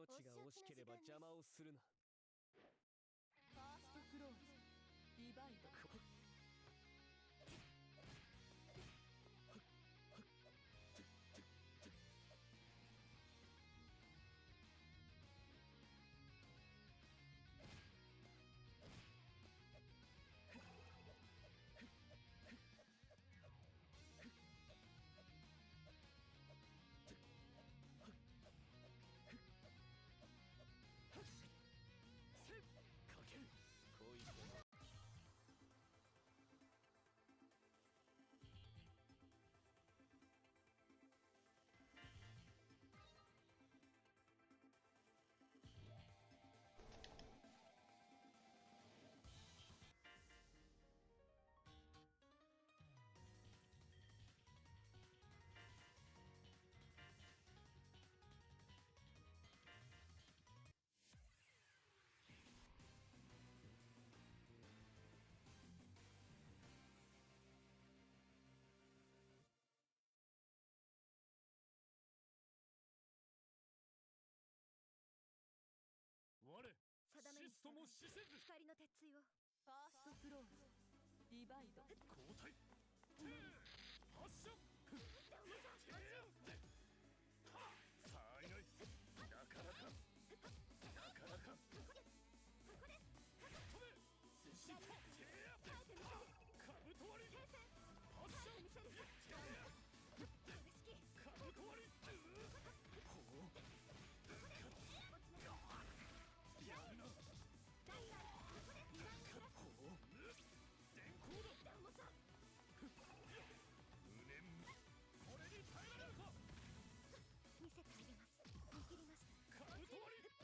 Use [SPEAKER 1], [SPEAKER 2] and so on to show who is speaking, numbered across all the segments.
[SPEAKER 1] 命が惜しければ邪魔をするな。
[SPEAKER 2] ファーストクローズリバイド。
[SPEAKER 1] 我シストも死せず。
[SPEAKER 2] 光の鉄槌を。ファーストクローズリバイド。
[SPEAKER 1] 交代発射。さあいない。なかなか止め。寿司カブト割り発射。カブト割りやるな。電光だ。これに耐えられるか。
[SPEAKER 2] 見せてあげます。見切りました。
[SPEAKER 1] カブト割り終わりか。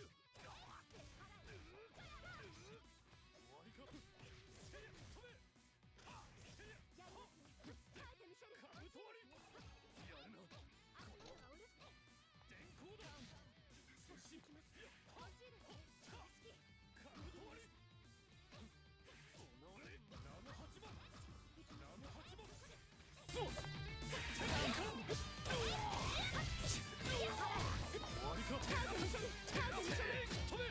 [SPEAKER 1] せや止め。せや
[SPEAKER 2] やりますね。耐えてみせる。
[SPEAKER 1] カブト割りやるな。電光だ。寿司
[SPEAKER 2] きます。
[SPEAKER 1] カブト割りナム8番そうだ。終わりか。止め。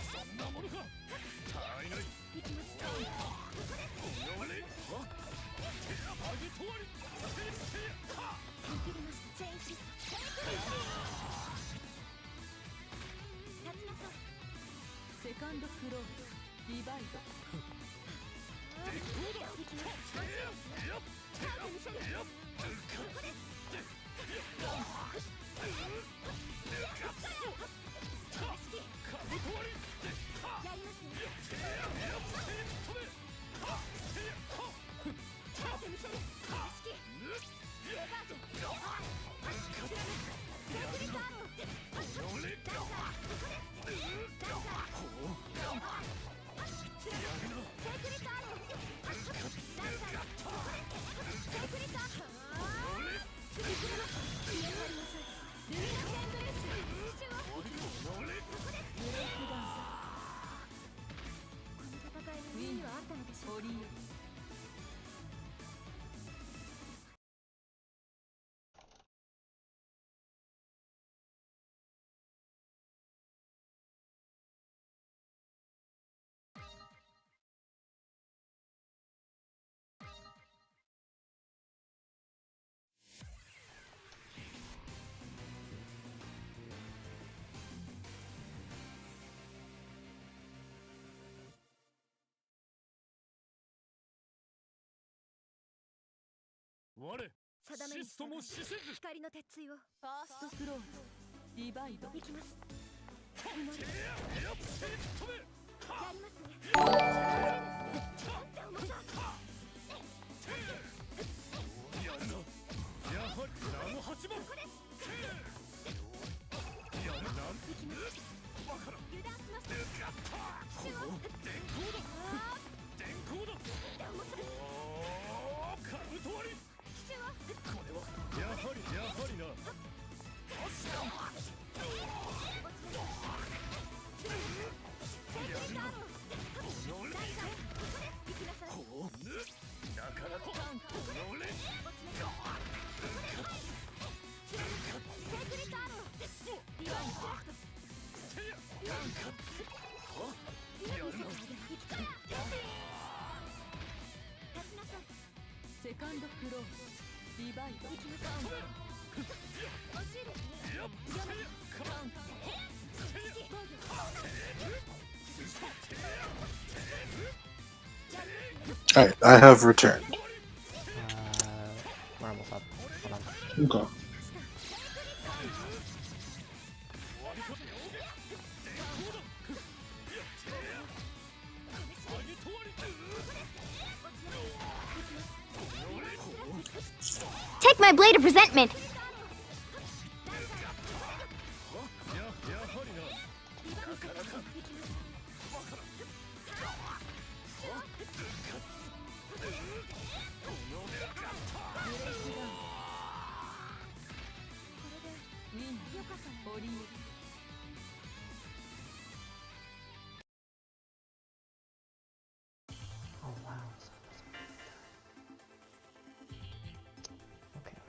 [SPEAKER 1] そんなものか。足りない。このれハゲとわり。
[SPEAKER 2] 見切りました。チェンジ。立ちなさい。セカンドクローズリバイド。
[SPEAKER 1] 電光だ。カブト割り
[SPEAKER 2] やりますね。
[SPEAKER 1] 止め。
[SPEAKER 2] 耐えてみせる。レバージョン。セーフリターロー。ダイサー。ここです。ダイサー。セーフリターロー。ダイサー。ここです。セーフリター。振り切れます。入れ替わりなさい。ルミナスエンドレス。機種を。ここです。ブレイクダウン。この戦いに意味はあったのでしょうか。
[SPEAKER 1] 我シストも死せず。
[SPEAKER 2] 光の鉄槌を。ファーストクローズリバイド。いきます。やりますね。
[SPEAKER 1] やるな。やはりナム8番。やるな。バカな。
[SPEAKER 2] 油断しました。
[SPEAKER 1] 電光だ。電光だ。カブト割りこれはやはりな。なかなか
[SPEAKER 2] セーフリターロー。リバインド。
[SPEAKER 1] セカンドクローズリバイド
[SPEAKER 3] Alright, I have returned.
[SPEAKER 4] We're almost up. Hold on.
[SPEAKER 3] Okay.
[SPEAKER 2] Take my blade of resentment.
[SPEAKER 4] Oh wow. Okay.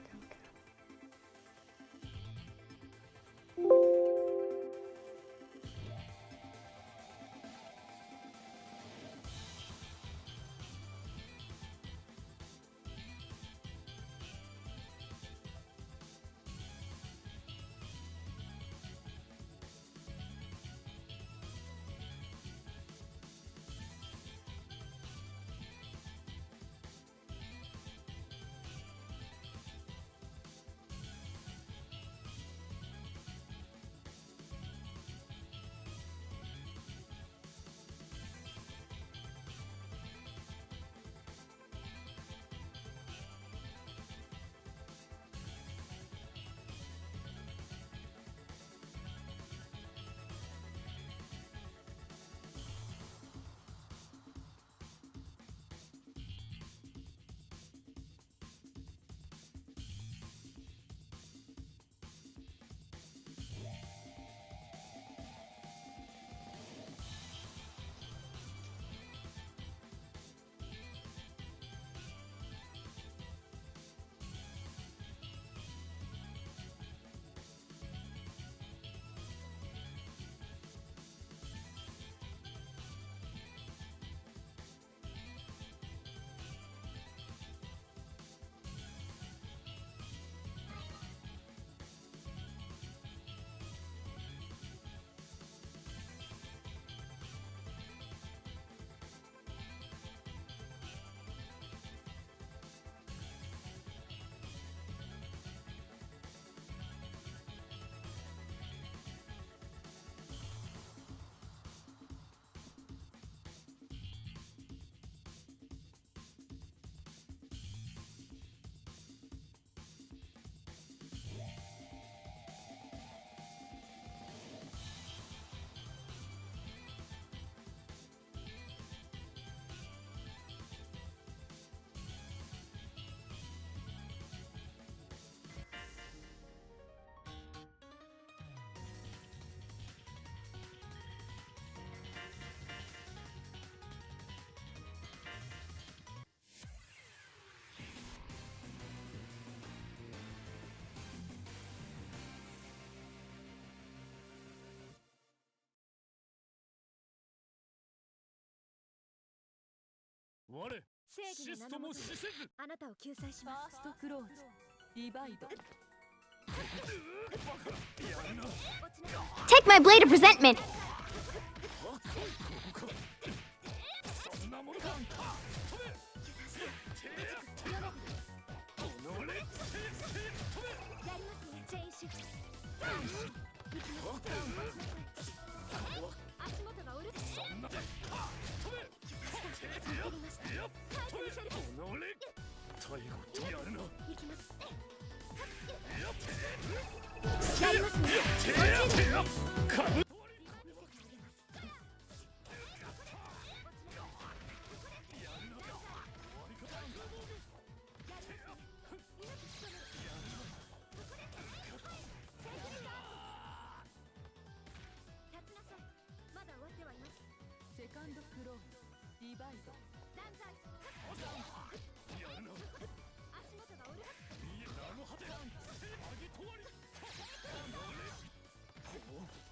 [SPEAKER 1] First close divide
[SPEAKER 2] Take my blade of resentment.
[SPEAKER 1] Second close divide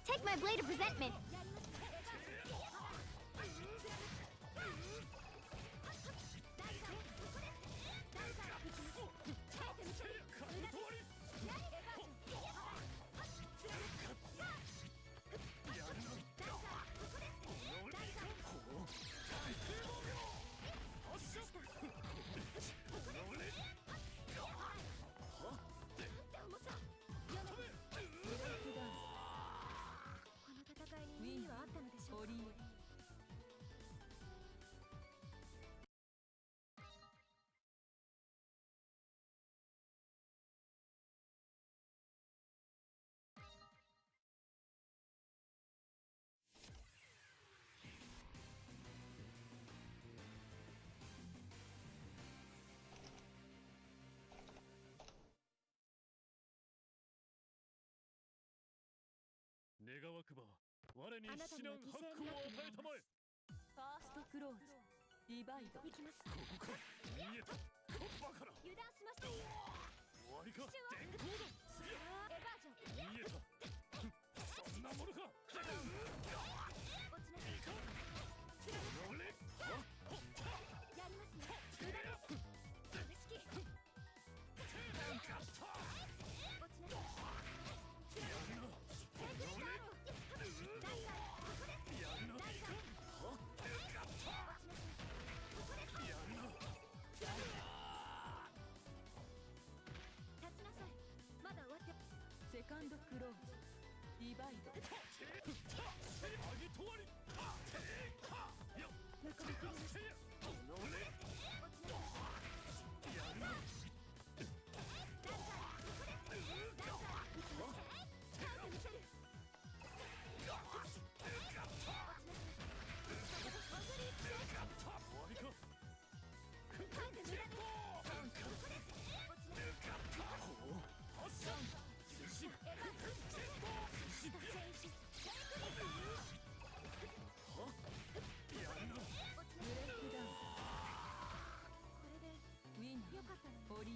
[SPEAKER 2] Take my blade of resentment.
[SPEAKER 1] 願わくば我に
[SPEAKER 2] あなた
[SPEAKER 1] 至
[SPEAKER 2] には犠
[SPEAKER 1] 難八
[SPEAKER 2] 牲にな
[SPEAKER 1] 苦を
[SPEAKER 2] ってもらいま
[SPEAKER 1] 与えたまえ。
[SPEAKER 2] す。
[SPEAKER 5] ファーストクローズディバイド。
[SPEAKER 2] 行きます。
[SPEAKER 1] ここか。見えた。バカな。
[SPEAKER 2] 油断しました。
[SPEAKER 1] 終わりか。電光だ。
[SPEAKER 2] エバージョン。
[SPEAKER 1] 見えた。そんなものか。
[SPEAKER 2] 落ちなさい。
[SPEAKER 1] いかん。俺。
[SPEAKER 2] やりますよ。無駄です。株式。落ちなさい。
[SPEAKER 1] やるな。
[SPEAKER 2] セーフリーターロー。ダンサー、ここです。
[SPEAKER 1] やるな。
[SPEAKER 2] ダンサー。
[SPEAKER 1] やるな。
[SPEAKER 2] 立ちなさい。まだ終わって。
[SPEAKER 5] セカンドクローズディバイド。
[SPEAKER 1] アギトワリ。や。
[SPEAKER 2] 向こうに切ります。
[SPEAKER 1] せや。俺。
[SPEAKER 2] 落ちなさい。
[SPEAKER 1] やるな。
[SPEAKER 2] ダンサー、ここです。ダンサー、行きます。耐えてみせる。落ちなさい。オグリープ。
[SPEAKER 1] 終わりか。
[SPEAKER 2] 耐えて無駄です。ここです。落ちなさい。
[SPEAKER 1] 発射。推進。
[SPEAKER 2] エヴァンス。スタチェンシ。セーフリーターロー。
[SPEAKER 1] やるな。
[SPEAKER 2] 落ちな
[SPEAKER 5] ブレ
[SPEAKER 2] さい。
[SPEAKER 5] イクダウン。
[SPEAKER 2] これで
[SPEAKER 5] ウィナ
[SPEAKER 2] よかったのに。
[SPEAKER 5] ーオリエ。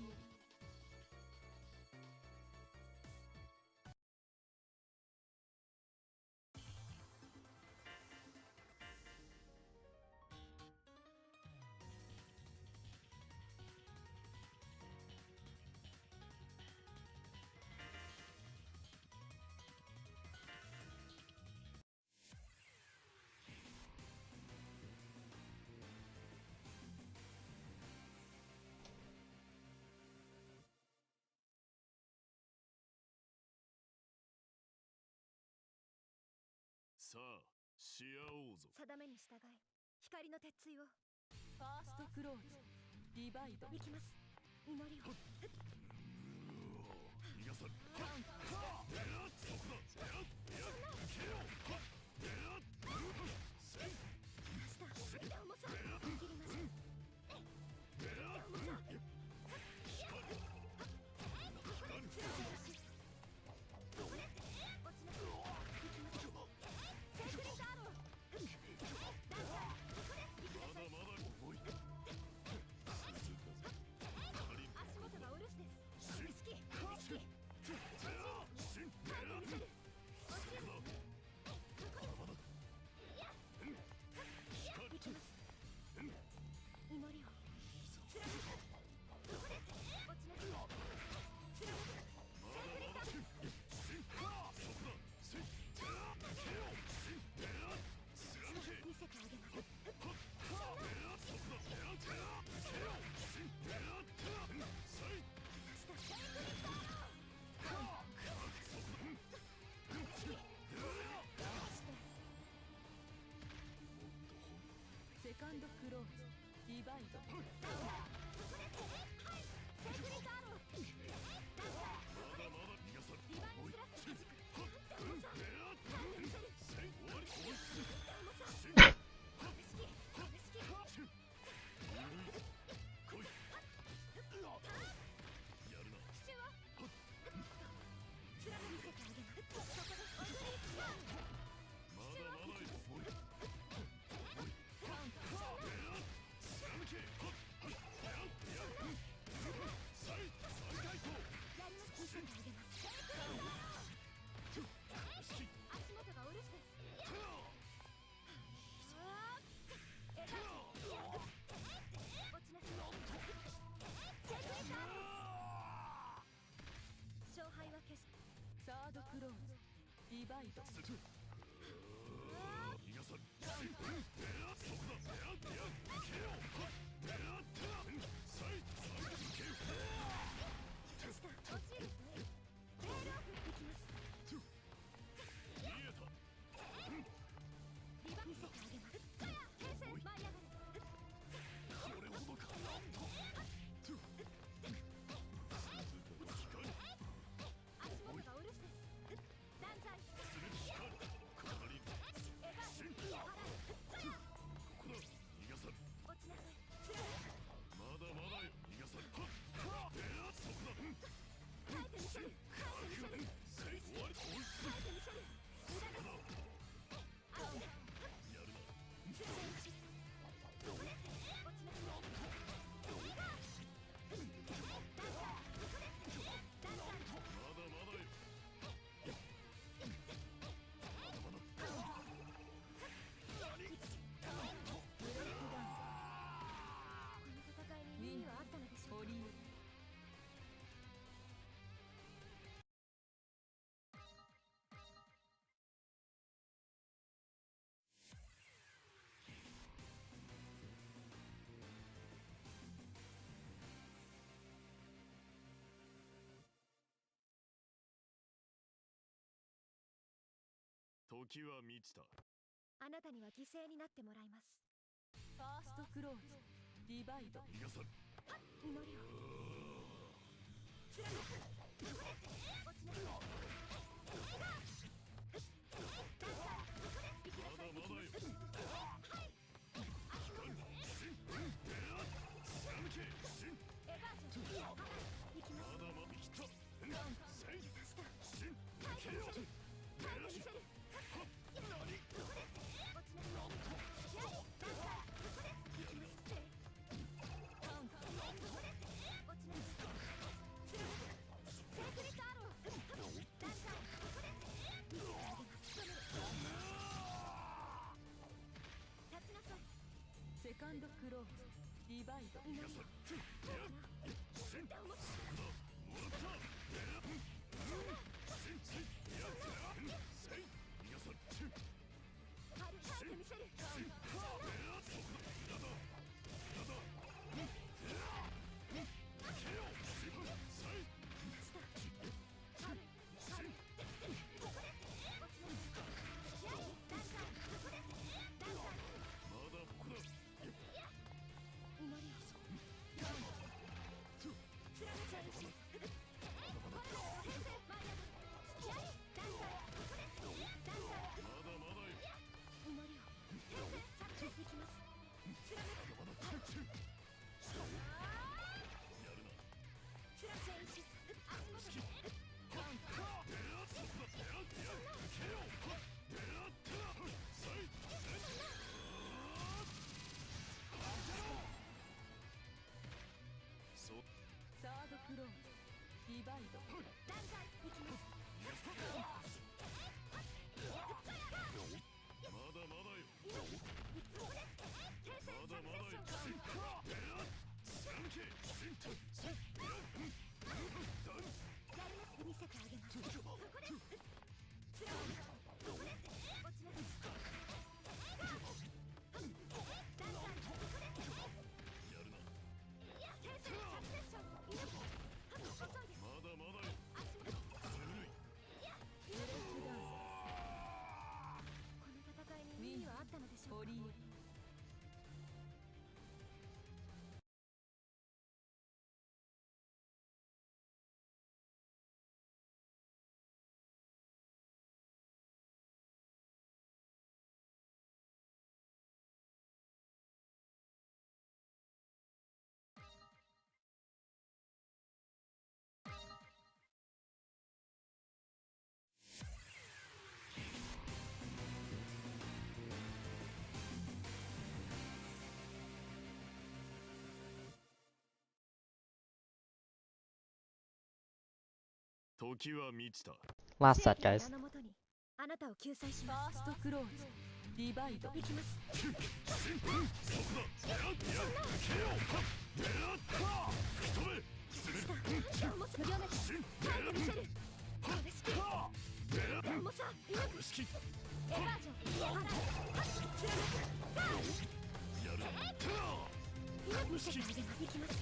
[SPEAKER 1] さあ、し合おうぞ。
[SPEAKER 2] 定めに従い、光の鉄槌を。
[SPEAKER 5] ファーストクローズディバイド。
[SPEAKER 2] 行きます。祈りを。
[SPEAKER 1] 逃がさん。そこだ。
[SPEAKER 2] 下。見た重さ。握ります。見た重さ。ここです。落ちなさい。行きます。セーフリーターロー。ダンサー、ここです。行きなさい。
[SPEAKER 1] まだ重い。
[SPEAKER 2] 足元がお留守です。株式。株式。耐えてみせる。落ちる。ここです。行きます。祈りを。貫く。ここです。落ちなさい。貫く。セーフリーター。見せてあげます。
[SPEAKER 5] セカンドクローズディバイド。
[SPEAKER 2] ここです。はい。セーフリーターロー。ダンサー、ここです。ディバインスラッシュ軸。重さ。耐えてみせる。重さ。株式。株式。
[SPEAKER 1] やるな。
[SPEAKER 2] 支柱を。貫見せてあげます。ここです。オグリープ。
[SPEAKER 1] まだまだ重い。
[SPEAKER 2] やります。見せてあげます。足元がお留守です。エヴァン落ちなさい。セーフリーターロー。勝敗は決し。
[SPEAKER 5] サードクローズディバイド。
[SPEAKER 1] 逃がさん。そこだ。
[SPEAKER 2] 落ちる。レールオフ。行きます。
[SPEAKER 1] 見えた。
[SPEAKER 2] リバ見せてあげます。形成舞い上がる。
[SPEAKER 1] これほどか。
[SPEAKER 2] 足元がお留守です。断罪。
[SPEAKER 1] かなり。
[SPEAKER 2] エヴァン。
[SPEAKER 1] ここだ。逃がさん。
[SPEAKER 6] 時は満ちた。
[SPEAKER 2] あなたには犠牲になってもらいます。
[SPEAKER 5] ファーストクローズディバイド
[SPEAKER 6] 逃がさん。
[SPEAKER 2] 祈りを貫く。落ちなさい。
[SPEAKER 6] まだまだよ。
[SPEAKER 5] セカンドクローズディバイド
[SPEAKER 6] 逃がさん。
[SPEAKER 5] サードクローズディバイド
[SPEAKER 6] まだまだよ。まだまだよ。
[SPEAKER 2] 見せてあげます。そこです。
[SPEAKER 6] まだまだよ。ずるい。
[SPEAKER 5] ブレイクダウン
[SPEAKER 2] この戦いに意味はあったのでしょうか。
[SPEAKER 5] 堀江
[SPEAKER 6] 時は満ちた。
[SPEAKER 4] Last set,
[SPEAKER 2] 正
[SPEAKER 4] guys.
[SPEAKER 2] 義の名のもとにあなたを救済し
[SPEAKER 5] フ
[SPEAKER 2] ま
[SPEAKER 5] ァーストクローズディバイド
[SPEAKER 2] す。行きます。無料なし。耐えてみせる。これしき。もさ、エヴァージョン。払う。見せてあげます。行きます。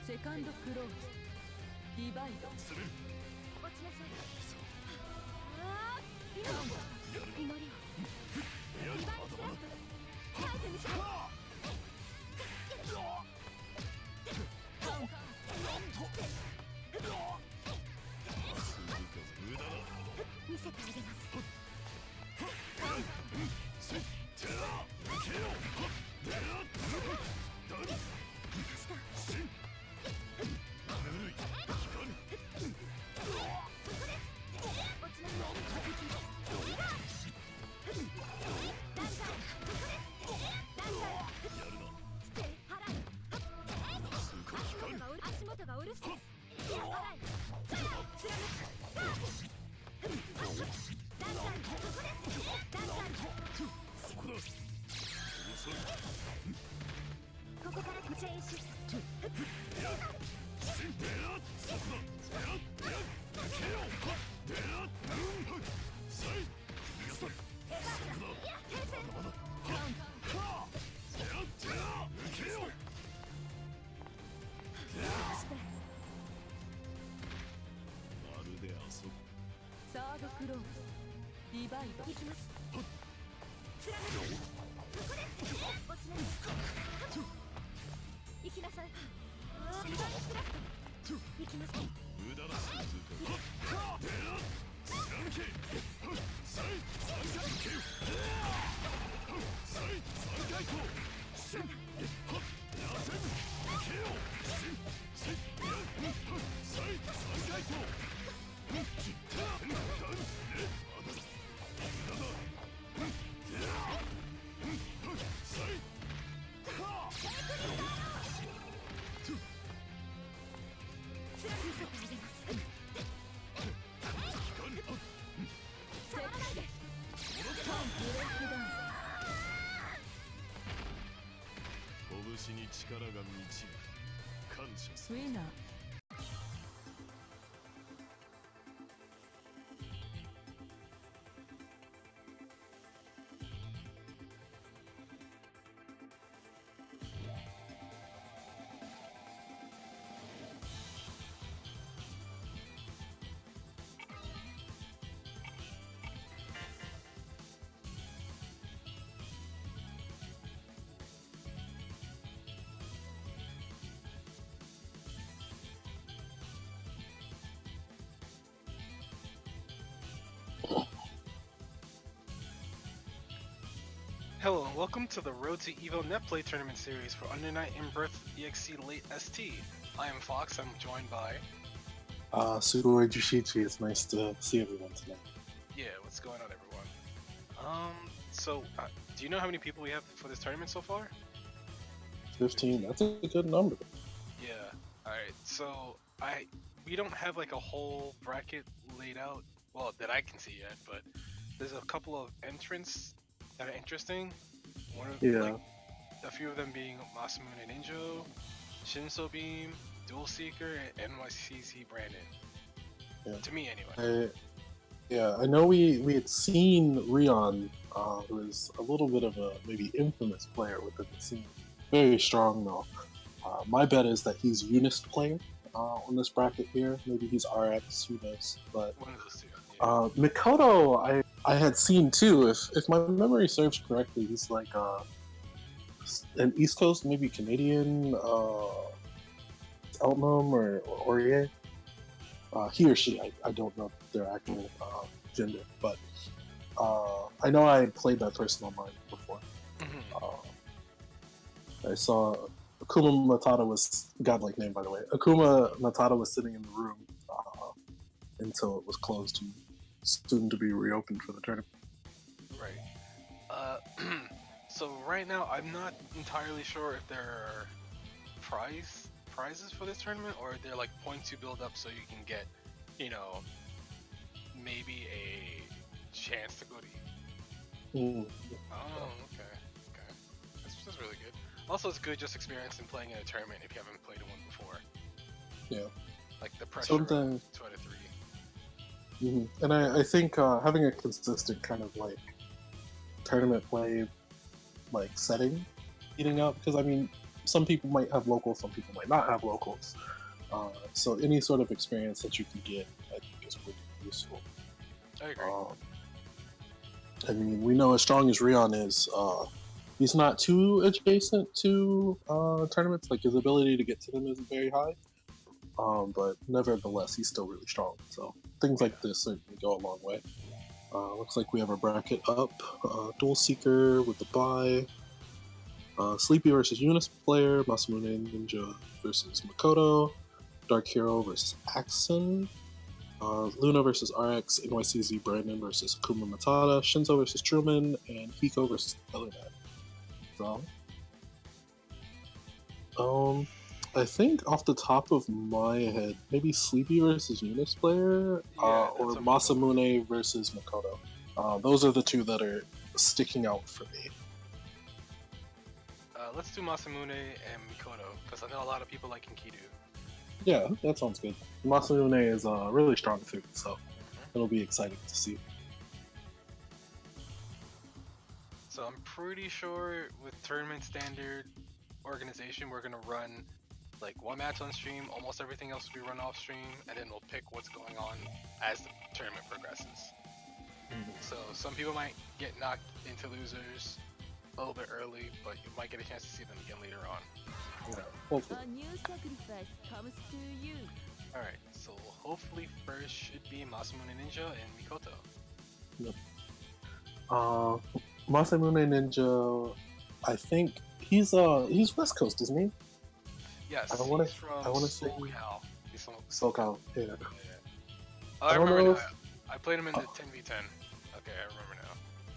[SPEAKER 5] セカンドクローズディバイド
[SPEAKER 2] 落ちなさい。祈りを。リバイスラスト。耐えてみせる。見せてあげます。許すやばい貫くダンカンここですダンカン
[SPEAKER 6] そこだ遅い
[SPEAKER 2] ここからこちらへシフト
[SPEAKER 6] まるで遊ぶ
[SPEAKER 5] サードクローズディバイド
[SPEAKER 2] 行きます貫くそこです落ちない行きなさいシルバースクラフト行きます
[SPEAKER 6] 無駄なし貫けサイ三回球サイ三回投シンラテンケオシンシンサイ三回投キッタンダンレアダダサイ拳に力が満ちる感謝する
[SPEAKER 5] ウィナー
[SPEAKER 7] Hello and welcome to the Road to EVO Netplay tournament series for Under Night in Birth EXC Late ST. I am Fox, I'm joined by...
[SPEAKER 3] Sugoi Jushichi, it's nice to see everyone tonight.
[SPEAKER 7] Yeah, what's going on everyone? Do you know how many people we have for this tournament so far?
[SPEAKER 3] 15, that's a good number.
[SPEAKER 7] Yeah, alright, so we don't have like a whole bracket laid out, well, that I can see yet, but there's a couple of entrants that are interesting. One of
[SPEAKER 3] Yeah.
[SPEAKER 7] like a few of them being Masamune Ninja, Shinso Beam, Dual Seeker, and NYCC Brandon.
[SPEAKER 3] Yeah.
[SPEAKER 7] To me, anyway.
[SPEAKER 3] I know we had seen Rion, who is a little bit of a maybe infamous player within the scene. Very strong though. My bet is that he's Unist player on this bracket here. Maybe he's RX, who knows? But
[SPEAKER 7] One of those two. Yeah.
[SPEAKER 3] Mikoto, I had seen too. If my memory serves correctly, he's like an East Coast, maybe Canadian, Eltnum or Aurier. He or she, I don't know their actual gender, but I know I played that person online before. I saw Akuma Matata was godlike name, by the way. Akuma Matata was sitting in the room until it was closed and soon to be reopened for the tournament.
[SPEAKER 7] Right. So right now, I'm not entirely sure if there are prizes for this tournament, or they're like points you build up so you can get, maybe a chance to go to.
[SPEAKER 3] Mm.
[SPEAKER 7] Oh, okay. That's really good. Also, it's good just experience in playing in a tournament if you haven't played one before.
[SPEAKER 3] Yeah.
[SPEAKER 7] Like the pressure
[SPEAKER 3] Something.
[SPEAKER 7] of 2 out of 3.
[SPEAKER 3] Mm-hmm. And I think having a consistent kind of like tournament play like setting eating up, because I mean some people might have locals, some people might not have locals, so any sort of experience that you can get I think is really useful.
[SPEAKER 7] I agree.
[SPEAKER 3] I mean, we know as strong as Rion is, he's not too adjacent to tournaments, like his ability to get to them isn't very high, but nevertheless he's still really strong, so things like this certainly go a long way. Looks like we have a bracket up. Dual Seeker with the bye. Sleepy versus Unis player. Masamune Ninja versus Makoto. Dark Hero versus Axon. Luna versus RX. NYCZ Brandon versus Akuma Matata. Shinzo versus Truman. And Hiko versus Other Man. So, I think off the top of my head, maybe Sleepy versus Eunice player,
[SPEAKER 7] Yeah,
[SPEAKER 3] or
[SPEAKER 7] that's what I'm going
[SPEAKER 3] Masamune versus Makoto. Those are the two that are sticking out for me.
[SPEAKER 7] Let's do Masamune and Mikoto, because I know a lot of people like Enkidu.
[SPEAKER 3] Yeah, that sounds good. Masamune is really strong too, so it'll be exciting to see.
[SPEAKER 7] So I'm pretty sure with tournament standard organization, we're gonna run like one match on stream, almost everything else will be run off stream, and then we'll pick what's going on as the tournament progresses. So some people might get knocked into losers a little bit early, but you might get a chance to see them again later on.
[SPEAKER 3] Yeah, hopefully.
[SPEAKER 5] A new sacrifice comes to you.
[SPEAKER 7] Alright, so hopefully first should be Masamune Ninja and Mikoto.
[SPEAKER 3] Masamune Ninja, I think he's West Coast, isn't he?
[SPEAKER 7] Yes,
[SPEAKER 3] I wanna-
[SPEAKER 7] he's from
[SPEAKER 3] I wanna say-
[SPEAKER 7] SoCal. He's from
[SPEAKER 3] SoCal. Yeah.
[SPEAKER 7] Yeah. Oh,
[SPEAKER 3] I
[SPEAKER 7] I
[SPEAKER 3] don't
[SPEAKER 7] remember
[SPEAKER 3] know
[SPEAKER 7] now. I played him in the 10v10. Okay, I remember now.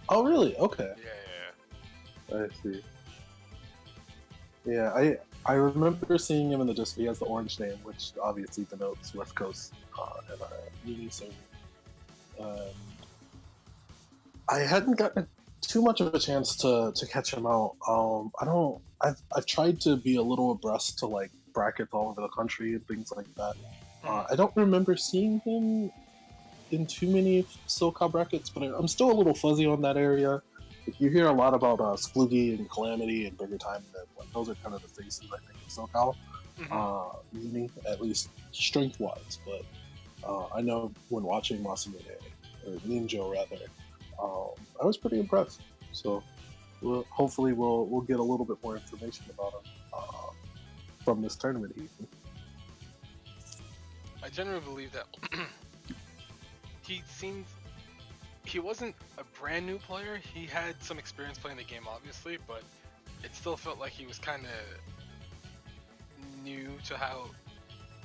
[SPEAKER 3] Oh, really? Okay.
[SPEAKER 7] Yeah.
[SPEAKER 3] I see. Yeah, I remember seeing him in the display. He has the orange name, which obviously denotes West Coast, and really so. I hadn't gotten too much of a chance to catch him out. I've tried to be a little abreast to like brackets all over the country and things like that. I don't remember seeing him in too many SoCal brackets, but I'm still a little fuzzy on that area. You hear a lot about Sploogie and Calamity and Burger Time, and like, those are kind of the faces I think of SoCal. Uni, at least strength-wise, but I know when watching Masamune, or Ninja rather, I was pretty impressed. So hopefully we'll get a little bit more information about him from this tournament even.
[SPEAKER 7] I generally believe that he wasn't a brand new player. He had some experience playing the game, obviously, but it still felt like he was kind of new to how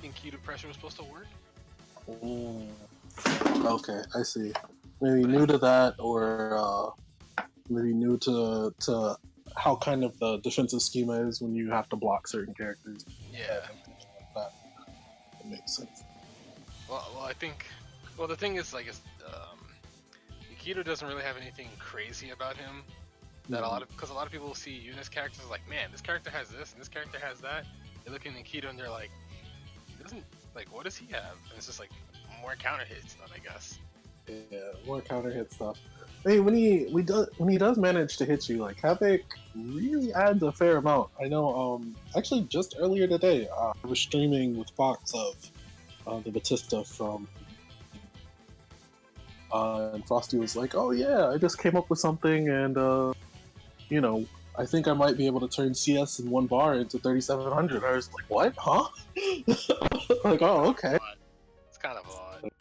[SPEAKER 7] Enkidu pressure was supposed to work.
[SPEAKER 3] Okay, I see. Maybe new to that, or maybe new to how kind of the defensive schema is when you have to block certain characters.
[SPEAKER 7] Yeah.
[SPEAKER 3] That makes sense.
[SPEAKER 7] Well, I think. Well, the thing is, like, Enkidu doesn't really have anything crazy about him. That because a lot of people see Eunice characters like, man, this character has this and this character has that. They look at Enkidu and they're like, what does he have? And it's just like more counter hits, I guess.
[SPEAKER 3] Yeah, more counter hit stuff. Hey, when he does manage to hit you, like Havoc really adds a fair amount. I know. Actually, just earlier today, I was streaming with Fox of the Batista from, and Frosty was like, "Oh yeah, I just came up with something, and I think I might be able to turn CS in one bar into 3700." I was like, "What? Huh?" Like, oh, okay.
[SPEAKER 7] It's kind of odd.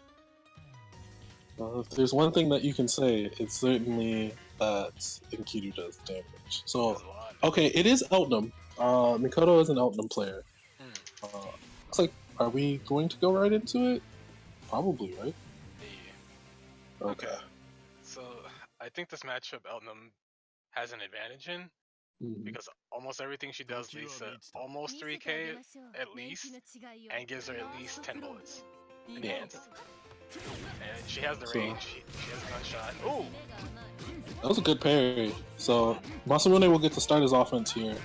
[SPEAKER 3] If there's one thing that you can say, it's certainly that Enkidu does damage. So, okay, it is Eltnum. Mikoto is an Eltnum player. Looks like, are we going to go right into it? Probably, right?
[SPEAKER 7] Yeah.
[SPEAKER 3] Okay.
[SPEAKER 7] So, I think this matchup Eltnum has an advantage in, because almost everything she does leads to almost 3k at least, and gives her at least 10 bullets in the hands. And she has the range, she has a gunshot. Oh!
[SPEAKER 3] That was a good parry. So, Masamune will get to start his offense here.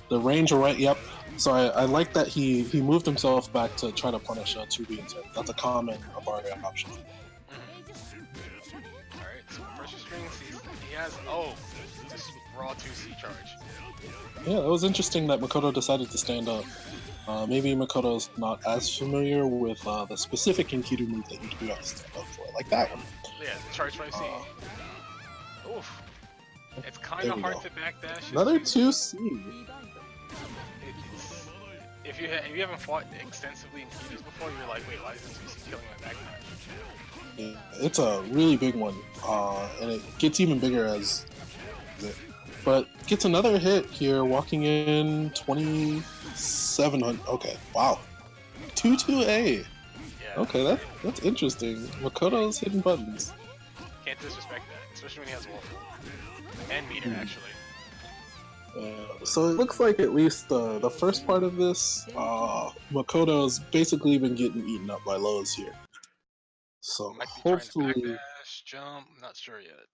[SPEAKER 3] The range, right? Yep. So I like that he moved himself back to try to punish 2B and 10. That's a common barbarian option.
[SPEAKER 7] Alright, so pressure strings, he has, just raw 2C charge.
[SPEAKER 3] Yeah, it was interesting that Makoto decided to stand up. Maybe Makoto's not as familiar with the specific Enkidu move that you do have to stand up for, like that one.
[SPEAKER 7] Yeah, the charge 5C. Oof. It's kind of hard to backdash.
[SPEAKER 3] Another 2C.
[SPEAKER 7] If you haven't fought extensively in Enkidus before, you're like, wait, why is this 2C killing my backdash?
[SPEAKER 3] Yeah, it's a really big one, and it gets even bigger as but gets another hit here, walking in 2700. Okay, wow, 2-2A.
[SPEAKER 7] Yeah.
[SPEAKER 3] Okay, that's interesting. Makoto's hitting buttons.
[SPEAKER 7] Can't disrespect that, especially when he has Wolf and meter actually.
[SPEAKER 3] So it looks like at least the first part of this, Makoto's basically been getting eaten up by Lowe's here. So
[SPEAKER 7] Might be trying to
[SPEAKER 3] hopefully,
[SPEAKER 7] backdash, jump. I'm not sure yet.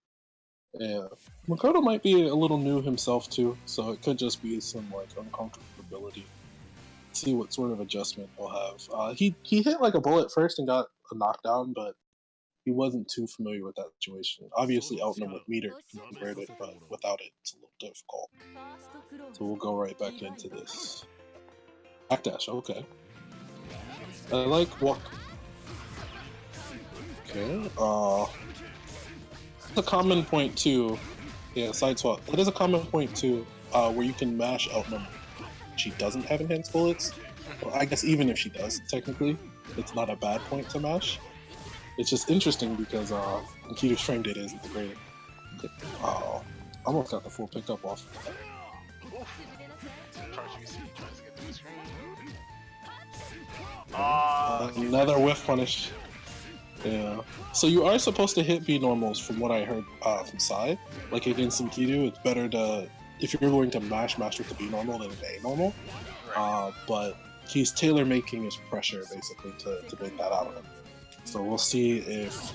[SPEAKER 3] yeah, Makoto might be a little new himself too, so it could just be some like uncomfortability. See what sort of adjustment he'll have. He hit like a bullet first and got a knockdown, but he wasn't too familiar with that situation. Obviously, Outnum with meter can convert it, but without it, it's a little difficult. So we'll go right back into this. Backdash, okay. I like walk. Okay. That's a common point too. Yeah, side swap. That is a common point too, where you can mash Outnum. She doesn't have enhanced bullets. Well, I guess even if she does, technically, it's not a bad point to mash. It's just interesting because Nikita's frame data isn't the greatest. Almost got the full pickup off. Another whiff punish. Yeah. So you are supposed to hit B normals from what I heard from Sai. Like against Enkidu, it's better to, if you're going to mash with the B normal than an A normal. But he's tailor making his pressure basically to bring that out of him. So we'll see if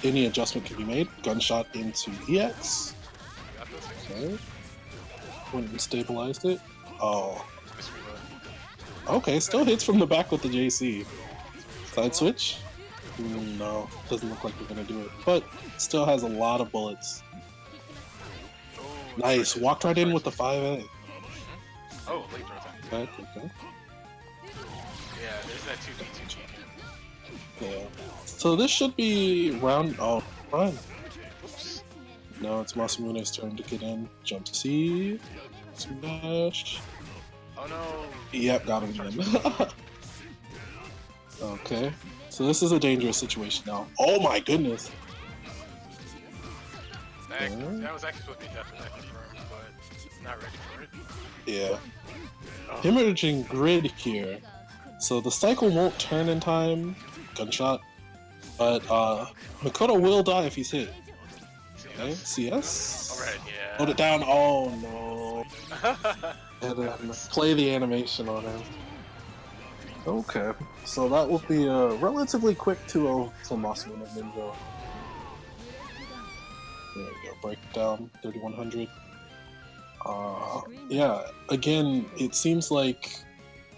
[SPEAKER 3] any adjustment can be made. Gunshot into EX. Okay. Went and stabilized it. Oh. Okay, still hits from the back with the JC. Side switch? No, doesn't look like we're gonna do it. But still has a lot of bullets. Nice, walked right in with the 5A.
[SPEAKER 7] Oh, late throw time.
[SPEAKER 3] Okay.
[SPEAKER 7] Yeah, there's that 2v2 cheat.
[SPEAKER 3] Yeah. So this should be round. Oh, fine.
[SPEAKER 7] Oops.
[SPEAKER 3] Now it's Masamune's turn to get in. Jump C. Smash.
[SPEAKER 7] Oh no.
[SPEAKER 3] Yep, got him again. Okay. So this is a dangerous situation now. Oh my goodness.
[SPEAKER 7] That was actually supposed to be definitely confirmed, but not ready for it.
[SPEAKER 3] Yeah. Hemorrhaging grid here. So the cycle won't turn in time. Gunshot. But Makoto will die if he's hit. Okay, CS.
[SPEAKER 7] Alright, yeah.
[SPEAKER 3] Hold it down. Oh no. And play the animation on him. Okay, so that will be a relatively quick 2-0 for Masamune Ninja. There we go, breakdown 3100. Yeah, again, it seems like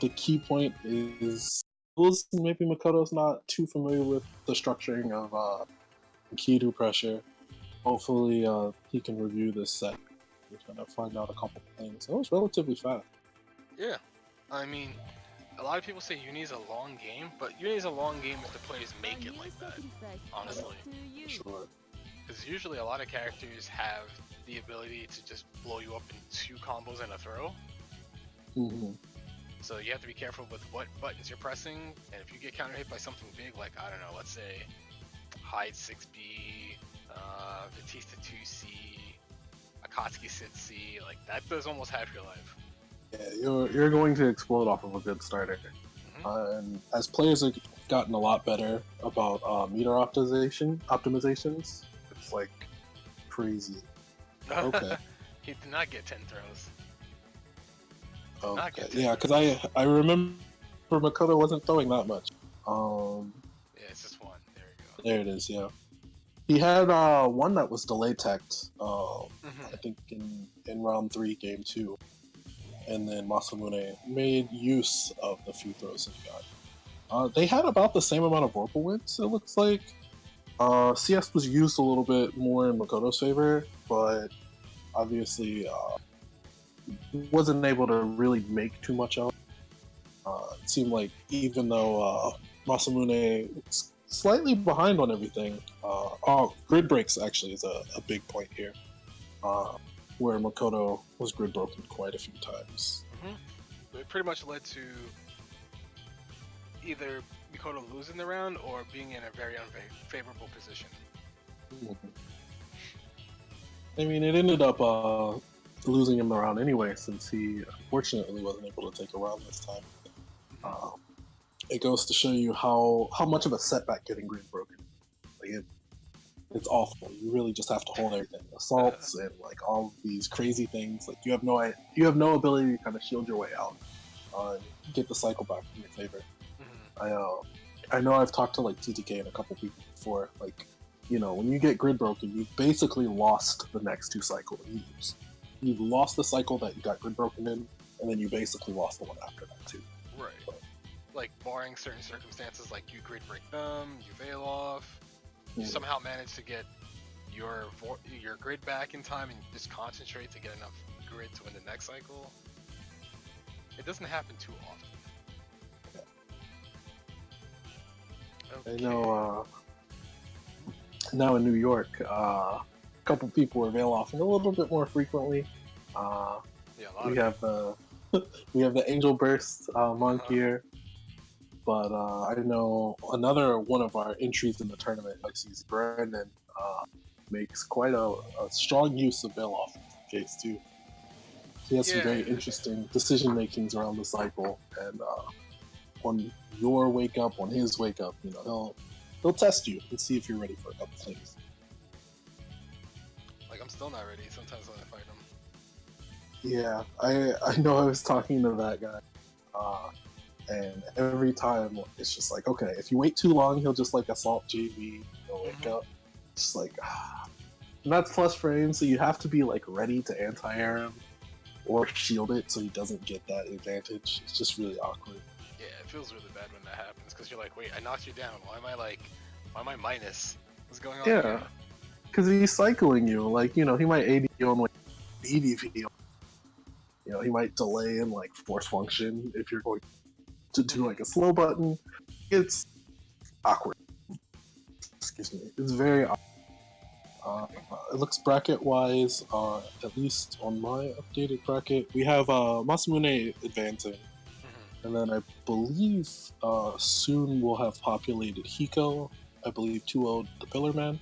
[SPEAKER 3] the key point is maybe Makoto's not too familiar with the structuring of Kido pressure. Hopefully, he can review this set. We're gonna find out a couple things. That was relatively fast.
[SPEAKER 7] Yeah, I mean, a lot of people say Uni is a long game, but Uni is a long game if the players make it like that, honestly.
[SPEAKER 3] Sure.
[SPEAKER 7] Because usually a lot of characters have the ability to just blow you up in 2 combos and a throw.
[SPEAKER 3] Mm-hmm.
[SPEAKER 7] So you have to be careful with what buttons you're pressing, and if you get counter hit by something big, like, I don't know, let's say Hyde 6B, Batista 2C, Akatsuki 6C, like that does almost half your life.
[SPEAKER 3] Yeah, you're going to explode off of a good starter.
[SPEAKER 7] Mm-hmm.
[SPEAKER 3] And as players have gotten a lot better about meter optimizations, it's like crazy. Okay.
[SPEAKER 7] He did not get 10 throws.
[SPEAKER 3] Okay. Yeah, because I remember Makoto wasn't throwing that much.
[SPEAKER 7] Yeah, it's just one. There you go.
[SPEAKER 3] There it is. Yeah. He had one that was delay teched. I think in round 3, game 2. And then Masamune made use of the few throws that he got. They had about the same amount of Vorpal wins, it looks like. CS was used a little bit more in Makoto's favor, but obviously wasn't able to really make too much of it. It seemed like even though Masamune was slightly behind on everything, grid breaks actually is a big point here. Where Makoto was grid broken quite a few times.
[SPEAKER 7] Mm-hmm. It pretty much led to either Makoto losing the round or being in a very unfavorable position.
[SPEAKER 3] Mm-hmm. I mean, it ended up losing him the round anyway, since he unfortunately wasn't able to take a round this time. It goes to show you how much of a setback getting grid broken. Like it's awful. You really just have to hold everything. Assaults and like all of these crazy things. Like you have no ability to kind of shield your way out. Get the cycle back in your favor. I know I've talked to like TTK and a couple people before. Like, you know, when you get grid broken, you've basically lost the next 2 cycles. You've lost the cycle that you got grid broken in, and then you basically lost the one after that too.
[SPEAKER 7] Right. Like barring certain circumstances, like you grid break them, you veil off, you somehow manage to get your grid back in time and just concentrate to get enough grid to win the next cycle. It doesn't happen too often. Okay.
[SPEAKER 3] I know. Now in New York, a couple people are veil offing a little bit more frequently. We have the Angel Burst monk here, but I know another one of our entries in the tournament, like sees Brandon, makes quite a strong use of veil off case too. He has some very interesting decision makings around the cycle, and on your wake up, on his wake up, you know, he'll test you and see if you're ready for a couple things.
[SPEAKER 7] Like I'm still not ready sometimes when I fight him.
[SPEAKER 3] Yeah, I know I was talking to that guy, and every time it's just like, okay, if you wait too long, he'll just like assault JV, he'll wake up. Just like, and that's plus frame, so you have to be like ready to anti-air him or shield it so he doesn't get that advantage. It's just really awkward.
[SPEAKER 7] Yeah, it feels really bad when that happens because you're like, wait, I knocked you down. Why am I minus? What's going on?
[SPEAKER 3] Yeah, because he's cycling you. Like, you know, he might AD you on like EVO. You know, he might delay in like force function if you're going to do like a slow button. It's awkward. Excuse me. It's very awkward. It looks bracket-wise, at least on my updated bracket, we have Masamune advancing. And then I believe soon we'll have populated Hiko, I believe 2-0 the Pillar Man.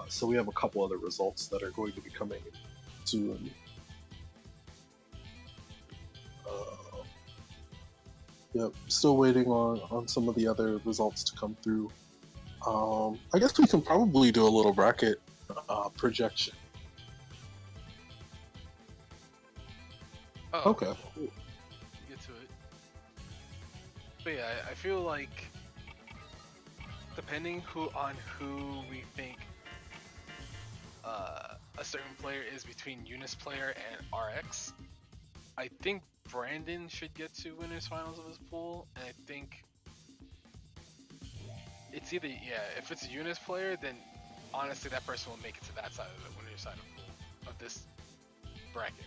[SPEAKER 3] So we have a couple other results that are going to be coming soon. Yep, still waiting on some of the other results to come through. I guess we can probably do a little bracket projection.
[SPEAKER 7] Oh,
[SPEAKER 3] okay.
[SPEAKER 7] Cool. Get to it. But yeah, I feel like depending on who we think a certain player is between Eunice player and RX, I think Brandon should get to winners finals of his pool, and I think it's either, if it's a Eunice player, then honestly that person will make it to that side of the winner's side of the pool of this bracket.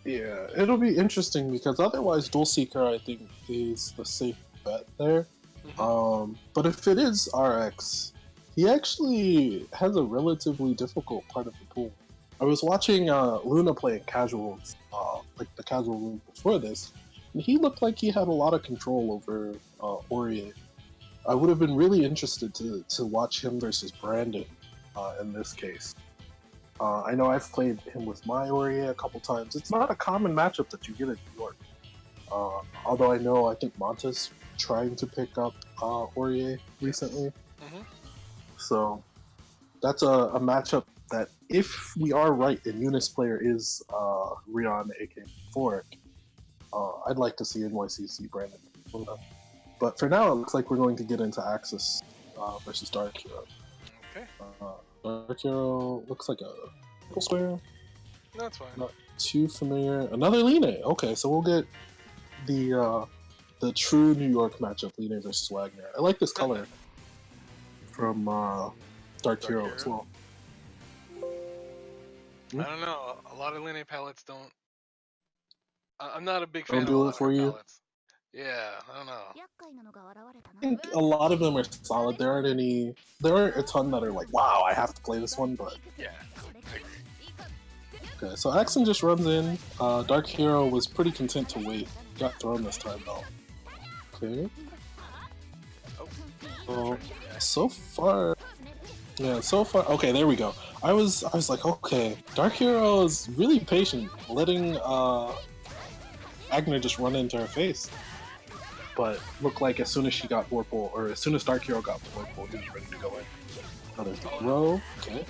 [SPEAKER 3] Yeah, it'll be interesting because otherwise Dual Seeker I think is the safe bet there. But if it is RX, he actually has a relatively difficult part of the pool. I was watching Luna play in casuals, like the casual room before this, and he looked like he had a lot of control over Aurier. I would have been really interested to watch him versus Brandon in this case. I know I've played him with my Aurier a couple times. It's not a common matchup that you get in New York. Although I think Monta's trying to pick up Aurier recently. So that's a matchup that if we are right and Eunice player is Rion AK4, I'd like to see NYCC Brandon. But for now, it looks like we're going to get into Axis versus Dark Hero.
[SPEAKER 7] Okay.
[SPEAKER 3] Dark Hero looks like a triple square.
[SPEAKER 7] That's fine.
[SPEAKER 3] Not too familiar. Another Line. Okay, so we'll get the true New York matchup, Line versus Wagner. I like this color from Dark Hero as well.
[SPEAKER 7] I don't know. A lot of Line palettes don't. I'm not a big fan
[SPEAKER 3] Don't
[SPEAKER 7] of a
[SPEAKER 3] do
[SPEAKER 7] lot
[SPEAKER 3] it for
[SPEAKER 7] of
[SPEAKER 3] you.
[SPEAKER 7] palettes. Yeah, I don't know.
[SPEAKER 3] I think a lot of them are solid. There aren't a ton that are like, wow, I have to play this one, but
[SPEAKER 7] Yeah.
[SPEAKER 3] okay, so Axon just runs in. Dark Hero was pretty content to wait. Got thrown this time though. Okay. So far, okay, there we go. I was like, okay, Dark Hero is really patient, letting Agner just run into her face. But looked like as soon as she got Vorpal, or as soon as Dark Hero got Vorpal, he was ready to go in. Another throw. Okay.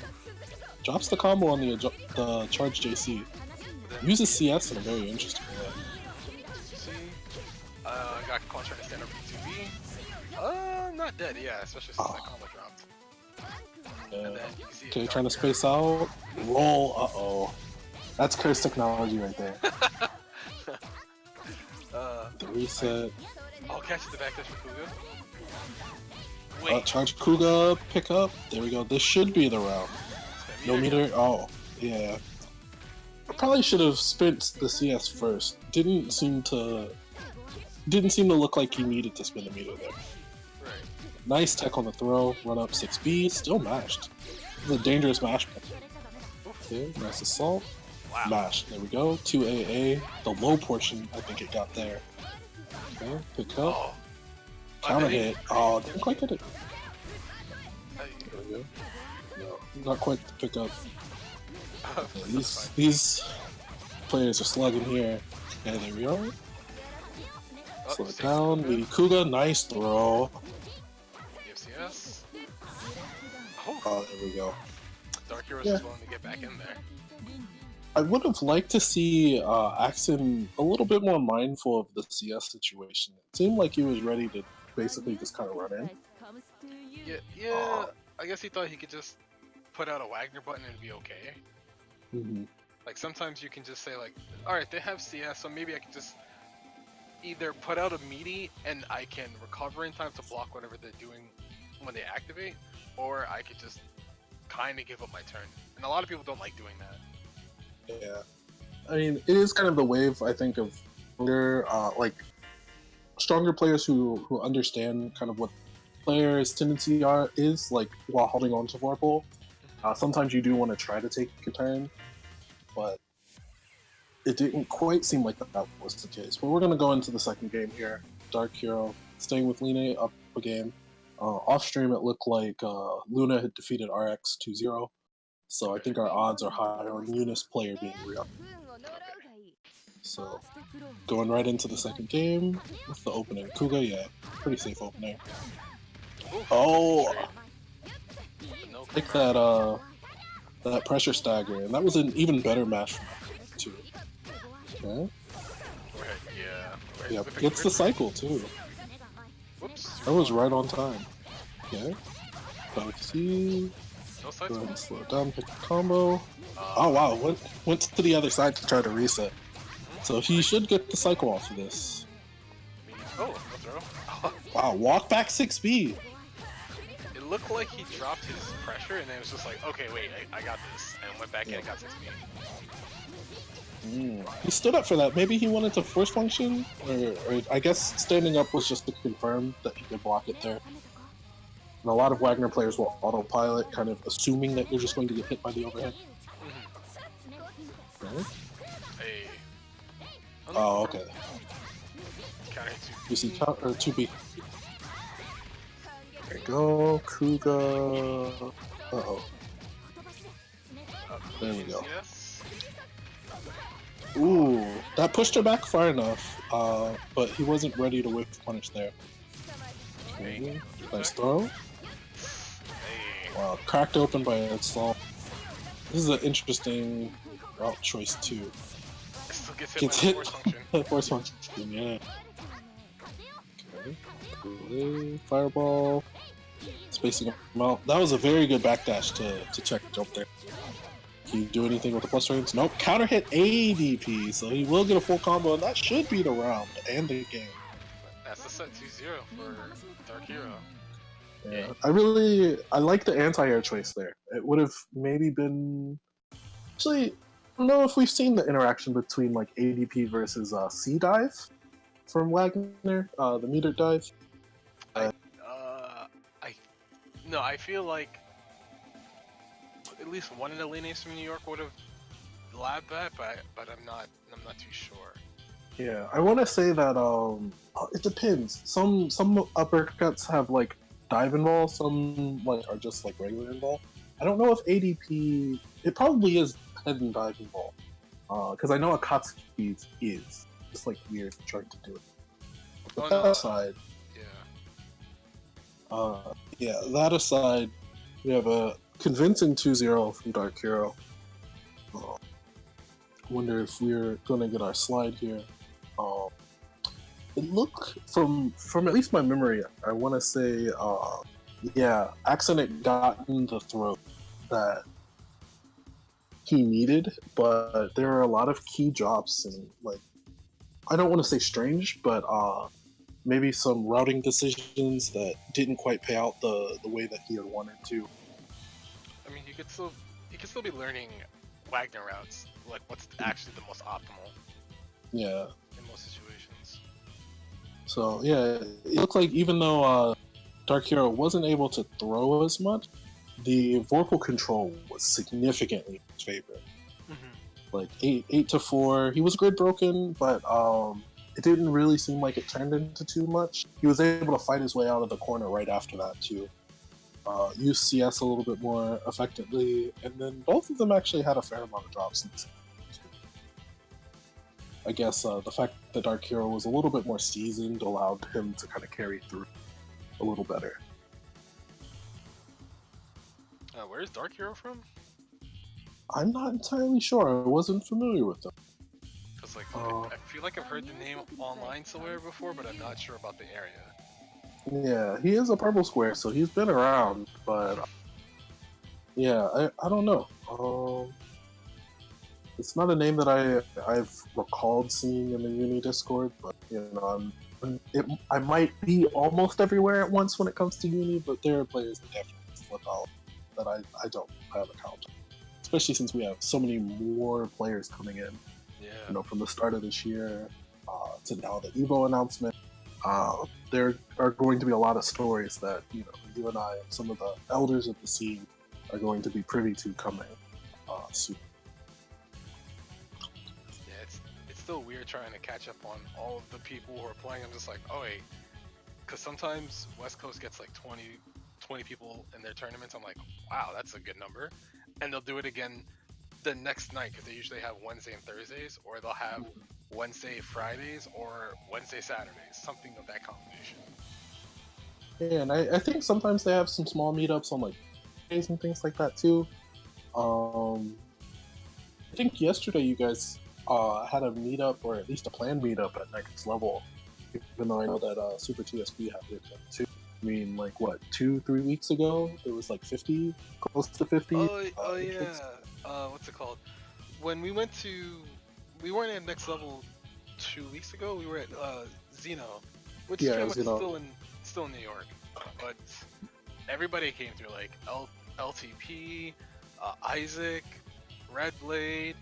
[SPEAKER 3] Drops the combo on the charge JC. Uses CS in a very interesting way.
[SPEAKER 7] See, got caught trying to stand up B2B. Not dead, yeah, especially since that combo dropped. And then you can see
[SPEAKER 3] Okay,
[SPEAKER 7] Dark
[SPEAKER 3] trying to
[SPEAKER 7] Hero.
[SPEAKER 3] space out. Roll. Uh-oh. That's cursed technology right there. The reset.
[SPEAKER 7] Oh, catch the back dash for Kuga. Wait,
[SPEAKER 3] Charge Kuga. Pick up. There we go. This should be the round. No meter. Oh, yeah. I probably should have spent the CS first. Didn't seem to look like he needed to spin the meter there.
[SPEAKER 7] Right.
[SPEAKER 3] Nice tech on the throw. Run up 6B. Still mashed. It's a dangerous mash. Okay, nice assault.
[SPEAKER 7] Wow.
[SPEAKER 3] Mash. There we go. 2AA. The low portion, I think it got there. Okay, pick up.
[SPEAKER 7] Oh.
[SPEAKER 3] Counter hit. Oh, didn't quite get it.
[SPEAKER 7] Hey.
[SPEAKER 3] There we go. No, not quite to pick up.
[SPEAKER 7] Yeah,
[SPEAKER 3] These players are slugging here. Okay, there we are.
[SPEAKER 7] Oh,
[SPEAKER 3] Slow it
[SPEAKER 7] safe
[SPEAKER 3] down.
[SPEAKER 7] Kuga.
[SPEAKER 3] Kuga, nice throw.
[SPEAKER 7] EFCS. Oh,
[SPEAKER 3] Oh, there we go.
[SPEAKER 7] Dark Hero's
[SPEAKER 3] Yeah.
[SPEAKER 7] just willing to get back in there.
[SPEAKER 3] I would have liked to see Axon a little bit more mindful of the CS situation. It seemed like he was ready to basically just kind of run in.
[SPEAKER 7] Yeah, I guess he thought he could just put out a Wagner button and be okay.
[SPEAKER 3] Mm-hmm.
[SPEAKER 7] Like sometimes you can just say like, alright, they have CS, so maybe I can just either put out a meaty and I can recover in time to block whatever they're doing when they activate, or I could just kind of give up my turn. And a lot of people don't like doing that.
[SPEAKER 3] Yeah, I mean, it is kind of the wave, I think, of stronger players who understand kind of what players' tendency is like while holding on to Vorpal. Sometimes you do want to try to take a turn, but it didn't quite seem like that was the case. But we're gonna go into the second game here. Dark Hero staying with Line up a game. Off stream, it looked like Luna had defeated RX 2-0. So I think our odds are higher on Eunice player being real. So going right into the second game with the opening. Kuga, yeah, pretty safe opening. Oh,
[SPEAKER 7] No
[SPEAKER 3] like that pressure stagger, and that was an even better match from too. Okay.
[SPEAKER 7] Yeah.
[SPEAKER 3] Yeah, gets the cycle too.
[SPEAKER 7] Whoops.
[SPEAKER 3] That was right on time. Okay. See.
[SPEAKER 7] No
[SPEAKER 3] Go
[SPEAKER 7] sides.
[SPEAKER 3] ahead and slow it down, pick the combo. Oh wow, went to the other side to try to reset. So he should get the cycle off of this.
[SPEAKER 7] Oh, no throw.
[SPEAKER 3] Wow, walk back 6B.
[SPEAKER 7] It looked like he dropped his pressure and then it was just like, okay, wait, I got this. And went back in and got 6
[SPEAKER 3] He stood up for that. Maybe he wanted to force function, or I guess standing up was just to confirm that he could block it there. And a lot of Wagner players will autopilot, kind of assuming that you're just going to get hit by the overhead. Okay.
[SPEAKER 7] Hey.
[SPEAKER 3] Oh, okay.
[SPEAKER 7] Counter
[SPEAKER 3] You see count or 2B. There you go, Kuga. Uh-oh. There we go.
[SPEAKER 7] Yes.
[SPEAKER 3] Ooh, that pushed her back far enough, but he wasn't ready to whip punish there. Okay. Nice throw.
[SPEAKER 7] Hey.
[SPEAKER 3] Wow, cracked open by assault. This is an interesting route choice too.
[SPEAKER 7] Still gets hit
[SPEAKER 3] Gets
[SPEAKER 7] by the
[SPEAKER 3] hit
[SPEAKER 7] force function.
[SPEAKER 3] by force function, yeah. Okay. Cool. Fireball. Spacing him out. That was a very good backdash to check the jump there. Can you do anything with the plus range? Nope. Counter hit ADP, so he will get a full combo, and that should be the round and the game.
[SPEAKER 7] That's the set 2-0 for Dark Hero.
[SPEAKER 3] Yeah, I like the anti-air choice there. It would have maybe been. Actually, I don't know if we've seen the interaction between like ADP versus C dive from Wagner, the meter dive.
[SPEAKER 7] I feel like at least one of the lineages from New York would have labbed that, but I'm not too sure.
[SPEAKER 3] Yeah, I want to say that it depends. Some uppercuts have like dive involved, some like are just like regular involved. I don't know if ADP. It probably is head and dive involved, because I know Akatsuki's is. It's like weird trying to do it. But that aside,
[SPEAKER 7] Yeah.
[SPEAKER 3] yeah, that aside, We have a convincing 2-0 from Dark Hero. Wonder if we're going to get our slide here. It looked from at least my memory, I want to say, yeah, Accident gotten the throw that he needed, but there are a lot of key drops and like I don't want to say strange, but maybe some routing decisions that didn't quite pay out the way that he had wanted to.
[SPEAKER 7] I mean, he could still be learning Wagner routes, like what's actually the most optimal
[SPEAKER 3] Yeah.
[SPEAKER 7] in most situations.
[SPEAKER 3] So yeah, it looked like even though Dark Hero wasn't able to throw as much, the Vorpal control was significantly in his favor. Like 8-4. He was grid broken, but it didn't really seem like it turned into too much. He was able to fight his way out of the corner right after that too. Use CS a little bit more effectively, and then both of them actually had a fair amount of drops in this game. I guess the fact that Dark Hero was a little bit more seasoned allowed him to kind of carry through a little better.
[SPEAKER 7] Where's Dark Hero from?
[SPEAKER 3] I'm not entirely sure. I wasn't familiar with them.
[SPEAKER 7] Because like I feel like I've heard the name online somewhere before, but I'm not sure about the area.
[SPEAKER 3] Yeah, he is a purple square, so he's been around, but yeah, I don't know. It's not a name that I've recalled seeing in the Uni Discord, but you know, I might be almost everywhere at once when it comes to Uni, but there are players that definitely slip out that I don't have a count. Especially since we have so many more players coming in.
[SPEAKER 7] Yeah.
[SPEAKER 3] You know, from the start of this year to now the EVO announcement. There are going to be a lot of stories that you and I and some of the elders of the scene are going to be privy to coming soon.
[SPEAKER 7] Yeah, it's still weird trying to catch up on all of the people who are playing. I'm just like, oh wait, because sometimes West Coast gets like 20 people in their tournaments. I'm like, wow, that's a good number. And they'll do it again the next night because they usually have Wednesday and Thursdays, or they'll have Wednesday, Fridays, or Wednesday, Saturdays, something of that combination.
[SPEAKER 3] Yeah, and I think sometimes they have some small meetups on like days and things like that too. I think yesterday you guys had a meetup, or at least a planned meetup at Next Level, even though I know that Super TSP had it too. I mean, like what, 2-3 weeks ago, there was like 50, close to 50.
[SPEAKER 7] Oh yeah. What's it called? When we weren't at Next Level 2 weeks ago. We were at Xeno, which is pretty much still in New York, but everybody came through, like LTP, Isaac, Red Blade.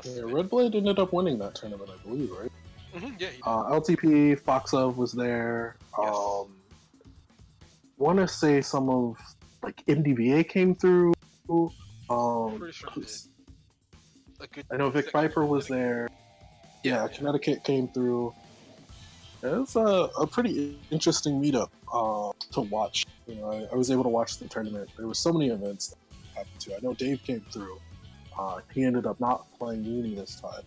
[SPEAKER 3] Yeah, Red Blade ended up winning that tournament, I believe, right?
[SPEAKER 7] Yeah. He did.
[SPEAKER 3] LTP, Foxov was there.
[SPEAKER 7] Yes.
[SPEAKER 3] Want to say some of like MDVA came through.
[SPEAKER 7] Pretty sure he did.
[SPEAKER 3] I know Vic Viper was there. Yeah, Connecticut came through. It was a pretty interesting meetup to watch. You know, I was able to watch the tournament. There were so many events that happened to. I know Dave came through. He ended up not playing Uni this time,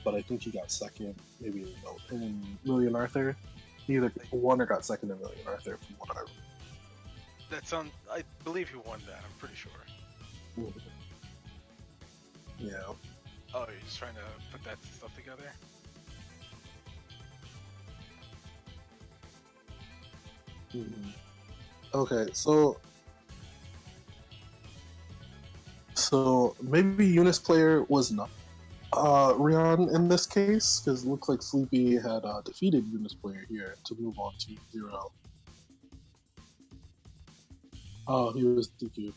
[SPEAKER 3] but I think he got second, maybe in Million Arthur. He either won or got second in Million Arthur, from what I remember.
[SPEAKER 7] I believe he won that. I'm pretty sure.
[SPEAKER 3] Yeah.
[SPEAKER 7] Oh, you're just trying to put that stuff together?
[SPEAKER 3] Okay, so maybe Eunice player was not Rion in this case, because it looks like Sleepy had defeated Eunice player here to move on to 0. Oh, he was DQ.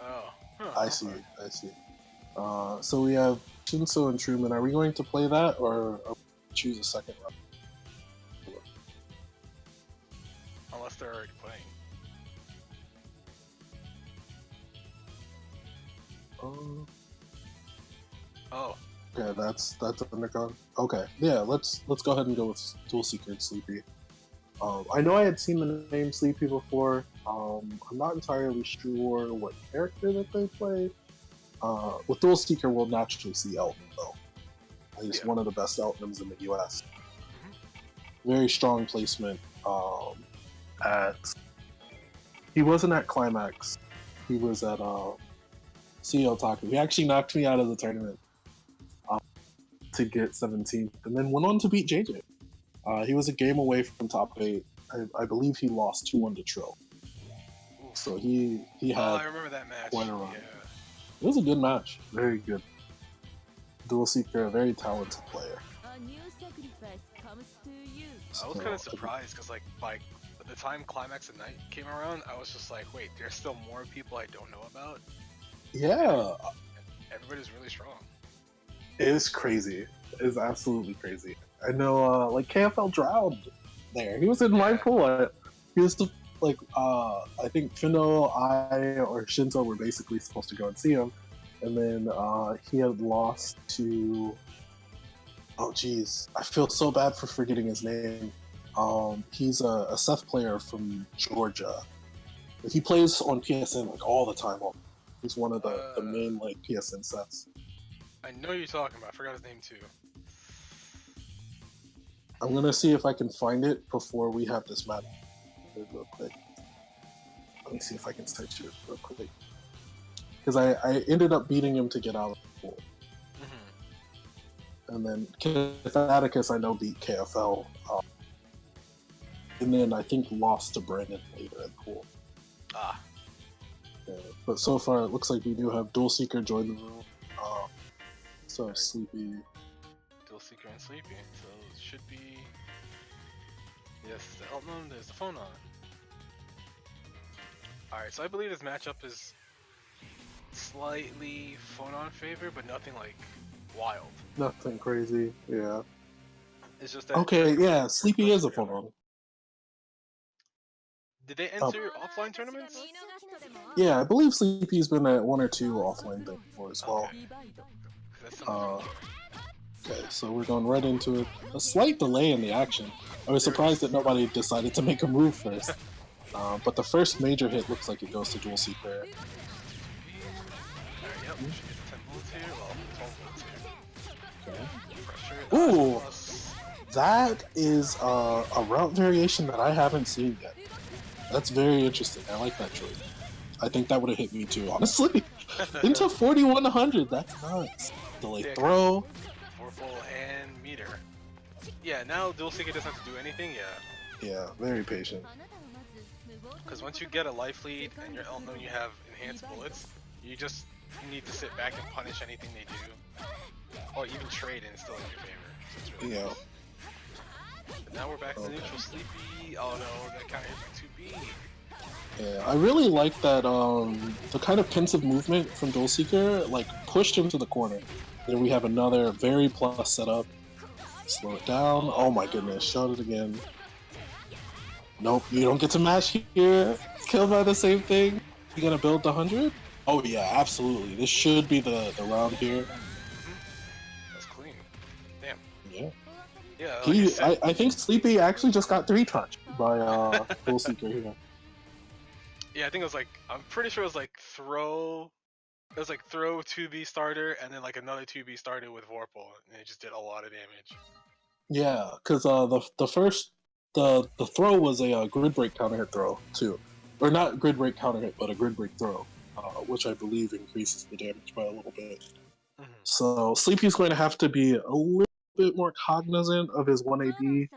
[SPEAKER 7] Oh. Huh,
[SPEAKER 3] I see. So we have Shinso and Truman. Are we going to play that, or choose a second round?
[SPEAKER 7] Unless they're already playing. Oh.
[SPEAKER 3] Okay, that's undergone. Okay, yeah, let's go ahead and go with Dual Seeker and Sleepy. I know I had seen the name Sleepy before. I'm not entirely sure what character that they play. With Dual Seeker, we'll naturally see Elton, though. He's one of the best Eltons in the US. Very strong placement at He wasn't at Climax. He was at CEO Taku. He actually knocked me out of the tournament to get 17th, and then went on to beat JJ. He was a game away from top 8. I believe he lost 2-1 to Trill. So he had
[SPEAKER 7] I remember that match.
[SPEAKER 3] quite a run.
[SPEAKER 7] Yeah.
[SPEAKER 3] It was a good match. Very good. Dual Seeker, a very talented player.
[SPEAKER 5] A new sacrifice comes to you.
[SPEAKER 7] I was kind of surprised because like by the time Climax at Night came around, I was just like, wait, there's still more people I don't know about.
[SPEAKER 3] Yeah,
[SPEAKER 7] Everybody's really strong.
[SPEAKER 3] it is crazy. It is absolutely crazy. I know, like KFL drowned there. He was in my pool. He was like, I think Fino, I, or Shinzo were basically supposed to go and see him, and then he had lost to. Oh geez, I feel so bad for forgetting his name. He's a Seth player from Georgia. He plays on PSN like all the time. He's one of the main like PSN Seths.
[SPEAKER 7] I know you're talking about. I forgot his name too.
[SPEAKER 3] I'm gonna see if I can find it before we have this match real quick. Let me see if I can search it real quick. Because I ended up beating him to get out of the pool. And then Atticus I know beat KFL. And then I think lost to Brandon later in pool. Yeah, but so far it looks like we do have Dual Seeker join the room. So Sleepy.
[SPEAKER 7] Dual Seeker and Sleepy. So it should be. Yes, the Elton, there's the phone on. Alright, so I believe this matchup is slightly phone on favor, but nothing like wild.
[SPEAKER 3] Nothing crazy, yeah.
[SPEAKER 7] It's just that.
[SPEAKER 3] Okay, yeah, Sleepy is a phone on.
[SPEAKER 7] Did they enter offline tournaments?
[SPEAKER 3] Yeah, I believe Sleepy's been at 1 or 2 offline things before as well. Okay, so we're going right into it. A slight delay in the action. I was surprised that nobody decided to make a move first. But the first major hit looks like it goes to Dual Seeker. Ooh, that is a route variation that I haven't seen yet. That's very interesting. I like that choice. I think that would have hit me too, honestly. Into 4100, that's nuts. Delay throw.
[SPEAKER 7] Foreful and meter. Yeah, now Dual Seeker doesn't have to do anything,
[SPEAKER 3] Yeah, very patient.
[SPEAKER 7] Because once you get a life lead and you're you have enhanced bullets, you just need to sit back and punish anything they do. Or even trade and it's still in your favor. So it's really nice. But now we're back to neutral Sleepy. Oh no, that counter hit 2B.
[SPEAKER 3] Yeah, I really like that the kind of pensive movement from Dual Seeker like pushed him to the corner. Then we have another very plus setup. Slow it down. Oh my goodness, shot it again. Nope, you don't get to match here. Killed by the same thing. You gonna build the 100? Oh yeah, absolutely. This should be the round here.
[SPEAKER 7] That's clean. Damn.
[SPEAKER 3] Yeah.
[SPEAKER 7] Yeah. Like
[SPEAKER 3] I think Sleepy actually just got 3 touched by Dual Seeker here.
[SPEAKER 7] Yeah, I think it was like, I'm pretty sure it was like throw. It was like throw 2B starter and then like another 2B starter with Vorpal, and it just did a lot of damage.
[SPEAKER 3] Yeah, because the first the throw was a grid break counter hit throw too, or not grid break counter hit, but a grid break throw, which I believe increases the damage by a little bit. So Sleepy's going to have to be a little bit more cognizant of his 1AD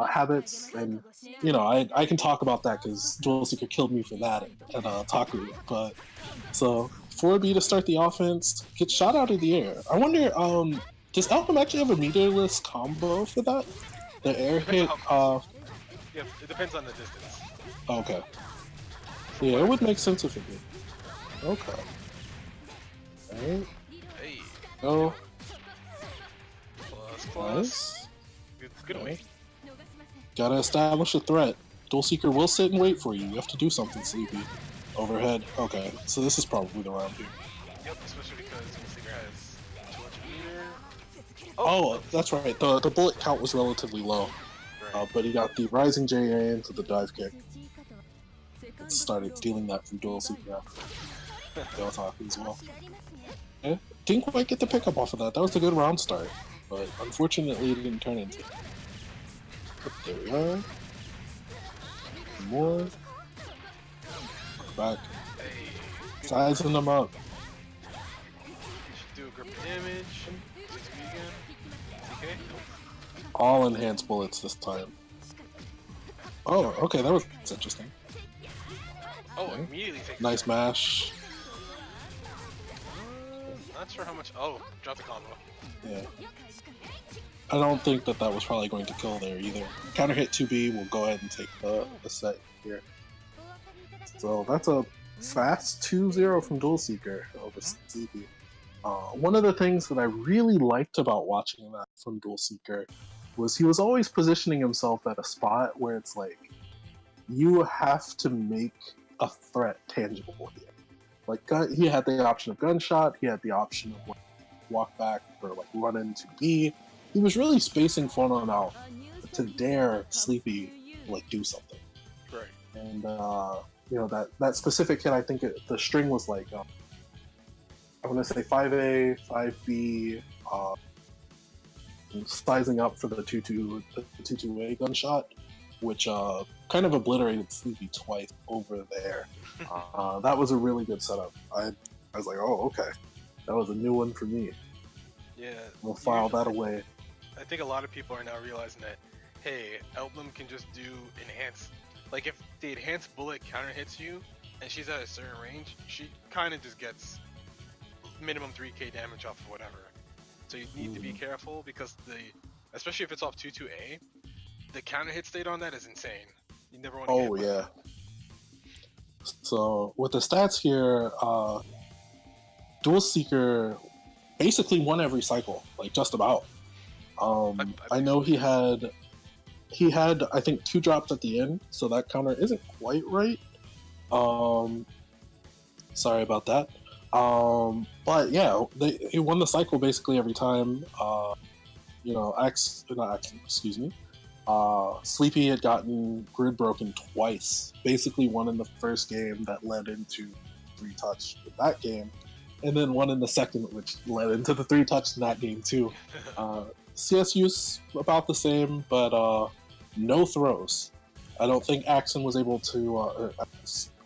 [SPEAKER 3] habits, and you know I can talk about that because Dual Seeker killed me for that at Taku. But so 4B to start the offense, get shot out of the air. I wonder, does Alchem actually have a meterless combo for that? The air hit.
[SPEAKER 7] Yeah, it depends on the distance.
[SPEAKER 3] Okay. Yeah, it would make sense if it did. Okay. Alright.
[SPEAKER 7] Hey.
[SPEAKER 3] Go.
[SPEAKER 7] Plus.
[SPEAKER 3] Nice.
[SPEAKER 7] Good
[SPEAKER 3] Okay.
[SPEAKER 7] way.
[SPEAKER 3] Gotta establish a threat. Dual Seeker will sit and wait for you. You have to do something, Sleepy. Overhead. Okay, so this is probably the round here.
[SPEAKER 7] Yep, especially because Dual Seeker has too much meter.
[SPEAKER 3] Oh, that's right. The bullet count was relatively low. But he got the rising JA into the dive kick. And started stealing that from Dual Seeker after Taku as well. Yeah, didn't quite get the pickup off of that. That was a good round start. But unfortunately it didn't turn into it. There we are. More. back.
[SPEAKER 7] Hey, good
[SPEAKER 3] Sizing them up.
[SPEAKER 7] should do a grip of damage. 6B again. Okay.
[SPEAKER 3] All enhanced bullets this time. Oh, okay, that was interesting.
[SPEAKER 7] Oh,
[SPEAKER 3] Okay.
[SPEAKER 7] immediately takes
[SPEAKER 3] Nice
[SPEAKER 7] effect.
[SPEAKER 3] mash.
[SPEAKER 7] Not sure how much. Oh, drop the combo.
[SPEAKER 3] Yeah. I don't think that was probably going to kill there either. Counter hit 2B will go ahead and take the set here. So that's a fast 2-0 from Duel Seeker over Sleepy. One of the things that I really liked about watching that from Duel Seeker was he was always positioning himself at a spot where it's like, you have to make a threat tangible here. Like, he had the option of gunshot, he had the option of like, walk back or like run into B. He was really spacing Phonon out to dare Sleepy like do something.
[SPEAKER 7] Right.
[SPEAKER 3] And you know, that specific hit, I think the string was like I want to say 5A, 5B, sizing up for the 2-2A gunshot, which kind of obliterated Sleepy twice over there. That was a really good setup. I was like, oh, okay. That was a new one for me.
[SPEAKER 7] Yeah.
[SPEAKER 3] We'll file that away.
[SPEAKER 7] I think a lot of people are now realizing that, hey, Elblem can just do enhanced. Like, if the enhanced bullet counter hits you and she's at a certain range, she kind of just gets minimum 3k damage off of whatever. So you need to be careful because especially if it's off 2-2A, the counter hit state on that is insane. You never want to get hit by that.
[SPEAKER 3] So with the stats here, Duel Seeker basically won every cycle, like just about. I know he had I think 2 drops at the end, so that counter isn't quite right. Sorry about that. But yeah, he won the cycle basically every time. You know, Sleepy had gotten grid broken twice. Basically, one in the first game that led into 3-touch in that game, and then one in the second, which led into the 3-touch in that game too. CS use about the same, but no throws. I don't think Axon was able to.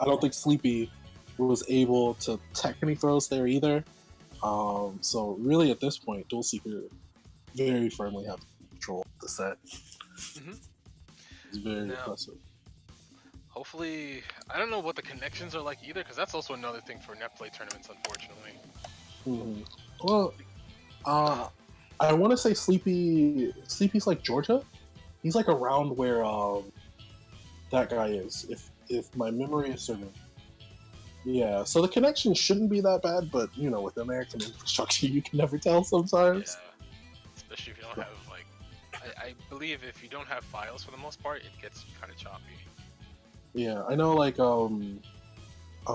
[SPEAKER 3] I don't think Sleepy was able to tech any throws there either. So really, at this point, Duel Seeker very firmly have control of the set. It's very impressive.
[SPEAKER 7] Hopefully, I don't know what the connections are like either, because that's also another thing for Netplay tournaments, unfortunately.
[SPEAKER 3] Well, I want to say Sleepy's like Georgia. He's like around where that guy is, if my memory is serving. Yeah, so the connection shouldn't be that bad, but you know, with American infrastructure, you can never tell sometimes.
[SPEAKER 7] Yeah, especially if you don't have like, I believe if you don't have files for the most part, it gets kind of choppy.
[SPEAKER 3] Yeah, I know. Like, oh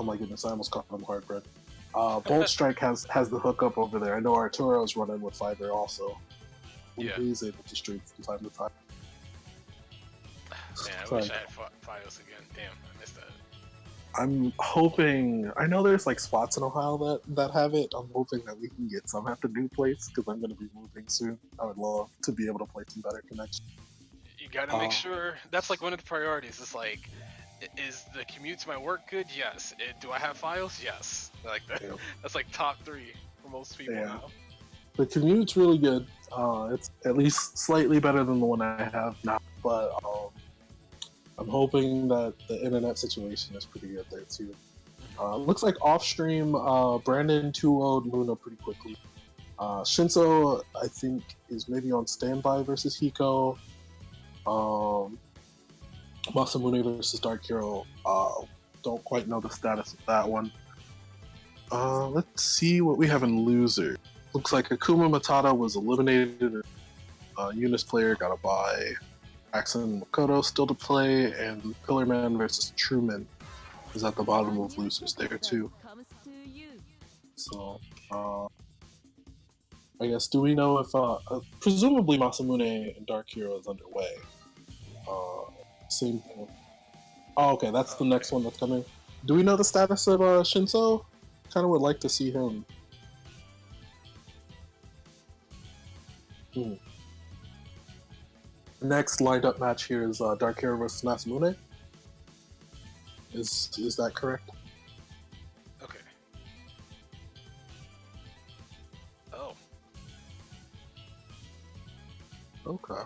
[SPEAKER 3] my goodness, I almost called him Hardbread. Bolt Strike has the hookup over there. I know Arturo's running with fiber also.
[SPEAKER 7] Yeah,
[SPEAKER 3] he's able to stream from time to time.
[SPEAKER 7] Man, I wish I had files again. Damn, I missed that.
[SPEAKER 3] I'm hoping. I know there's like spots in Ohio that have it. I'm hoping that we can get some at the new place because I'm going to be moving soon. I would love to be able to play some better connections.
[SPEAKER 7] You gotta make sure. That's like one of the priorities. It's like, is the commute to my work good? Yes. Do I have files? Yes. Like that's like top 3 for most people now.
[SPEAKER 3] The commute's really good. It's at least slightly better than the one I have now, but I'm hoping that the internet situation is pretty good there too. Looks like off stream, Brandon 2-0'd Luna pretty quickly. Shinso, I think, is maybe on standby versus Hiko. Masamune versus Dark Hero. Don't quite know the status of that one. Let's see what we have in loser. Looks like Akuma Matata was eliminated. Eunice player got a bye. Axon and Makoto still to play, and Pillarman versus Truman is at the bottom of losers there too. So, I guess, do we know if presumably Masamune and Dark Hero is underway? Same thing. Oh, okay, that's the next one that's coming. Do we know the status of Shinso? Kind of would like to see him. Next lined up match here is Dark Hero versus Masamune. Is that correct? Okay.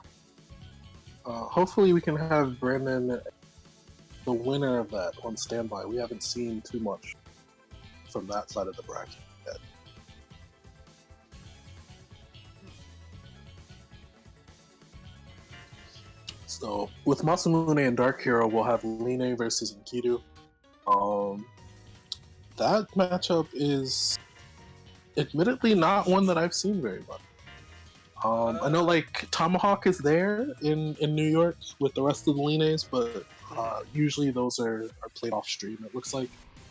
[SPEAKER 3] Hopefully we can have Brandon, the winner of that, on standby. We haven't seen too much from that side of the bracket yet. So with Masamune and Dark Hero, we'll have Line versus Enkidu. That matchup is admittedly not one that I've seen very much. I know like Tomahawk is there in New York with the rest of the Lines, but usually those are played off stream, it looks like.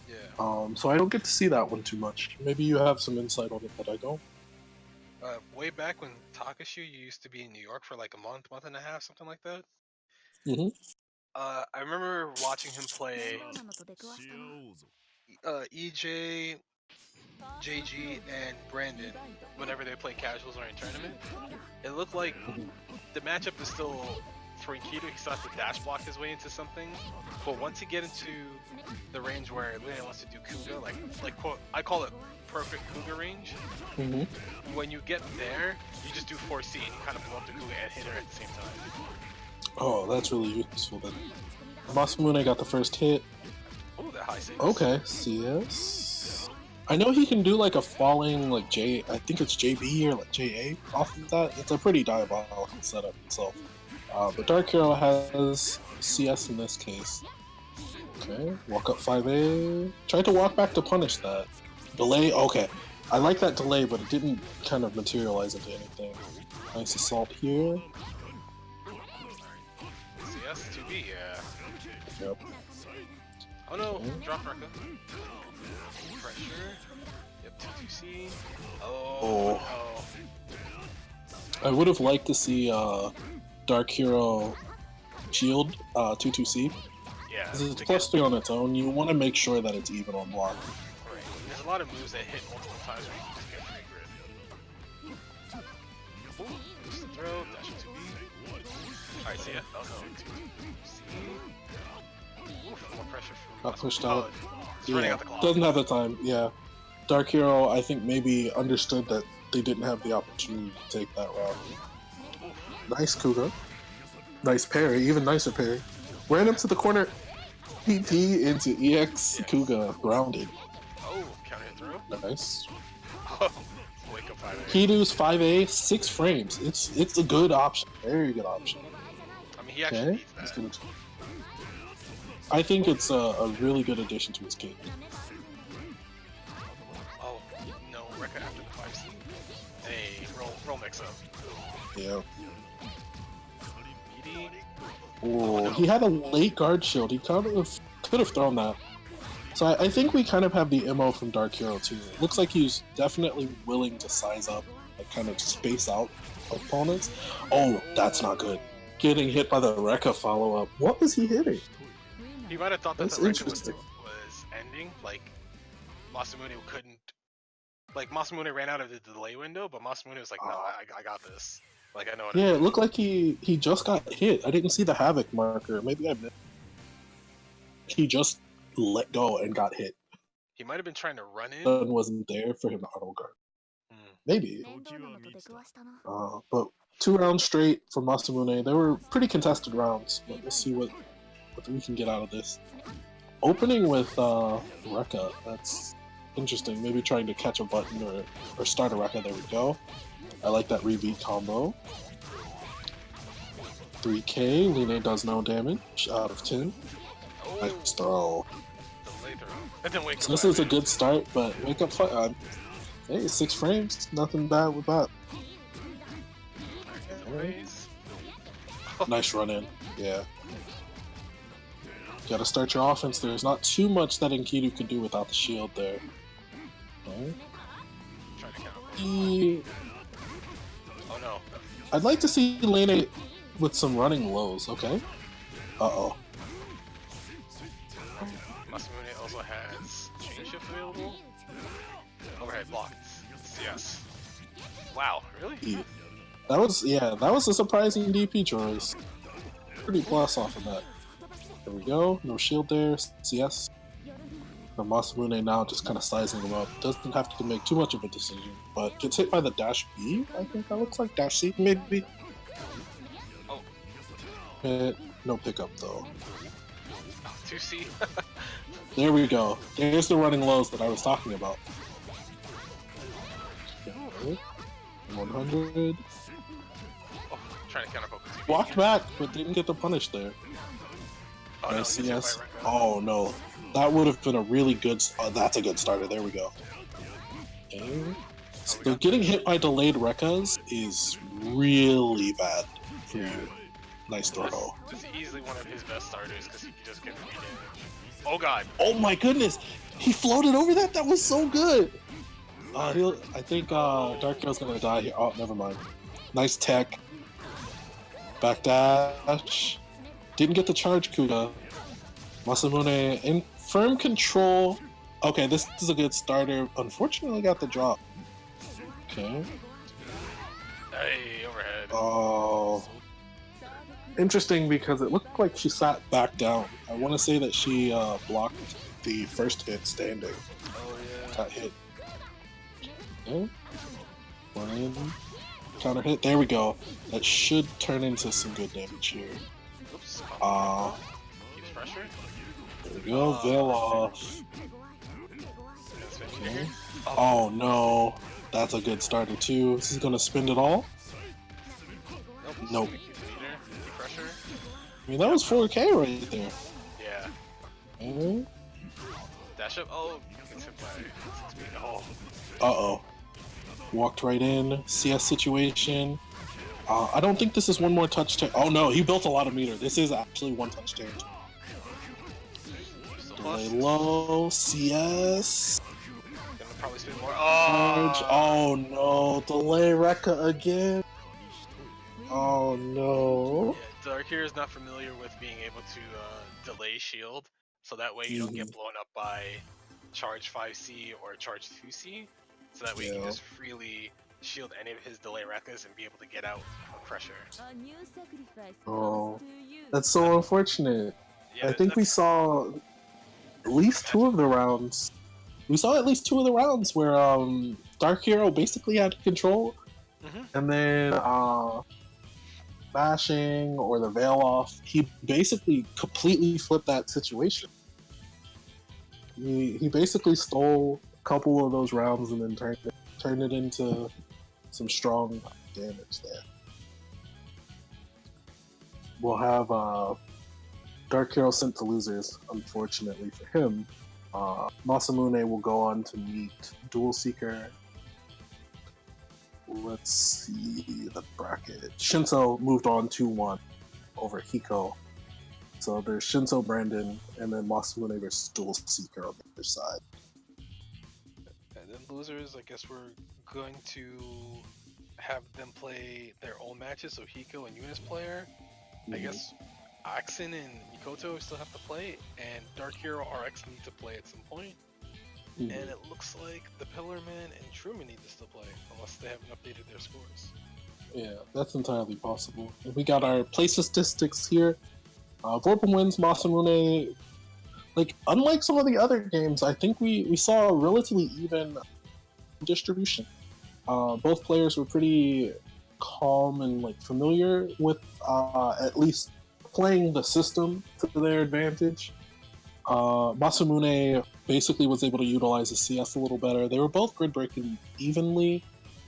[SPEAKER 7] Yeah.
[SPEAKER 3] So I don't get to see that one too much. Maybe you have some insight on it that I don't.
[SPEAKER 7] Way back when Takashu used to be in New York for like a month and a half, something like that.
[SPEAKER 3] Mm-hmm.
[SPEAKER 7] I remember watching him play
[SPEAKER 2] 面倒なのと出くわしたな
[SPEAKER 7] EJ, JG, and Brandon whenever they play casuals or in tournament. It looked like the matchup is still for Enkidu. He still has to dash block his way into something, but once he get into the range where Lina wants to do Kuga, like quote, I call it perfect Kuga range.
[SPEAKER 3] Mm-hmm.
[SPEAKER 7] When you get there, you just do 4C and you kind of blow up the Kuga and hit her at the same time.
[SPEAKER 3] Oh, that's really useful then. Masamune got the first hit.
[SPEAKER 7] Oh, that high save.
[SPEAKER 3] Okay, CS. I know he can do like a falling like I think it's JB or like JA off of that. It's a pretty diabolical setup itself. But Dark Hero has CS in this case. Okay, walk up 5A. Tried to walk back to punish that. Delay, okay. I like that delay, but it didn't kind of materialize into anything. Nice assault here.
[SPEAKER 7] CS 2B, yeah.
[SPEAKER 3] Yep.
[SPEAKER 7] Oh no, drop Rekka. Pressure. Yep, 2C. Oh, no.
[SPEAKER 3] I would have liked to see Dark Hero shield 2-2C.
[SPEAKER 7] Yeah.
[SPEAKER 3] Because it's +3 on its own. You want to make sure that it's even on block.
[SPEAKER 7] Right. There's a lot of moves that hit multiple times where you can just get free grid. Ooh, just a throw, dash 2B. Alright, see ya. Oh no, 2C. Oof, more pressure from
[SPEAKER 3] Got pushed out.
[SPEAKER 7] He's running out the clock.
[SPEAKER 3] Doesn't have the time, yeah. Dark Hero, I think, maybe understood that they didn't have the opportunity to take that route. Nice Kuga. Nice parry, even nicer parry. Ran up to the corner. PP into EX Kuga, grounded.
[SPEAKER 7] Oh, counter hit throw.
[SPEAKER 3] Nice.
[SPEAKER 7] Wake up 5A.
[SPEAKER 3] Kidu's 5A, 6 frames. It's a good option. Very good option.
[SPEAKER 7] I mean, he actually
[SPEAKER 3] Okay.
[SPEAKER 7] needs that.
[SPEAKER 3] I think it's a really good addition to his kit.
[SPEAKER 7] Oh, no, Rekka after the 5C. Hey, roll mix up.
[SPEAKER 3] Yeah.
[SPEAKER 7] BD.
[SPEAKER 3] Oh, he had a late guard shield. He could have thrown that. So I think we kind of have the MO from Dark Hero too. It looks like he's definitely willing to size up, like kind of space out opponents. Oh, that's not good. Getting hit by the Rekka follow-up. What was he hitting?
[SPEAKER 7] He might have thought that
[SPEAKER 3] That's
[SPEAKER 7] the Rekka
[SPEAKER 3] interesting.
[SPEAKER 7] was ending, like Masamune couldn't. Like Masamune ran out of the delay window, but Masamune was like, "No, I got this. Like I know what."
[SPEAKER 3] Yeah, it looked like he just got hit. I didn't see the Havoc marker. Maybe I missed. He just let go and got hit.
[SPEAKER 7] He might have been trying to run in.
[SPEAKER 3] Sun wasn't there for him to auto guard. Maybe.
[SPEAKER 2] 面倒なのと出くわしたな
[SPEAKER 3] But 2 rounds straight for Masamune. They were pretty contested rounds, but we'll see what we can get out of this. Opening with Rekka, that's interesting. Maybe trying to catch a button or start a Rekka. There we go. I like that rebeat combo. 3K, Line does no damage out of 10. Nice throw.
[SPEAKER 7] Delay throw. And then wake
[SPEAKER 3] So
[SPEAKER 7] up
[SPEAKER 3] this is a
[SPEAKER 7] 5A.
[SPEAKER 3] good start, but wake up hey, 6 frames. Nothing bad with that.
[SPEAKER 7] Delays.
[SPEAKER 3] Nice run in. Yeah. Gotta start your offense. There's not too much that Enkidu could do without the shield there. Okay.
[SPEAKER 7] Trying to counter. Oh no.
[SPEAKER 3] I'd like to see Lane with some running lows, okay? Uh-oh.
[SPEAKER 7] Masamune also has chain shift available. Overhead blocked. Yes. Wow, really?
[SPEAKER 3] Yeah. That was a surprising DP choice. Pretty plus off of that. There we go. No shield there. CS. The Masamune now just kind of sizing him up. Doesn't have to make too much of a decision, but gets hit by the dash B. I think that looks like dash C, maybe. hit. No pickup though.
[SPEAKER 7] Oh, 2C.
[SPEAKER 3] There we go. There's the running lows that I was talking about. Okay. 100.
[SPEAKER 7] Oh, trying to counter focus.
[SPEAKER 3] Walked back, but didn't get the punish there.
[SPEAKER 7] Oh no, he's hit by
[SPEAKER 3] CS.
[SPEAKER 7] Rekka.
[SPEAKER 3] Oh no. That would have been a really good. That's a good starter. There we go. Okay. So getting hit by delayed Rekkas is really bad for you. Nice throw.
[SPEAKER 7] This is easily one of his best starters because he can just get free damage. Oh god.
[SPEAKER 3] Oh my goodness! He floated over that? That was so good! I think Dark Hero's gonna die here. Oh, never mind. Nice tech. Backdash. Didn't get the charge, Kuga. Masamune in firm control. Okay, this is a good starter. Unfortunately, got the drop. Okay.
[SPEAKER 7] Hey, overhead.
[SPEAKER 3] Oh. Interesting because it looked like she sat back down. I want to say that she blocked the first hit standing.
[SPEAKER 7] Oh yeah.
[SPEAKER 3] Got hit. Okay. One in. Counter hit. There we go. That should turn into some good damage here.
[SPEAKER 7] Oops. Keeps pressure.
[SPEAKER 3] There we go. Veil off.
[SPEAKER 7] That's what you hear.
[SPEAKER 3] Oh no. That's a good starter too. This is gonna spend it all. Nope.
[SPEAKER 7] Keeps the meter. Keep pressure.
[SPEAKER 3] I mean, that was 4K right there.
[SPEAKER 7] Yeah.
[SPEAKER 3] Mhm.
[SPEAKER 7] Dash up. Oh, gets hit by 6 speed. Oh.
[SPEAKER 3] Uh-oh. Walked right in. CS situation. I don't think this is one more touch turn. Oh no, he built a lot of meter. This is actually one touch turn. Delay low. CS.
[SPEAKER 7] Gonna probably spend more.
[SPEAKER 3] Charge.
[SPEAKER 7] Oh.
[SPEAKER 3] Oh no. Delay Rekka again. Oh no.
[SPEAKER 7] Yeah, Dark Hero is not familiar with being able to delay shield, so that way you don't get blown up by charge 5C or charge 2C. So that way you can just freely shield any of his delay Rekkas and be able to get out of pressure.
[SPEAKER 5] A new sacrifice
[SPEAKER 3] Oh,
[SPEAKER 5] comes to you.
[SPEAKER 3] that's so unfortunate.
[SPEAKER 7] Yeah,
[SPEAKER 3] I think we saw at least 2 of the rounds. We saw at least 2 of the rounds where Dark Hero basically had control, and then bashing or the veil off, he basically completely flipped that situation. He basically stole a couple of those rounds and then turned it into some strong damage there. We'll have Dark Hero sent to losers, unfortunately for him. Masamune will go on to meet Dual Seeker. Let's see the bracket. Shinso moved on 2-1 over Hiko. So there's Shinso Brandon and then Masamune versus Dual Seeker on the other side.
[SPEAKER 7] And then losers, I guess we're going to have them play their own matches. So Hiko and Eunice player. I guess Axen and Mikoto still have to play, and Dark Hero RX need to play at some point. And it looks like the Pillarman and Truman need to still play, unless they haven't updated their scores.
[SPEAKER 3] Yeah, that's entirely possible. And we got our play statistics here. Vorpal wins, Masamune. Like, unlike some of the other games, I think we saw a relatively even distribution. Both players were pretty calm and like familiar with at least playing the system to their advantage. Masamune basically was able to utilize the CS a little better. They were both grid breaking evenly.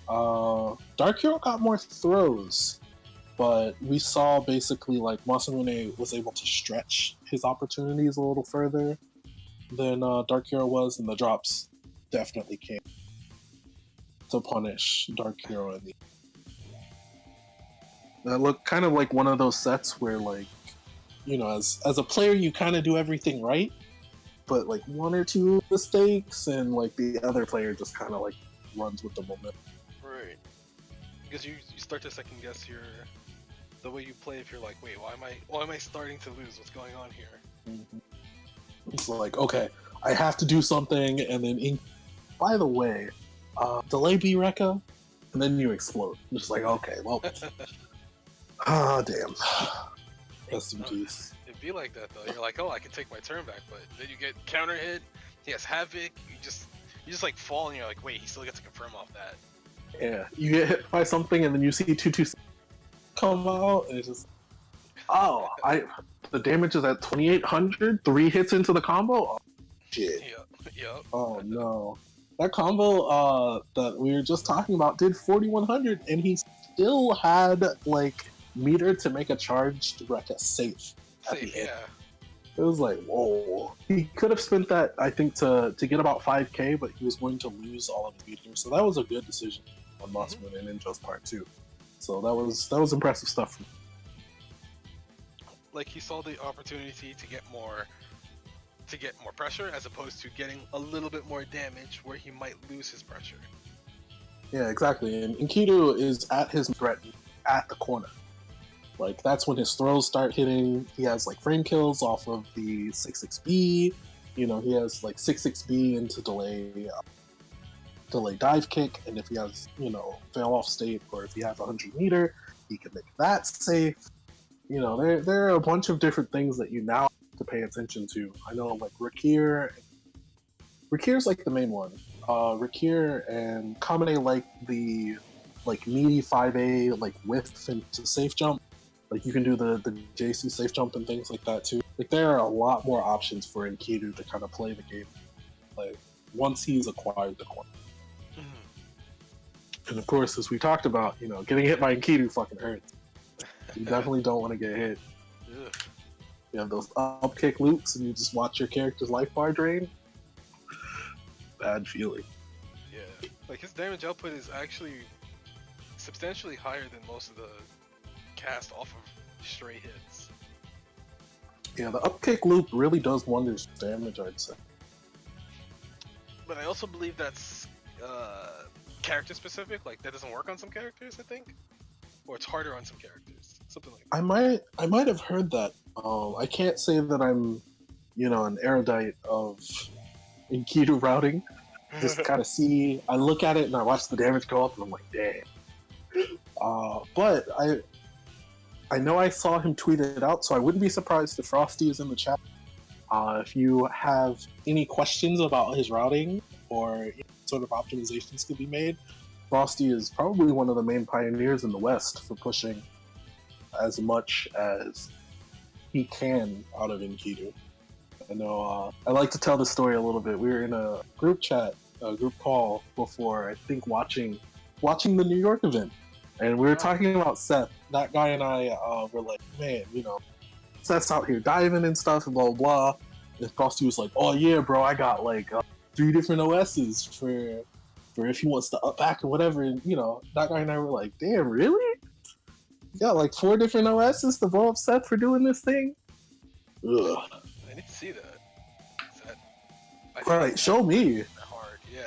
[SPEAKER 3] Dark Hero got more throws, but we saw basically like Masamune was able to stretch his opportunities a little further than Dark Hero was, and the drops definitely came to punish Dark Hero in the that looked kind of like one of those sets where, like, you know, as a player you kind of do everything right, but like 1 or 2 mistakes and like the other player just kind of like runs with the momentum.
[SPEAKER 7] Right. Because you start to second guess the way you play. If you're like, wait, why am I starting to lose? What's going on here?
[SPEAKER 3] It's like, okay, I have to do something, and then by the way, delay B Rekka, and then you explode. Just like, okay, well, damn. Rest in peace.
[SPEAKER 7] It'd be like that though. You're like, oh, I can take my turn back, but then you get counter hit. He has Havoc. You just like fall, and you're like, wait, he still gets to confirm off that.
[SPEAKER 3] Yeah, you get hit by something, and then you see 2/2 come out, and it's just Oh, the damage is at 2800. 3 hits into the combo. Oh, shit.
[SPEAKER 7] Yep.
[SPEAKER 3] Oh no. That combo that we were just talking about did 4100, and he still had like meter to make a charged Rekka safe at the
[SPEAKER 7] Safe,
[SPEAKER 3] end.
[SPEAKER 7] yeah.
[SPEAKER 3] It was like, whoa. He could have spent that, I think, to get about 5k, but he was going to lose all of his meter. So that was a good decision on Mossman and Ninja's part too. So that was impressive stuff.
[SPEAKER 7] Like he saw the opportunity to get more pressure as opposed to getting a little bit more damage where he might lose his pressure.
[SPEAKER 3] Yeah, exactly. And Enkidu is at his threat at the corner. Like that's when his throws start hitting. He has like frame kills off of the 6-6B. You know, he has like 6-6B into delay dive kick, and if he has, you know, fail off state, or if he has 100 meter, he can make that safe. You know, there are a bunch of different things that you now have to pay attention to. I know like Rakir's like the main one. Rakir and Kamine like the meaty 5A like whiff into safe jump. Like you can do the JC safe jump and things like that too. Like there are a lot more options for Enkidu to kind of play the game. Like once he's acquired the corner. And of course, as we talked about, you know, getting hit by Enkidu fucking hurts. You definitely don't want to get hit.
[SPEAKER 7] Ugh.
[SPEAKER 3] You have those up kick loops and you just watch your character's life bar drain. Bad feeling.
[SPEAKER 7] Yeah. Like his damage output is actually substantially higher than most of the cast off of stray hits.
[SPEAKER 3] Yeah, the up kick loop really does wonders for damage, I'd say.
[SPEAKER 7] But I also believe that's character specific. Like that doesn't work on some characters, I think, or it's harder on some characters. Something like that.
[SPEAKER 3] I might have heard that. I can't say that I'm, you know, an erudite of Enkidu routing. Just kind of see, I look at it and I watch the damage go up and I'm like, damn. But I know I saw him tweet it out, so I wouldn't be surprised if Frosty is in the chat. If you have any questions about his routing or any sort of optimizations could be made, Frosty is probably one of the main pioneers in the West for pushing as much as he can out of Enkidu. I know I like to tell the story a little bit. We were in a group chat, a group call before, I think, watching the New York event. And we were talking about Seth. That guy and I were like, man, you know, Seth's out here diving and stuff and blah, blah, blah. And Frosty was like, oh yeah, bro, I got like 3 different OSs for if he wants to up back or whatever. And, you know, that guy and I were like, damn, really? You got like 4 different OSs to blow up Seth for doing this thing? Ugh.
[SPEAKER 7] I need to see that. I think
[SPEAKER 3] Right, show me.
[SPEAKER 7] hard, yeah.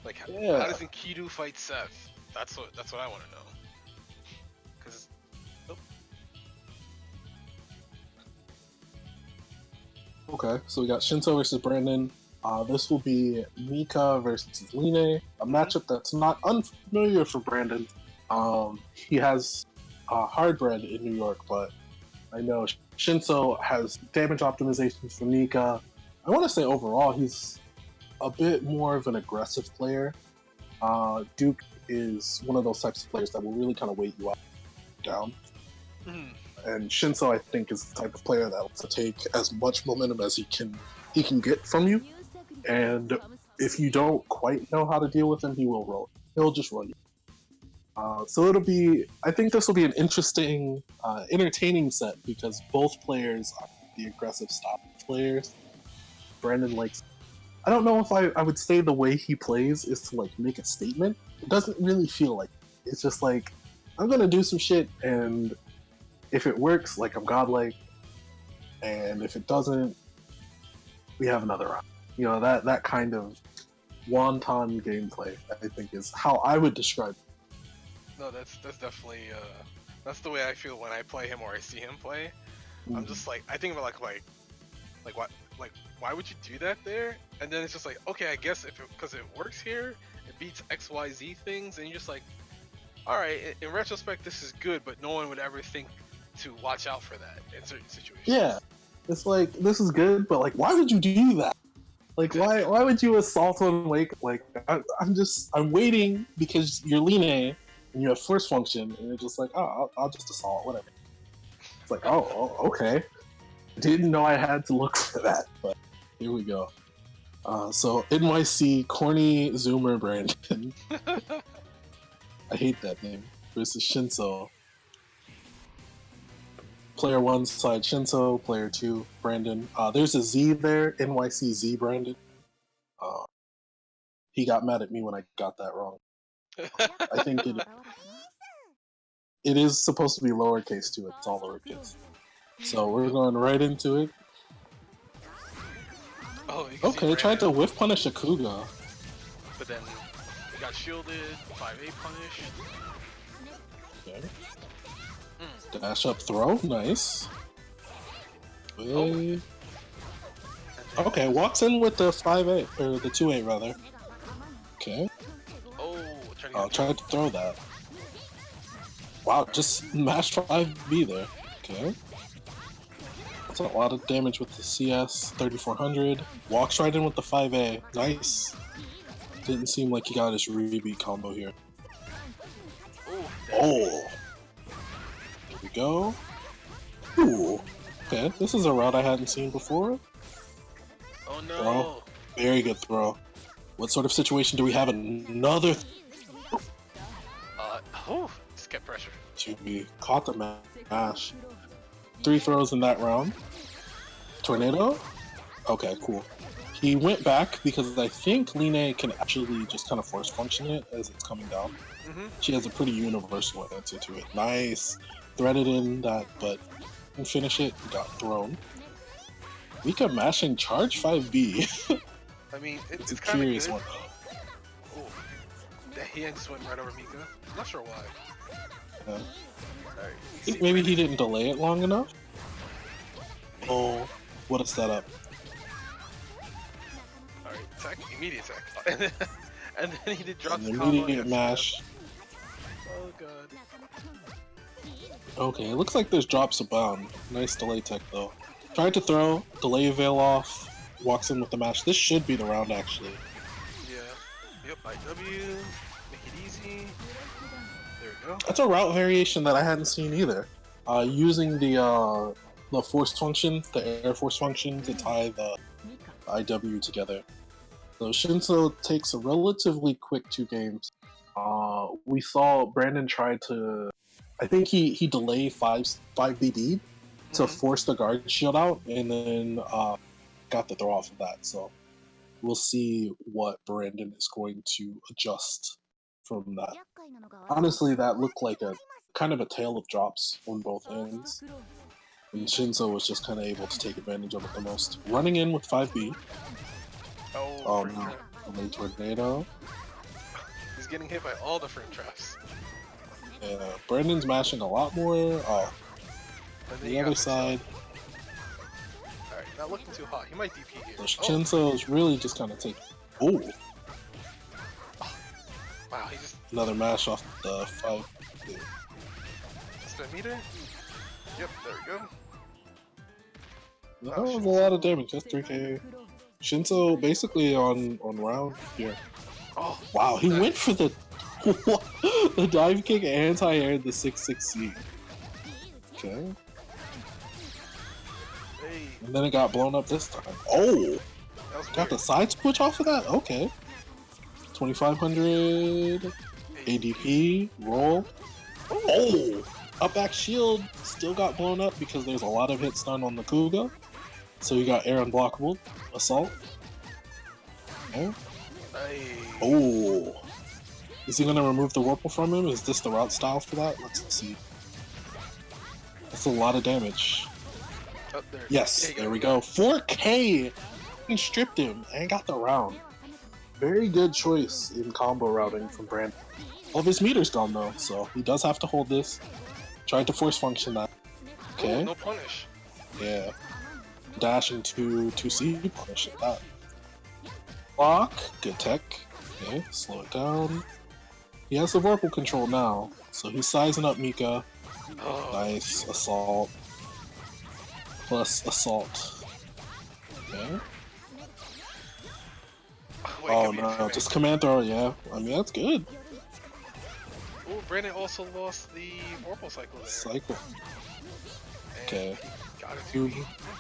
[SPEAKER 7] Like,
[SPEAKER 3] Yeah.
[SPEAKER 7] how does Enkidu fight Seth? That's what I want to know. Cause,
[SPEAKER 3] Okay, so we got Shinto versus Brandon. This will be Mika versus Line, a matchup that's not unfamiliar for Brandon. He has Hardbread in New York, but I know Shinso has damage optimizations for Mika. I want to say overall he's a bit more of an aggressive player. Duke is one of those types of players that will really kind of weight you down. And Shinso, I think, is the type of player that wants to take as much momentum as he can get from you. And if you don't quite know how to deal with him, he will roll. He'll just roll you. So I think this will be an interesting, entertaining set because both players are the aggressive style players. Brandon likes, I don't know if I would say the way he plays is to like make a statement. It doesn't really feel like it. It's just like, I'm gonna do some shit, and if it works, like I'm godlike, and if it doesn't, we have another round. You know, that kind of wonton gameplay, I think, is how I would describe it.
[SPEAKER 7] no, that's definitely that's the way I feel when I play him or I see him play. I'm just like, I think about like what, like why would you do that there? And then it's just like, okay, I guess because it works here, it beats XYZ things, and you're just like, all right, in retrospect, this is good, but no one would ever think to watch out for that in certain situations.
[SPEAKER 3] Yeah, it's like, this is good, but like, why would you do that? Like, why would you assault on Wake? Like, I'm waiting because you're Line and you have force function, and you're just like, oh, I'll just assault, whatever. It's like, oh, okay. Didn't know I had to look for that, but here we go. So NYC corny Zoomer Brandon. I hate that name. Versus Shinso. Player 1 side Shinso, player 2 Brandon. There's a Z there, NYC Z Brandon. He got mad at me when I got that wrong. I think it is supposed to be lowercase too. It's all lowercase. So we're going right into it.
[SPEAKER 7] Oh, you can see
[SPEAKER 3] Okay, tried to
[SPEAKER 7] Brandon,
[SPEAKER 3] whiff punish a Kuga.
[SPEAKER 7] but then he got shielded. 5A punish.
[SPEAKER 3] Okay. Dash up throw, nice. Wait. Okay, walks in with the 5A, or the 2A rather. Okay.
[SPEAKER 7] Oh, trying to
[SPEAKER 3] Tried to throw that. Wow, just mashed 5B there. Okay. That's a lot of damage with the CS, 3400. Walks right in with the 5A. Nice. Didn't seem like he got his rebeat combo here. Oh! Here we go. Ooh. Okay, this is a route I hadn't seen before.
[SPEAKER 7] Oh no!
[SPEAKER 3] Throw. Very good throw. What sort of situation do we have? Another
[SPEAKER 7] Just get pressure.
[SPEAKER 3] to be caught the mash. 3 throws in that round. Tornado? Okay, cool. He went back because I think Line can actually just kind of force function it as it's coming down. She has a pretty universal answer to it. Nice. Threaded in that, but didn't finish it. Got thrown. Mika mashing charge 5B.
[SPEAKER 7] I mean,
[SPEAKER 3] It's
[SPEAKER 7] it's
[SPEAKER 3] a
[SPEAKER 7] kind of
[SPEAKER 3] curious
[SPEAKER 7] good.
[SPEAKER 3] one.
[SPEAKER 7] Oh, he just went right over Mika. I'm not sure why.
[SPEAKER 3] I
[SPEAKER 7] Alright.
[SPEAKER 3] think maybe he didn't delay it long enough. Oh, what a setup.
[SPEAKER 7] Alright, attack, immediate attack. and then he did drop
[SPEAKER 3] An
[SPEAKER 7] the combo.
[SPEAKER 3] immediate mash.
[SPEAKER 7] Oh god.
[SPEAKER 3] Okay, it looks like there's drops abound. Nice delay tech though. Tried to throw, delay veil off, walks in with the mash. This should be the round actually.
[SPEAKER 7] Yeah. Yep, IW. Make it easy. There we go.
[SPEAKER 3] That's a route variation that I hadn't seen either. Using the force function, the air force function to tie the IW together. So Shinso takes a relatively quick 2 games. We saw Brandon try to, I think he delayed 5BD to force the guard shield out, and then got the throw off of that. So we'll see what Brandon is going to adjust from that. Honestly, that looked like a kind of a tale of drops on both ends. And Shinso was just kind of able to take advantage of it the most. Running in with 5B. Oh no. Late tornado.
[SPEAKER 7] He's getting hit by all the frame traps.
[SPEAKER 3] Yeah, Brandon's mashing a lot more. Oh,
[SPEAKER 7] And then
[SPEAKER 3] the
[SPEAKER 7] you
[SPEAKER 3] other
[SPEAKER 7] got
[SPEAKER 3] side.
[SPEAKER 7] Alright, not looking too hot. He might DP here.
[SPEAKER 3] So Shinso's really just kind of take. Oh,
[SPEAKER 7] Wow, he just
[SPEAKER 3] another mash off the 5.
[SPEAKER 7] spent meter. Yep, there we go.
[SPEAKER 3] That was a lot of damage. That's 3k. Shinso basically on round here.
[SPEAKER 7] Oh,
[SPEAKER 3] Wow, he went for the the dive kick anti-air the 6-6C. Okay.
[SPEAKER 7] hey,
[SPEAKER 3] And then it got blown up this time. Oh!
[SPEAKER 7] that was
[SPEAKER 3] Got
[SPEAKER 7] weird.
[SPEAKER 3] the side switch off of that? Okay. 2500 ADP, roll. Oh! Up back shield still got blown up because there's a lot of hit stun on the Kuga. So you got air unblockable, assault. Okay.
[SPEAKER 7] Hey.
[SPEAKER 3] Oh! Is he gonna remove the Whirlpool from him? Is this the route style for that? Let's see. That's a lot of damage.
[SPEAKER 7] Oh, there.
[SPEAKER 3] Yes,
[SPEAKER 7] you
[SPEAKER 3] there we go. 4K! He stripped him and got the round. Very good choice in combo routing from Brandon. All of his meter's gone though, so he does have to hold this. Tried to force function that. Okay.
[SPEAKER 7] Ooh, no punish.
[SPEAKER 3] Yeah. Dash into 2C, punish it that. Block, good tech. Okay, slow it down. He has the Vorpal control now, so he's sizing up Mika.
[SPEAKER 7] Oh,
[SPEAKER 3] Nice, assault. Plus assault. Okay.
[SPEAKER 7] wait,
[SPEAKER 3] Oh
[SPEAKER 7] give me a
[SPEAKER 3] no,
[SPEAKER 7] command.
[SPEAKER 3] just command throw, yeah. I mean, that's good.
[SPEAKER 7] Ooh, Brandon also lost the Vorpal cycle there.
[SPEAKER 3] Cycle. Okay.
[SPEAKER 7] Got it.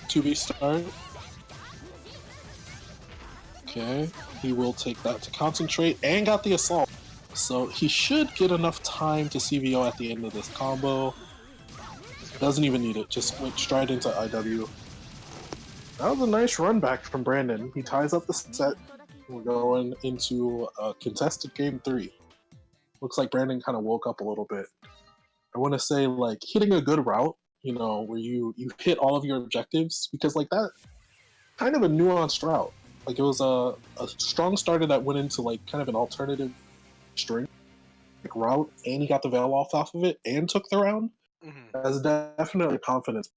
[SPEAKER 3] 2B start. Okay. He will take that to concentrate and got the assault. So he should get enough time to CVO at the end of this combo. Doesn't even need it. Just went straight into IW. That was a nice run back from Brandon. He ties up the set. We're going into a contested game 3. Looks like Brandon kind of woke up a little bit. I want to say, like, hitting a good route, where you hit all of your objectives, because, like, that kind of a nuanced route. Like, it was a strong starter that went into, like, kind of an alternative string route, and he got the veil off of it and took the round. That's definitely confidence.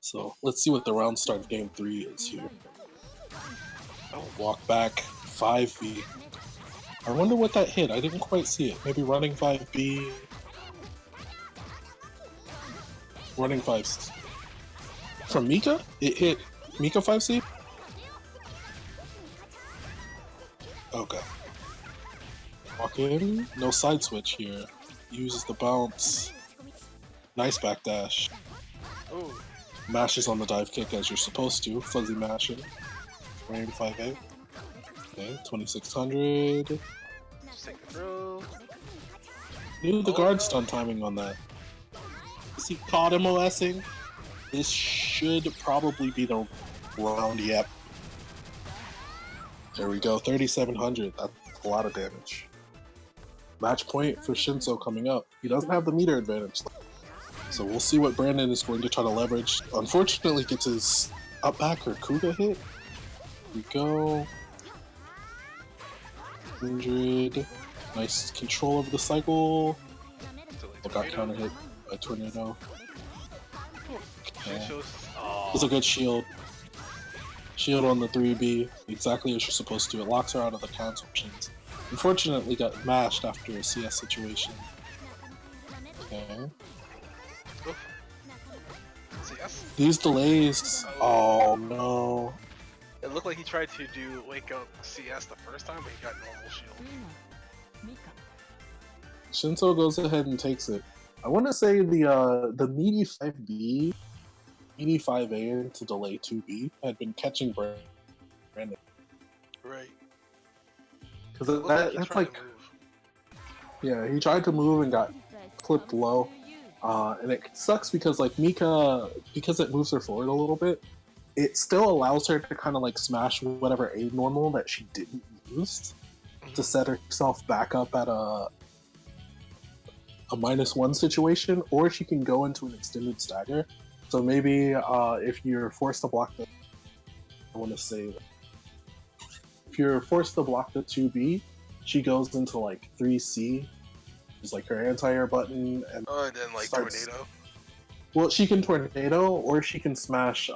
[SPEAKER 3] So let's see what the round start of game 3 is here. Oh, walk back 5B. I wonder what that hit. I didn't quite see it. Maybe running 5B. Running 5C. From Mika? It hit Mika 5C? Okay. Walk in. No side switch here. Uses the bounce. Nice backdash.
[SPEAKER 7] Ooh.
[SPEAKER 3] Mashes on the dive kick as you're supposed to. Fuzzy mashing. Frame 5A. Okay, 2600.
[SPEAKER 7] Just take the throw.
[SPEAKER 3] Knew the guard stun timing on that. Is he caught MOSing? This should probably be the round, yep. There we go, 3700. That's a lot of damage. Match point for Shinso coming up. He doesn't have the meter advantage. So we'll see what Brandon is going to try to leverage. Unfortunately, gets his up back or Kuga hit. Here we go. 100. Nice control of the cycle. Got counter hit by Tornado. Okay. It was a good shield. Shield on the 3B. Exactly as you're supposed to. It locks her out of the counter options. Unfortunately, got mashed after a CS situation. Okay. These delays. Oh no.
[SPEAKER 7] It looked like he tried to do wake up CS the first time, but he got normal shield.
[SPEAKER 3] Shinso goes ahead and takes it. I want to say the meaty 5B, meaty 5A to delay 2B had been catching Brandon.
[SPEAKER 7] Right.
[SPEAKER 3] Because that's like, yeah, he tried to move and got clipped low. And it sucks because like Mika, because it moves her forward a little bit, it still allows her to kind of like smash whatever aid normal that she didn't use to set herself back up at a -1 situation, or she can go into an extended stagger. So maybe if you're forced to block the, I want to say, if you're forced to block the 2B, she goes into like 3C. Is like her anti-air button, and
[SPEAKER 7] then like
[SPEAKER 3] starts,
[SPEAKER 7] Tornado.
[SPEAKER 3] Well, she can Tornado, or she can smash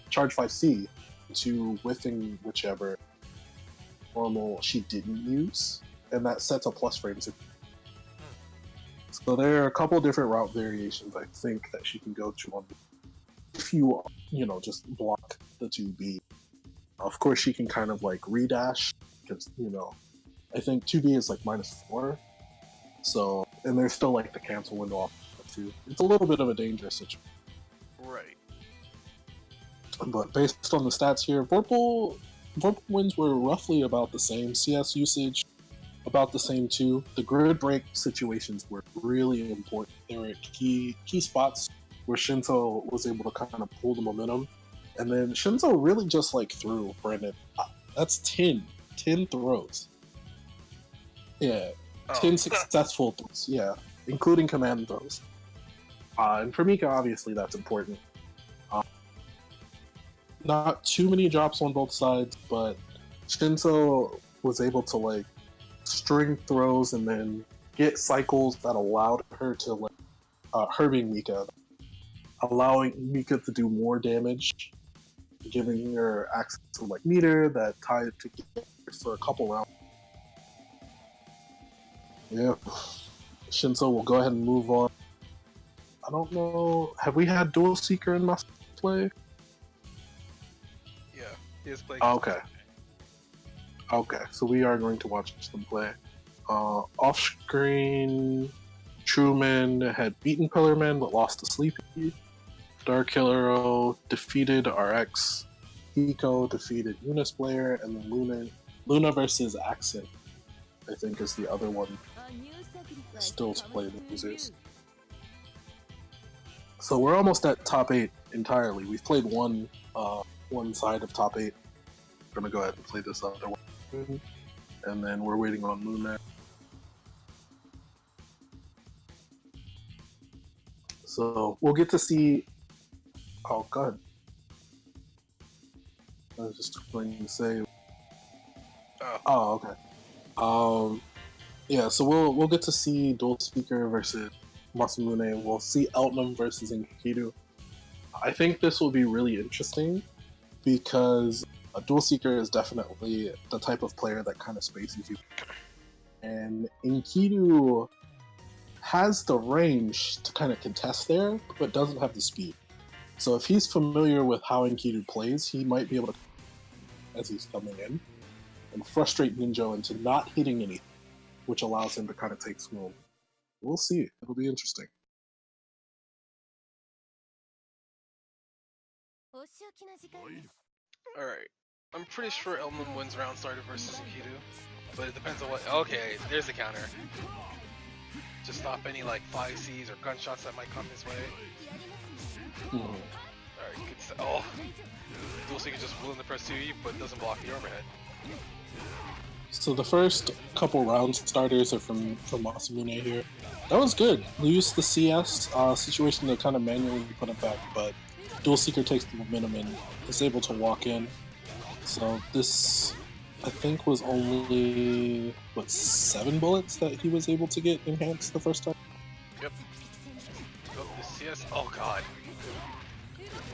[SPEAKER 3] Charge 5C to whiffing whichever normal she didn't use, and that sets a plus frame. So there are a couple different route variations I think that she can go to on if you just block the 2B. Of course, she can kind of like redash because I think 2B is like -4. So, and there's still like the cancel window off too. It's a little bit of a dangerous situation.
[SPEAKER 7] Right.
[SPEAKER 3] But based on the stats here, Vorpal wins were roughly about the same. CS usage, about the same too. The grid break situations were really important. There were key spots where Shinso was able to kind of pull the momentum. And then Shinso really just like threw Brandon. That's 10 throws. Yeah. 10 successful throws, yeah, including command throws. And for Mika, obviously, that's important. Not too many drops on both sides, but Shinso was able to like string throws and then get cycles that allowed her to like her being Mika, allowing Mika to do more damage, giving her access to like meter that tied together for a couple rounds. Yeah, Shinso will go ahead and move on. I don't know. Have we had Dual Seeker in Master Play?
[SPEAKER 7] Yeah, he is playing.
[SPEAKER 3] Okay. Okay, so we are going to watch them play. Off screen, Truman had beaten Pillarman but lost to Sleepy. Dark Hero defeated RX. Hiko defeated Eunice Blair, and then Luna versus Accent, I think, is the other one still to play the losers. So we're almost at top 8 entirely. We've played one side of top 8. I'm gonna go ahead and play this other one, and then we're waiting on Luna. So we'll get to see. Oh, go ahead. I was just going to say. Oh, okay. Yeah, so we'll get to see Dual Speaker versus Masamune. We'll see Eltnum versus Enkidu. I think this will be really interesting because Dual Seeker is definitely the type of player that kind of spaces you. And Enkidu has the range to kind of contest there, but doesn't have the speed. So if he's familiar with how Enkidu plays, he might be able to, as he's coming in, and frustrate Ninja into not hitting anything, which allows him to kind of take swoon. We'll see. It'll be interesting.
[SPEAKER 7] Alright. I'm pretty sure Elman wins round starter versus Enkidu, but it depends on what. Okay, there's the counter. Just stop any like 5Cs or gunshots that might come his way. Alright, good stuff. Oh! Dual Seeker just willing to press 2E, but doesn't block the overhead.
[SPEAKER 3] So the first couple round starters are from Masamune here. That was good. We used the CS situation to kind of manually put it back, but Dual Seeker takes the momentum and is able to walk in. So this, I think, was only, what, 7 bullets that he was able to get enhanced the first time?
[SPEAKER 7] Yep. Oh, the CS. Oh god.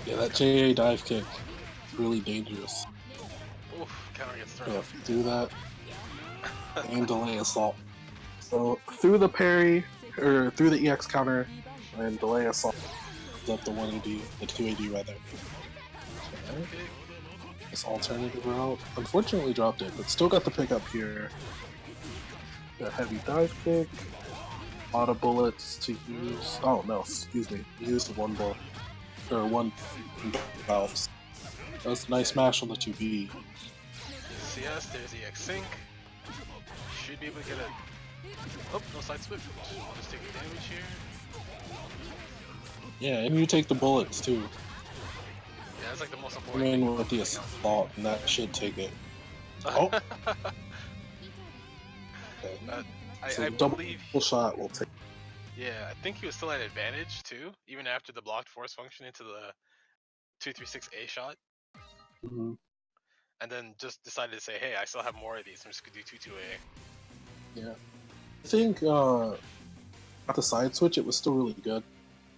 [SPEAKER 3] Yeah, that JA dive kick is really dangerous.
[SPEAKER 7] Oof, counter gets thrown.
[SPEAKER 3] Yeah, do that. And delay assault. So through the parry, or through the EX counter, and delay assault, up the 1AD, the 2AD rather. Okay. This alternative route, unfortunately dropped it, but still got the pickup here. A heavy dive kick, a lot of bullets to use. Oh no, excuse me, used one bullet, or one valves. That was a nice smash on the 2B.
[SPEAKER 7] CS, there's the EX sync. Should be able to get a. Oh, no side switch. I'll just take the damage here.
[SPEAKER 3] Yeah, and you take the bullets too.
[SPEAKER 7] Yeah, that's like the most
[SPEAKER 3] I
[SPEAKER 7] important
[SPEAKER 3] mean,
[SPEAKER 7] thing.
[SPEAKER 3] with the assault, and that should take it. Oh! Okay. So
[SPEAKER 7] I
[SPEAKER 3] double
[SPEAKER 7] believe.
[SPEAKER 3] shot will take.
[SPEAKER 7] Yeah, I think he was still at advantage too, even after the blocked force function into the 236A shot. And then just decided to say, hey, I still have more of these, I'm just gonna do 22A.
[SPEAKER 3] Yeah. I think at the side switch it was still really good.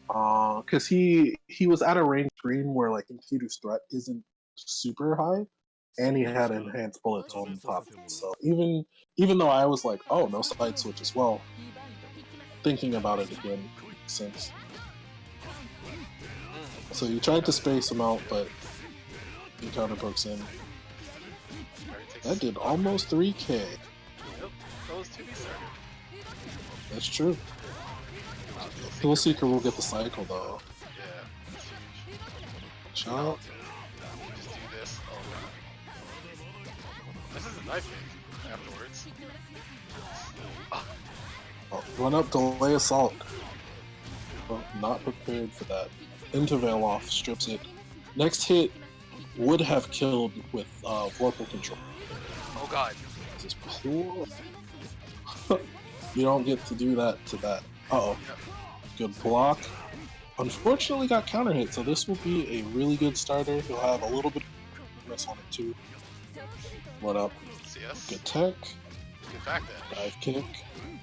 [SPEAKER 3] Because he was at a range screen where like Enkidu's threat isn't super high, and he had enhanced bullets on top. So even though I was like, oh, no side switch as well, thinking about it again makes sense. So you tried to space him out, but he counter pokes in. That did almost 3K.
[SPEAKER 7] Yep, that was 2B starter.
[SPEAKER 3] That's true. Dual Seeker will get the cycle though.
[SPEAKER 7] Yeah, that's huge.
[SPEAKER 3] Shot.
[SPEAKER 7] Just do this. Oh god. This is a knife kick afterwards.
[SPEAKER 3] Oh, run up, delay assault. Oh, not prepared for that. Into veil off, strips it. Next hit would have killed with Vorpal control.
[SPEAKER 7] Oh god.
[SPEAKER 3] This is cool. You don't get to do that to that. Uh-oh.
[SPEAKER 7] Yep.
[SPEAKER 3] Good block. Unfortunately got counter hit, so this will be a really good starter. He'll have a little bit of mess on it too. What up?
[SPEAKER 7] CS.
[SPEAKER 3] Good tech.
[SPEAKER 7] Good back dash.
[SPEAKER 3] Dive kick.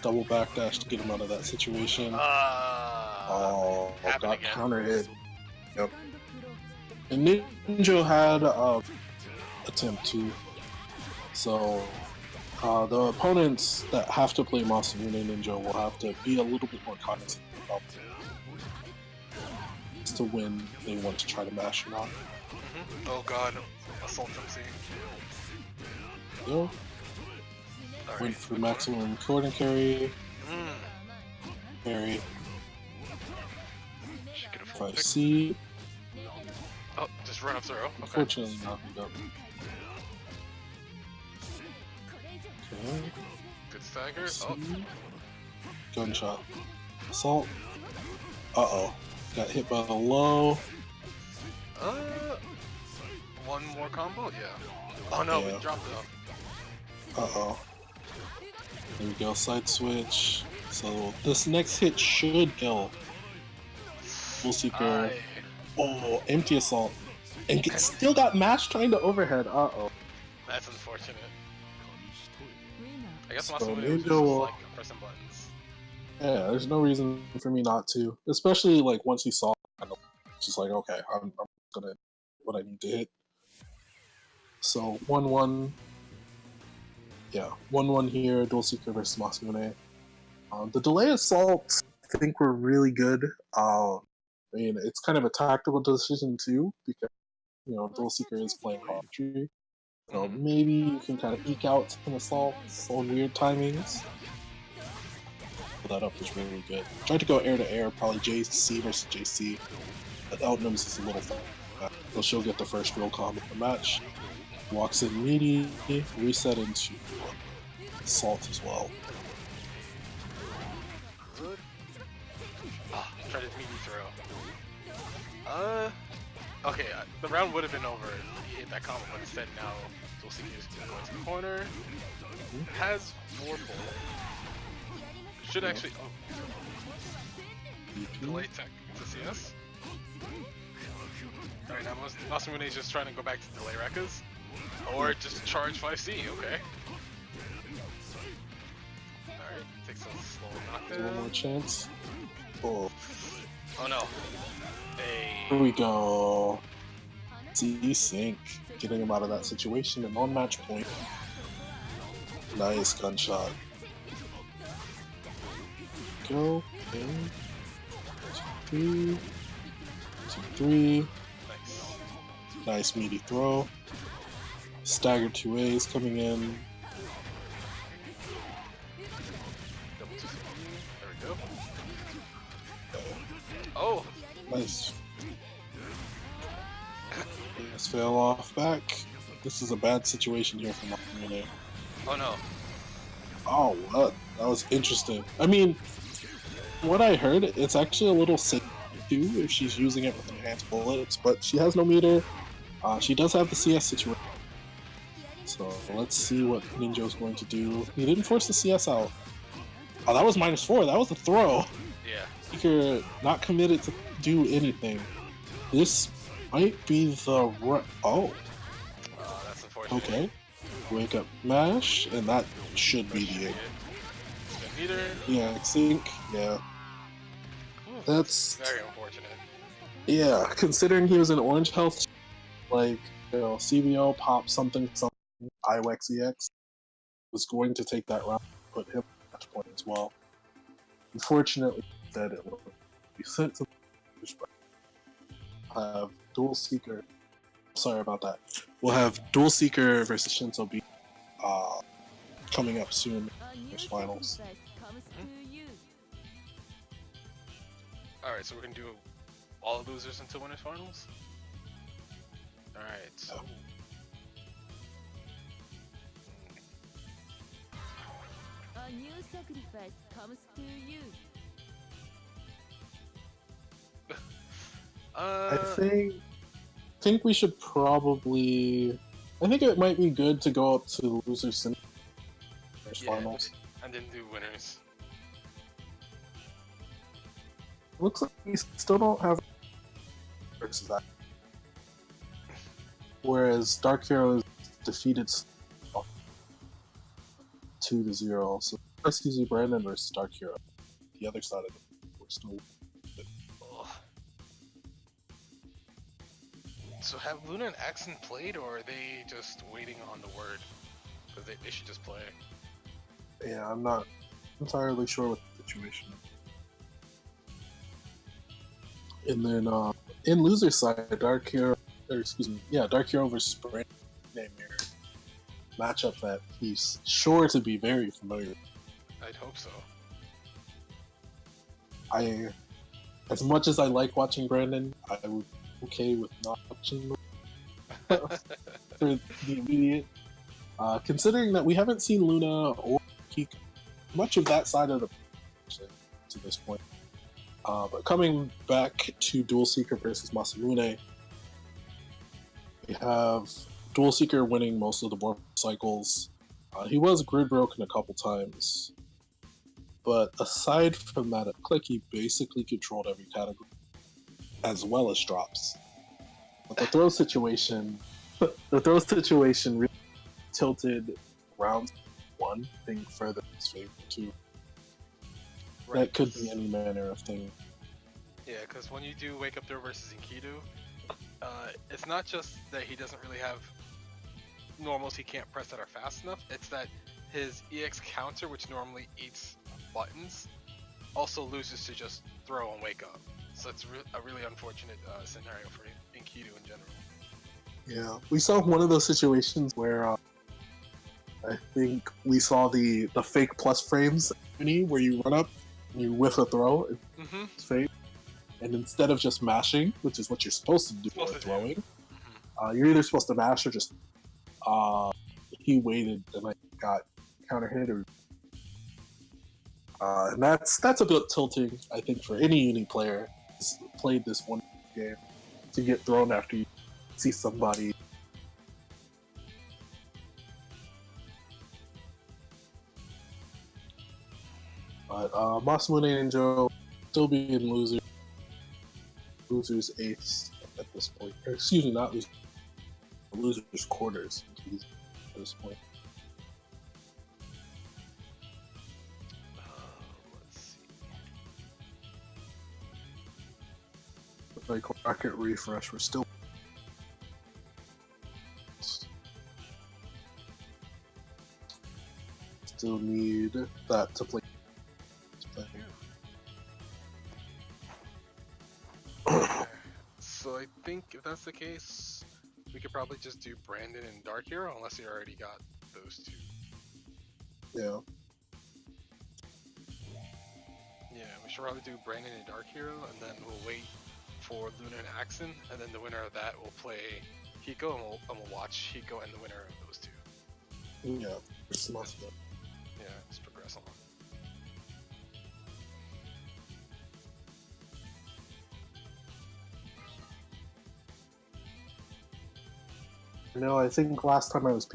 [SPEAKER 3] Double backdash to get him out of that situation. Oh, got
[SPEAKER 7] again.
[SPEAKER 3] counter hit. Yep. And Ninja had attempt to. So the opponents that have to play Masamune Ninja will have to be a little bit more cognizant about to win. They want to try to mash or not.
[SPEAKER 7] Oh god. Assault MC.
[SPEAKER 3] Yeah. Went for maximum recording carry. Parry.
[SPEAKER 7] Should get a full pick.
[SPEAKER 3] 5C.
[SPEAKER 7] Oh, just run up throw. Okay.
[SPEAKER 3] Unfortunately, knocked up. Okay.
[SPEAKER 7] Good stagger. Oh,
[SPEAKER 3] C. Gunshot. Assault. Uh-oh. Got hit by the low.
[SPEAKER 7] one more combo? Yeah. Oh no,
[SPEAKER 3] Yeah.
[SPEAKER 7] we dropped it off.
[SPEAKER 3] Uh-oh. There we go, side switch. So this next hit should kill. Dual Seeker. Oh, empty assault. And still got mashed trying to overhead. Uh-oh.
[SPEAKER 7] That's unfortunate.
[SPEAKER 5] winner.
[SPEAKER 7] I guess
[SPEAKER 3] So
[SPEAKER 7] Masamune was
[SPEAKER 3] maybe
[SPEAKER 7] just
[SPEAKER 3] we'll-
[SPEAKER 7] like pressing buttons.
[SPEAKER 3] Yeah, there's no reason for me not to. Especially like once he saw it, it's just like, okay, I'm gonna hit what I need to hit. So 1-1. Yeah, 1-1 here, Dual Seeker versus Masamune. The delay assaults I think were really good. I mean, it's kind of a tactical decision too, because Dual Seeker is playing Archery. So maybe you can kind of eke out some assaults on weird timings. That up was really good. Tried to go air to air, probably JC versus JC, but Outnums is a little fun. So she'll get the first real combo of the match. Walks in meaty, reset into assault as well.
[SPEAKER 7] Good. Ah, try to meaty throw. Okay, the round would have been over if he hit that combo, but instead now Dual Seeker is going to the corner. Has 4 pull. Should actually. Oh. Delay tech to CS. Alright, now Masamune is just trying to go back to delay Rekkas. Or just charge 5C, okay. Alright, takes a slow knockdown.
[SPEAKER 3] One more chance. Oh,
[SPEAKER 7] Oh no. Hey.
[SPEAKER 3] here we go. C-Sync. Getting him out of that situation and on match point. Nice gunshot. Go. In. 2, 3.
[SPEAKER 7] Nice.
[SPEAKER 3] Nice meaty throw. Stagger 2As coming in.
[SPEAKER 7] Double 2C. There we go. Oh!
[SPEAKER 3] Nice. Let's fail off back. This is a bad situation here for Masamune.
[SPEAKER 7] Oh no.
[SPEAKER 3] Oh, what? That was interesting. I mean, what I heard, it's actually a little sick too if she's using it with enhanced bullets, but she has no meter. She does have the CS situation. So let's see what Ninjo's going to do. He didn't force the CS out. Oh, that was -4. That was a throw.
[SPEAKER 7] Yeah.
[SPEAKER 3] Seeker not committed to do anything. This might be the right. Oh,
[SPEAKER 7] That's unfortunate.
[SPEAKER 3] okay. Wake up mash, and that should be the end.
[SPEAKER 7] Spin meter.
[SPEAKER 3] Yeah, sync. Yeah. That's
[SPEAKER 7] Very unfortunate.
[SPEAKER 3] yeah. Considering he was in orange health, like CBO pop something IWEX EX was going to take that round, put him at match point as well. Unfortunately, that it will be sent to have Dual Seeker. Sorry about that. We'll have Dual Seeker versus Shinso B coming up soon.
[SPEAKER 5] A new
[SPEAKER 3] There's finals.
[SPEAKER 5] sacrifice comes to you.
[SPEAKER 7] Alright, so we're gonna do all losers until winners finals? Alright, so.
[SPEAKER 5] A new sacrifice comes to you.
[SPEAKER 3] I think we should probably. I think it might be good to go up to losers sim finals.
[SPEAKER 7] and then do winners.
[SPEAKER 3] Looks like we still don't have versus that. Whereas Dark Heroes defeated 2-0. So SQZ Brandon versus Dark Hero. The other side of it, we're still.
[SPEAKER 7] Ugh. So have Luna and Axon played, or are they just waiting on the word? Because they should just play.
[SPEAKER 3] Yeah, I'm not entirely sure what the situation is. And then in loser side, Dark Hero versus Brandon name here. Matchup that he's sure to be very familiar with.
[SPEAKER 7] I'd hope so.
[SPEAKER 3] as much as I like watching Brandon, I would be okay with not watching for the immediate. Considering that we haven't seen Luna or Kiko, much of that side of the to this point. But coming back to Dual Seeker versus Masamune, we have Dual Seeker winning most of the warp cycles. He was grid broken a couple times, but aside from that, it looked like he basically controlled every category, as well as drops. But the throw situation really tilted round one being further in his favor too.
[SPEAKER 7] Right.
[SPEAKER 3] That could be any manner of thing.
[SPEAKER 7] Yeah, because when you do Wake Up Throw versus Enkidu, it's not just that he doesn't really have normals he can't press that are fast enough, it's that his EX counter, which normally eats buttons, also loses to just throw and wake up. So it's a really unfortunate scenario for Enkidu in general.
[SPEAKER 3] Yeah, we saw one of those situations where I think we saw the fake plus frames where you run up and you whiff a throw, it's fake, and instead of just mashing, which is what you're supposed to do while throwing, you're either supposed to mash or just he waited and I got counter hit or and that's a bit tilting, I think, for any uni player who's played this one game to get thrown after you see somebody. But Masamune and Joe still being losers eighths at this point. Or, excuse me, not losers quarters at this point.
[SPEAKER 7] Let's see.
[SPEAKER 3] Like rocket refresh, we're still need that to play.
[SPEAKER 7] So I think if that's the case, we could probably just do Brandon and Dark Hero, unless you already got those two.
[SPEAKER 3] Yeah.
[SPEAKER 7] Yeah, we should probably do Brandon and Dark Hero, and then we'll wait for Luna and Axon, and then the winner of that will play Hiko, and we'll watch Hiko and the winner of those two.
[SPEAKER 3] Yeah. It's not bad.
[SPEAKER 7] Yeah, let's progress on.
[SPEAKER 3] No, I think last time I was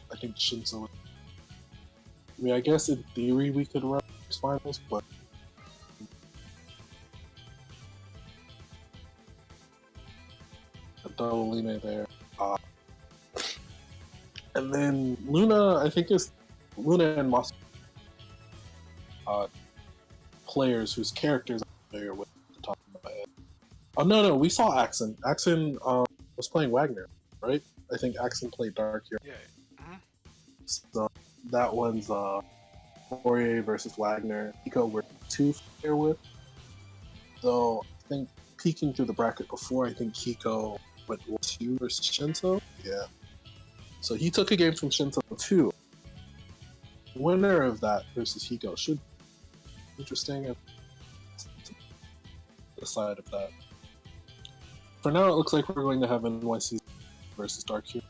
[SPEAKER 3] I think Shinzo. I mean, I guess in theory we could run these finals, but a double Lina there. And then Luna, I think is Luna and Mas players whose characters I'm familiar with at the top of my head. Oh no, we saw Axon. Axon was playing Wagner, right? I think Axon played Dark Hero.
[SPEAKER 7] Yeah.
[SPEAKER 3] So that one's Poirier versus Wagner. Hiko we're too familiar with. Though I think peeking through the bracket before, I think Hiko went 2 versus Shinzo. Yeah. So he took a game from Shinzo too. Winner of that versus Hiko should be interesting at the side of that. For now, it looks like we're going to have NYC versus Dark Hero.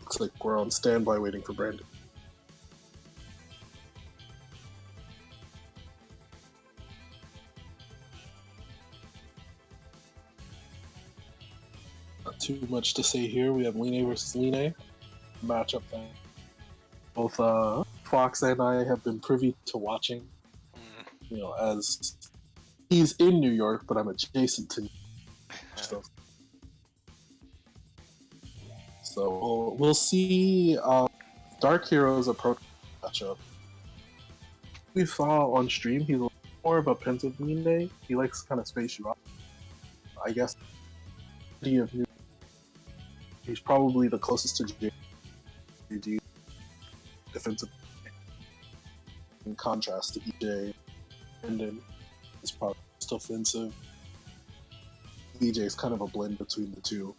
[SPEAKER 3] Looks like we're on standby waiting for Brandon. Not too much to say here. We have Line versus Line. Matchup that both Fox and I have been privy to watching. You know, as he's in New York, but I'm adjacent to New York. So we'll see Dark Hero's approach matchup. We saw on stream he's more of a pensive Line. He likes to kind of space you out. I guess he's probably the closest to JD defensive in contrast to EJ. Brandon is probably most offensive. EJ is kind of a blend between the two.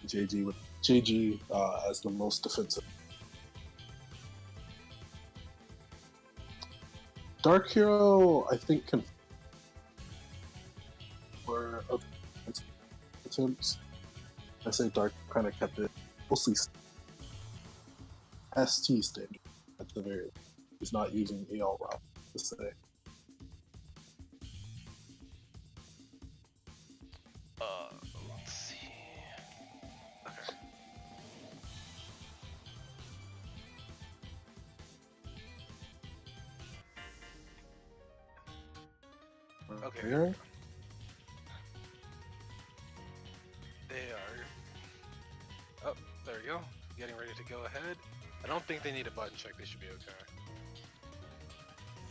[SPEAKER 3] JG as the most defensive. Dark Hero, I think, can for attempts. I say Dark kind of kept it mostly ST standard at the very. He's not using AL route to say.
[SPEAKER 7] Let's see. Okay. Okay.
[SPEAKER 3] Here.
[SPEAKER 7] They are. Oh, there we go. Getting ready to go ahead. I don't think they need a button check. They should be okay.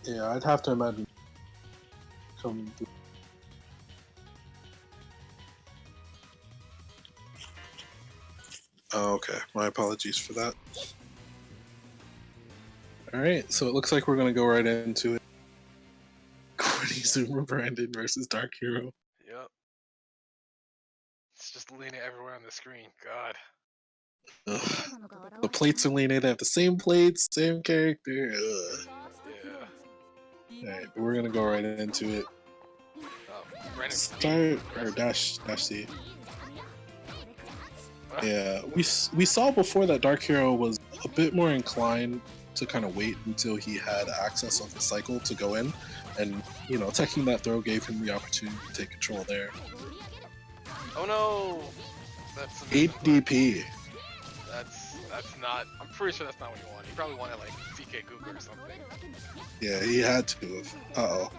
[SPEAKER 3] Yeah, I'd have to imagine. Come. Oh, okay. My apologies for that. Alright, so it looks like we're going to go right into it. Corny Zoomer Brandon versus Dark Hero.
[SPEAKER 7] Yep. It's just leaning everywhere on the screen. God.
[SPEAKER 3] Ugh. The plates are leaning. They have the same plates, same character. Ugh.
[SPEAKER 7] Yeah.
[SPEAKER 3] Alright, we're going to go right into it.
[SPEAKER 7] Oh, Brandon.
[SPEAKER 3] Start, or dash C. Yeah, we saw before that Dark Hero was a bit more inclined to kind of wait until he had access of the cycle to go in, and you know, teching that throw gave him the opportunity to take control there.
[SPEAKER 7] Oh no! That's
[SPEAKER 3] 8 DP.
[SPEAKER 7] That's not. I'm pretty sure that's not what he wanted. He probably wanted like CK Google or something.
[SPEAKER 3] Yeah, he had to have. Uh oh.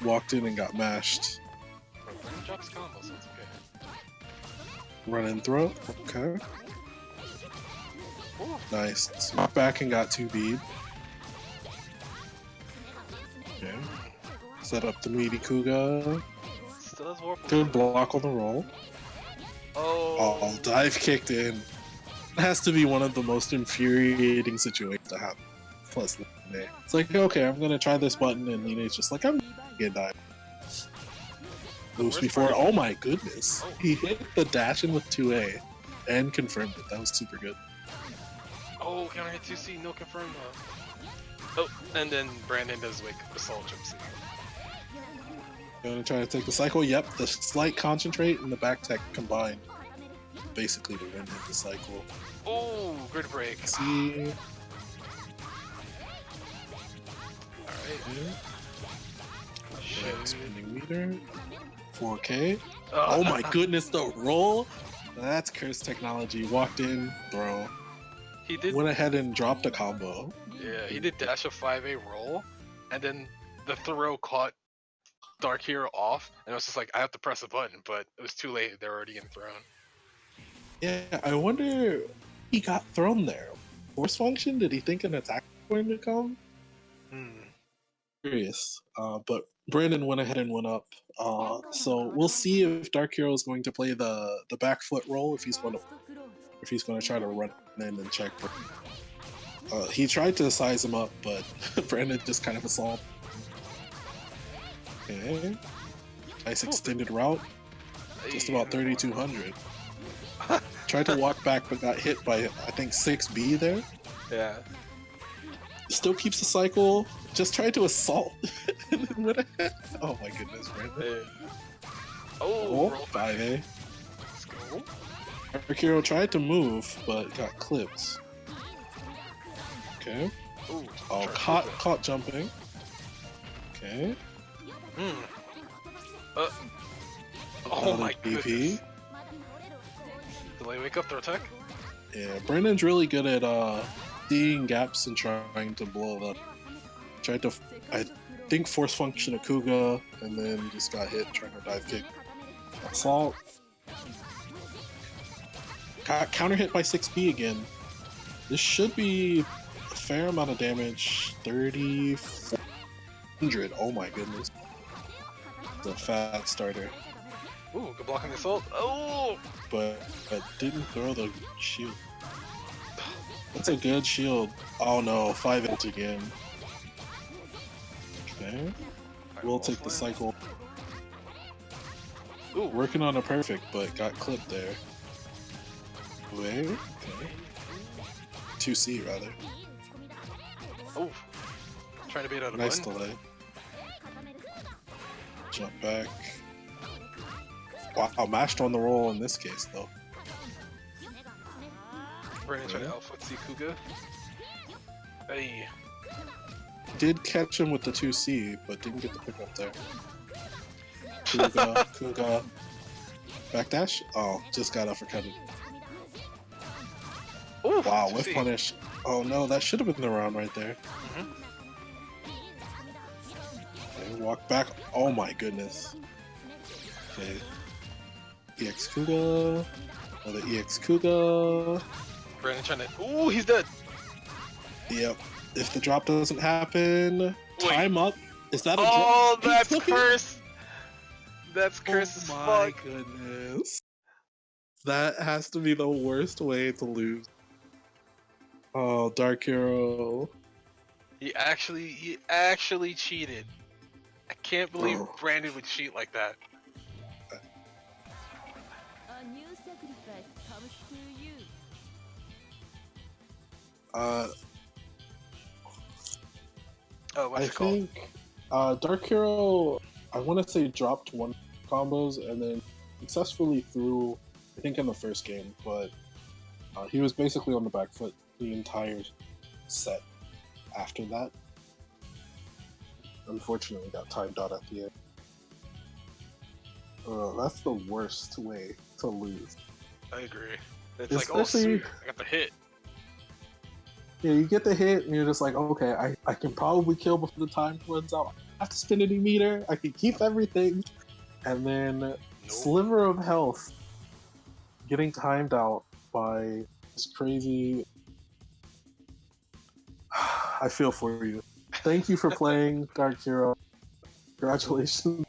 [SPEAKER 3] Walked in and got mashed.
[SPEAKER 7] Brandon drops combo, so it's okay.
[SPEAKER 3] Run and throw. Okay.
[SPEAKER 7] Ooh.
[SPEAKER 3] Nice. Walked back and got 2 bead. Okay. Set up the meaty Kuga.
[SPEAKER 7] Still has warp.
[SPEAKER 3] Good block on the roll.
[SPEAKER 7] Oh.
[SPEAKER 3] Dive kicked in. It has to be one of the most infuriating situations to happen. Plus, it's like, okay, I'm gonna try this button, and Nine's just like, I'm gonna get dive. Moves before. Oh my goodness.
[SPEAKER 7] Oh.
[SPEAKER 3] He hit the dash in with 2A and confirmed it. That was super good.
[SPEAKER 7] Oh, counter hit 2C, no confirm though. Oh, and then Brandon does wake up the soul jump C.
[SPEAKER 3] Gonna try to take the cycle. Yep, the slight concentrate and the back tech combined. Basically to win the cycle.
[SPEAKER 7] Oh, grid break.
[SPEAKER 3] See.
[SPEAKER 7] Alright.
[SPEAKER 3] Shit. Spinning meter. 4K. Oh my goodness, the roll! That's cursed technology. Walked in, throw.
[SPEAKER 7] He did.
[SPEAKER 3] Went ahead and dropped a combo.
[SPEAKER 7] Yeah, he did dash a 5A roll, and then the throw caught Dark Hero off, and it was just like, I have to press a button, but it was too late. They're already getting thrown.
[SPEAKER 3] Yeah, I wonder he got thrown there. Force function? Did he think an attack was going to come? Curious. But Brandon went ahead and went up. So we'll see if Dark Hero is going to play the back foot roll, if he's going to try to run in and check. He tried to size him up, but Brandon just kind of assaulted. Okay. Nice extended route. Just about 3,200. Tried to walk back, but got hit by, I think, 6B there.
[SPEAKER 7] Yeah.
[SPEAKER 3] Still keeps the cycle. Just tried to assault. And then went ahead. Oh my goodness, Brandon.
[SPEAKER 7] Oh,
[SPEAKER 3] 5A.
[SPEAKER 7] Let's go.
[SPEAKER 3] Dark Hero tried to move, but got clipped. Okay.
[SPEAKER 7] Ooh,
[SPEAKER 3] Oh, caught jumping. Okay.
[SPEAKER 7] Oh my
[SPEAKER 3] BP.
[SPEAKER 7] goodness. Delay wake up, throw attack?
[SPEAKER 3] Yeah, Brandon's really good at seeing gaps and trying to blow it up. Tried to, I think, force function a Kuga, and then just got hit trying to dive kick. Assault. Got counter hit by 6B again. This should be a fair amount of damage. 3,400. Oh my goodness. The fat starter.
[SPEAKER 7] Ooh, good block on the assault. Oh!
[SPEAKER 3] But didn't throw the shield. That's a good shield. Oh no, 5 again. Okay. We'll take the cycle. Ooh, working on a perfect, but got clipped there. Wait. Okay. 2C rather.
[SPEAKER 7] Oh. Trying to bait out a
[SPEAKER 3] Nice
[SPEAKER 7] button.
[SPEAKER 3] delay. Jump back. Wow, mashed on the roll in this case though.
[SPEAKER 7] Brandon trying to outfoot Kuga. Hey.
[SPEAKER 3] Did catch him with the 2C, but didn't get the pick up there. Kuga. Backdash? Oh, just got uppercutted.
[SPEAKER 7] Ooh,
[SPEAKER 3] Wow,
[SPEAKER 7] 2C.
[SPEAKER 3] whiff punish. Oh no, that should have been the round right there. Okay, walk back. Oh my goodness. Okay. EX Kuga. Another EX Kuga.
[SPEAKER 7] Brandon trying to. Ooh, he's dead.
[SPEAKER 3] Yep. If the drop doesn't happen, time up. Is that a
[SPEAKER 7] Oh,
[SPEAKER 3] drop?
[SPEAKER 7] that's curse. That's curse as
[SPEAKER 3] Oh my
[SPEAKER 7] fuck.
[SPEAKER 3] goodness. That has to be the worst way to lose. Oh, Dark Hero.
[SPEAKER 7] He actually cheated. I can't believe
[SPEAKER 3] Oh.
[SPEAKER 7] Brandon would cheat like that.
[SPEAKER 5] A new sacrifice comes to you.
[SPEAKER 7] Oh, what's
[SPEAKER 3] I
[SPEAKER 7] it called?
[SPEAKER 3] think Dark Hero, I want to say dropped one combos and then successfully threw, I think in the first game, but he was basically on the back foot the entire set after that. Unfortunately, got timed out at the end. That's the worst way to lose.
[SPEAKER 7] I agree. It's like, oh,
[SPEAKER 3] Especially-
[SPEAKER 7] sweet, I got the hit.
[SPEAKER 3] Yeah, you get the hit and you're just like, okay, I can probably kill before the time runs out. I have to spin any meter. I can keep everything. And then sliver of health getting timed out by this crazy... I feel for you. Thank you for playing Dark Hero. Congratulations.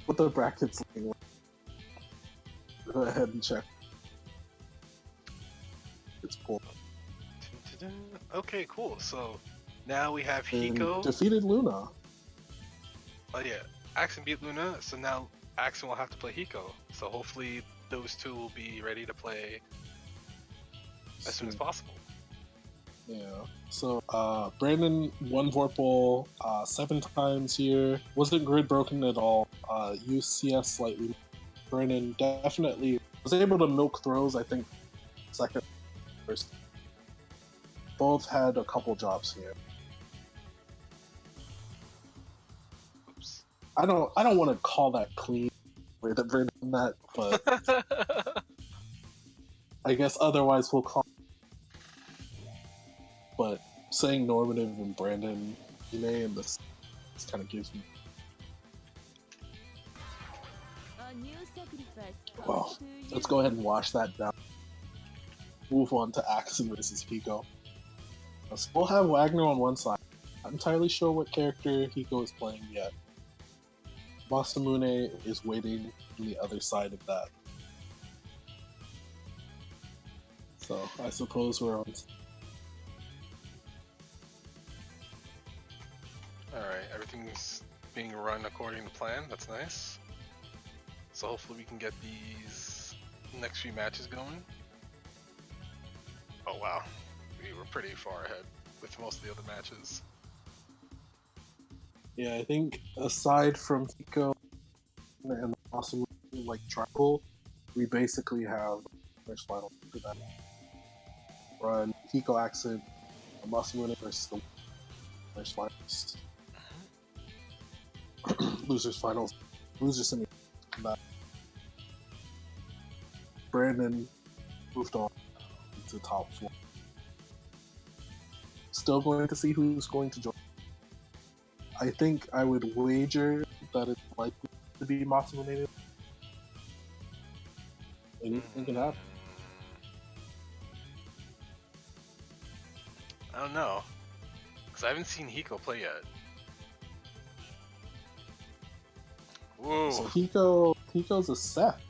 [SPEAKER 3] What the brackets looking like. Go ahead and check. It's cool.
[SPEAKER 7] Okay, cool. So now we have
[SPEAKER 3] And
[SPEAKER 7] Hiko.
[SPEAKER 3] defeated Luna.
[SPEAKER 7] Oh yeah, Axon beat Luna, so now Axon will have to play Hiko. So hopefully those two will be ready to play as soon as possible.
[SPEAKER 3] Yeah. So Brandon won Vorpal 7 times here. Wasn't grid broken at all. Used CS slightly. Brandon definitely was able to milk throws, I think, second, first. Both had a couple drops here.
[SPEAKER 7] Oops.
[SPEAKER 3] I don't want to call that clean way that Brandon did that, but I guess otherwise we'll call. But saying normative and Brandon, and this kind of gives me.
[SPEAKER 5] A new sacrifice comes
[SPEAKER 3] Well,
[SPEAKER 5] to you.
[SPEAKER 3] let's go ahead and wash that down. Move on to Axon versus Hiko. So we'll have Wagner on one side. Not entirely sure what character Hiko is playing yet. Masamune is waiting on the other side of that. So I suppose we're on.
[SPEAKER 7] Alright, everything's being run according to plan. That's nice. So hopefully we can get these next few matches going. Oh wow, we were pretty far ahead with most of the other matches.
[SPEAKER 3] Yeah, I think aside from Hiko and the awesome like triangle, we basically have first final for that. Run Hiko Axon, Masamune versus the first finals. Losers finals. Losers semi. Brandon moved on to top 4. Still going to see who's going to join. I think I would wager that it's likely to be Masamune. Anything can happen.
[SPEAKER 7] I don't know, because I haven't seen Hiko play yet. Whoa.
[SPEAKER 3] So Hiko's a Seth.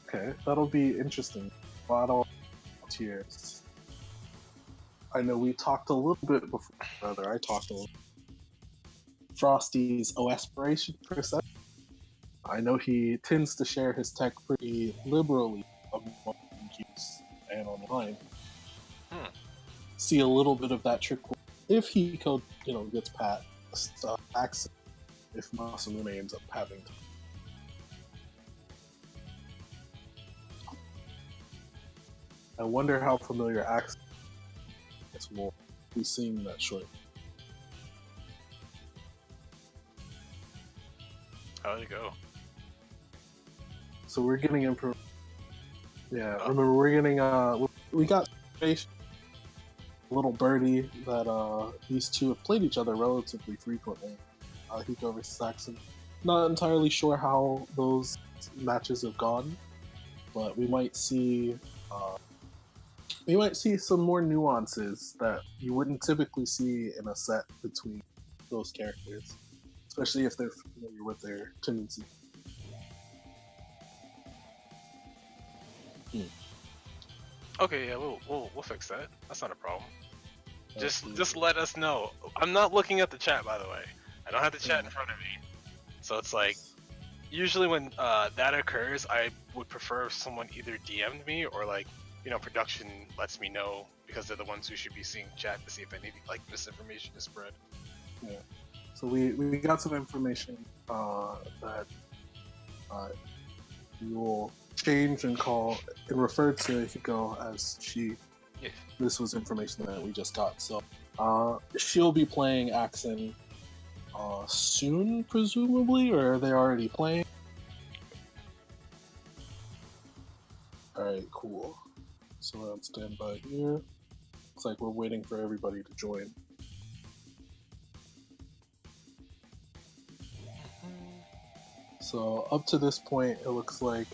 [SPEAKER 3] Okay, that'll be interesting. A lot of tiers. I know we talked a little bit before, rather I talked a little. Frosty's aspiration for Seth. I know he tends to share his tech pretty liberally among use and online. see a little bit of that trick if Hiko, gets past Accent, if Masamune ends up having to. I wonder how familiar Accent will be seeing that short.
[SPEAKER 7] How'd it go?
[SPEAKER 3] So we're getting information. Yeah, remember we're getting we got a little birdie that these two have played each other relatively frequently. Hiko versus Saxon. Not entirely sure how those matches have gone, but we might see some more nuances that you wouldn't typically see in a set between those characters, especially if they're familiar with their tendencies.
[SPEAKER 7] Okay, yeah, we'll fix that. That's not a problem. Just let us know. I'm not looking at the chat, by the way. I don't have the chat in front of me, so it's like usually when that occurs, I would prefer if someone either DM'd me or production lets me know, because they're the ones who should be seeing chat to see if any misinformation is spread.
[SPEAKER 3] Yeah. So we got some information that you will change and call and refer to Hiko as she.
[SPEAKER 7] Yeah.
[SPEAKER 3] This was information that we just got. So she'll be playing Axon soon, presumably, or are they already playing? Alright, cool. So we're on standby here. Looks like we're waiting for everybody to join. So up to this point, it looks like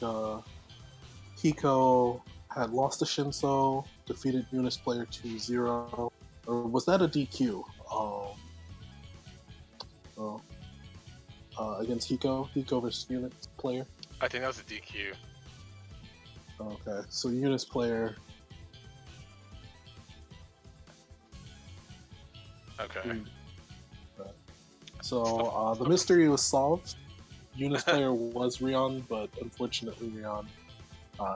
[SPEAKER 3] Hiko had lost to Shinso, defeated Eunice player 2-0, or was that a DQ? Against Hiko versus Eunice player?
[SPEAKER 7] I think that was a DQ.
[SPEAKER 3] Okay, so Eunice player.
[SPEAKER 7] Okay.
[SPEAKER 3] So the mystery was solved. Eunice player was Rion, but unfortunately Rion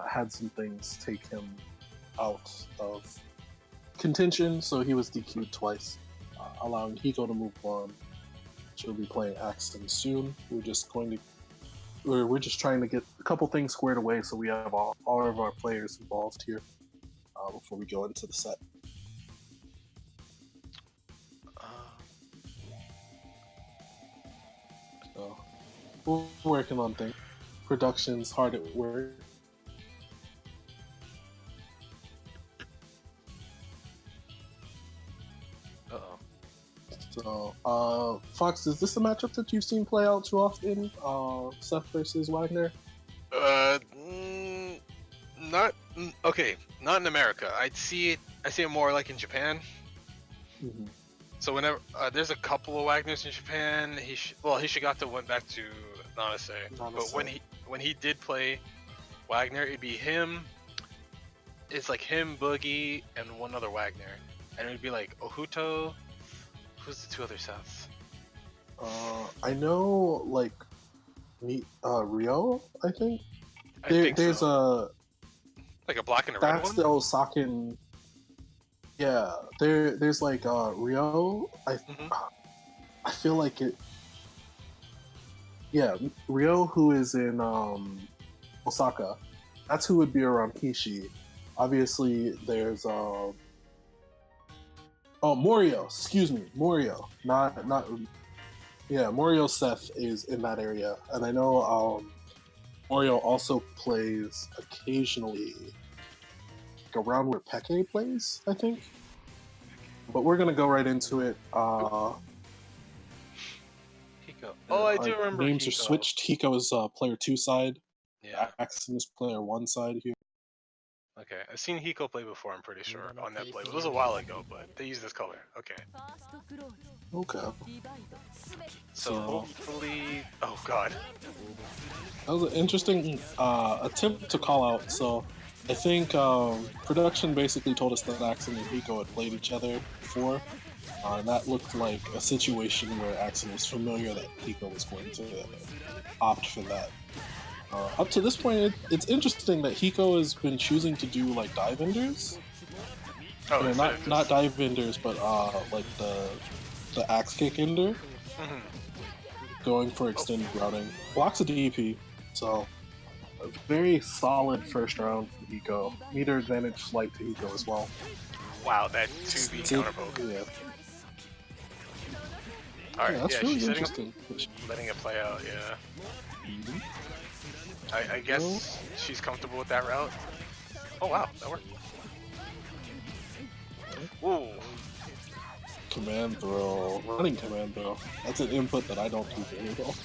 [SPEAKER 3] had some things take him out of contention, so he was DQ'd twice, allowing Hiko to move on. She'll be playing Axton soon. We're just trying to get a couple things squared away so we have all of our players involved here before we go into the set. So we're working on things. Production's hard at work. So, Fox, is this a matchup that you've seen play out too often? Seth versus Wagner?
[SPEAKER 7] Not in America. I see it more like in Japan.
[SPEAKER 3] Mm-hmm.
[SPEAKER 7] So whenever there's a couple of Wagners in Japan, Hishigato went back to Nanase. But when he did play Wagner, it'd be him. It's like him, Boogie, and one other Wagner, and it'd be like Ohuto. Who's the two other Seths?
[SPEAKER 3] I know Ryo. I think. There's
[SPEAKER 7] so. Like a black and a red one.
[SPEAKER 3] That's the Osakan. Yeah, there's Ryo. I feel like it. Yeah, Ryo, who is in Osaka. That's who would be around Kishi. Obviously, there's Morio. Excuse me, Morio. Not. Yeah, Morio Seth is in that area, and I know Morio also plays occasionally around where Peke plays, I think. But we're gonna go right into it.
[SPEAKER 7] Hiko. Oh, I do remember.
[SPEAKER 3] Names are switched. Hiko is player 2 side.
[SPEAKER 7] Yeah.
[SPEAKER 3] Axon is player 1 side here.
[SPEAKER 7] Okay, I've seen Hiko play before. I'm pretty sure on Netplay. It was a while ago, but they use this color. Okay.
[SPEAKER 3] Okay.
[SPEAKER 7] So hopefully, oh god,
[SPEAKER 3] that was an interesting attempt to call out. So I think production basically told us that Axon and Hiko had played each other before, and that looked like a situation where Axon was familiar that Hiko was going to opt for that. Up to this point, it's interesting that Hiko has been choosing to do dive enders.
[SPEAKER 7] Oh,
[SPEAKER 3] Yeah,
[SPEAKER 7] instead of
[SPEAKER 3] not
[SPEAKER 7] just...
[SPEAKER 3] dive enders, but like the axe kick ender,
[SPEAKER 7] Mhm.
[SPEAKER 3] going for
[SPEAKER 7] Oh,
[SPEAKER 3] extended routing. Blocks a DP, so a very solid first round for Hiko. Meter advantage slight to Hiko as well.
[SPEAKER 7] wow, that 2B
[SPEAKER 3] Si-
[SPEAKER 7] counter poke.
[SPEAKER 3] yeah,
[SPEAKER 7] Alright,
[SPEAKER 3] yeah, that's
[SPEAKER 7] yeah,
[SPEAKER 3] really
[SPEAKER 7] she's setting up,
[SPEAKER 3] interesting.
[SPEAKER 7] letting it play out, yeah.
[SPEAKER 3] Mhm.
[SPEAKER 7] I guess she's comfortable with that route. Oh wow, that worked. Ooh,
[SPEAKER 3] Command throw, running command throw. That's an input that I don't do very well.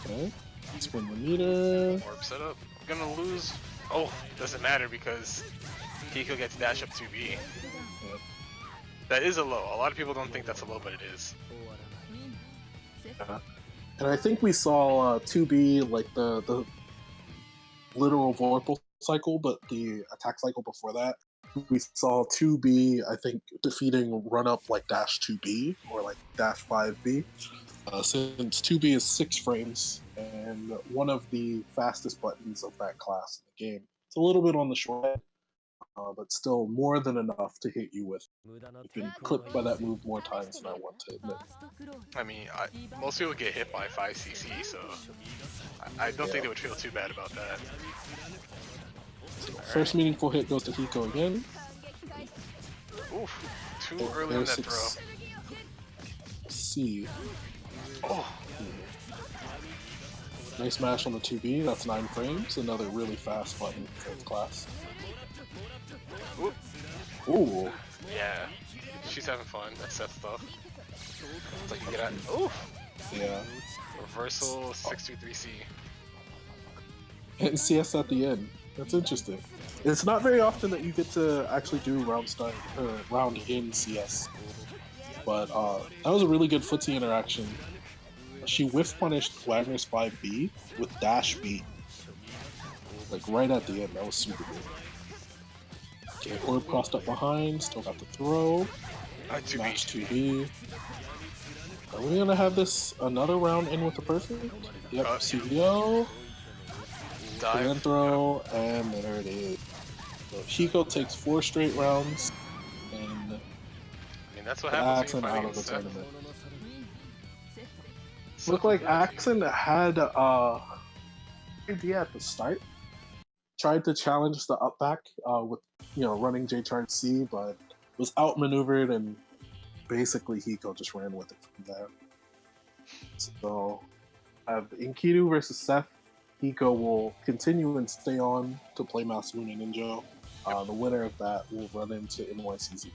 [SPEAKER 3] Okay, spin the meter.
[SPEAKER 7] orb setup. I'm gonna lose. Oh, doesn't matter because Hiko gets dash up 2B.
[SPEAKER 3] Yep.
[SPEAKER 7] That is a low. A lot of people don't think that's a low, but it is.
[SPEAKER 3] And I think we saw 2B like the literal vorpal cycle, but the attack cycle before that, we saw 2B, I think, defeating run up like dash 2B or like dash 5B. Since 2B is 6 frames and one of the fastest buttons of that class in the game. It's a little bit on the short end, but still more than enough to hit you with. I've been clipped by that move more times than I want to admit.
[SPEAKER 7] I mean, most people get hit by 5cc, so I don't think they would feel too bad about that.
[SPEAKER 3] First meaningful hit goes to Hiko again.
[SPEAKER 7] Oof, too early on that throw.
[SPEAKER 3] C.
[SPEAKER 7] Oh,
[SPEAKER 3] Nice mash on the 2B, that's 9 frames. Another really fast button for its class.
[SPEAKER 7] ooh,
[SPEAKER 3] Ooh,
[SPEAKER 7] yeah. She's having fun. That's that stuff. It's like you get out. Oof,
[SPEAKER 3] yeah.
[SPEAKER 7] reversal 623C.
[SPEAKER 3] And CS at the end. That's interesting. It's not very often that you get to actually do round in CS. But that was a really good footsie interaction. She whiff punished Wagner's 5B with dash B. Like right at the end, that was super good. Okay, orb crossed up behind, still got the throw.
[SPEAKER 7] 2B.
[SPEAKER 3] Match 2B. Are we gonna have this another round in with the perfect? Yep, CDO. Command
[SPEAKER 7] Dive.
[SPEAKER 3] throw, and there it is. So Hiko takes 4 straight rounds, and
[SPEAKER 7] I mean, that's what happens when
[SPEAKER 3] Axon
[SPEAKER 7] you're
[SPEAKER 3] out
[SPEAKER 7] fighting
[SPEAKER 3] of the
[SPEAKER 7] against Seth.
[SPEAKER 3] tournament.
[SPEAKER 7] So
[SPEAKER 3] Looked like
[SPEAKER 7] good.
[SPEAKER 3] Axon had idea at the start. Tried to challenge the up back with running J charge C, but was outmaneuvered, and basically Hiko just ran with it from there. So I have Enkidu versus Seth. Hiko will continue and stay on to play Masamune and Ninja. The winner of that will run into NYCZ.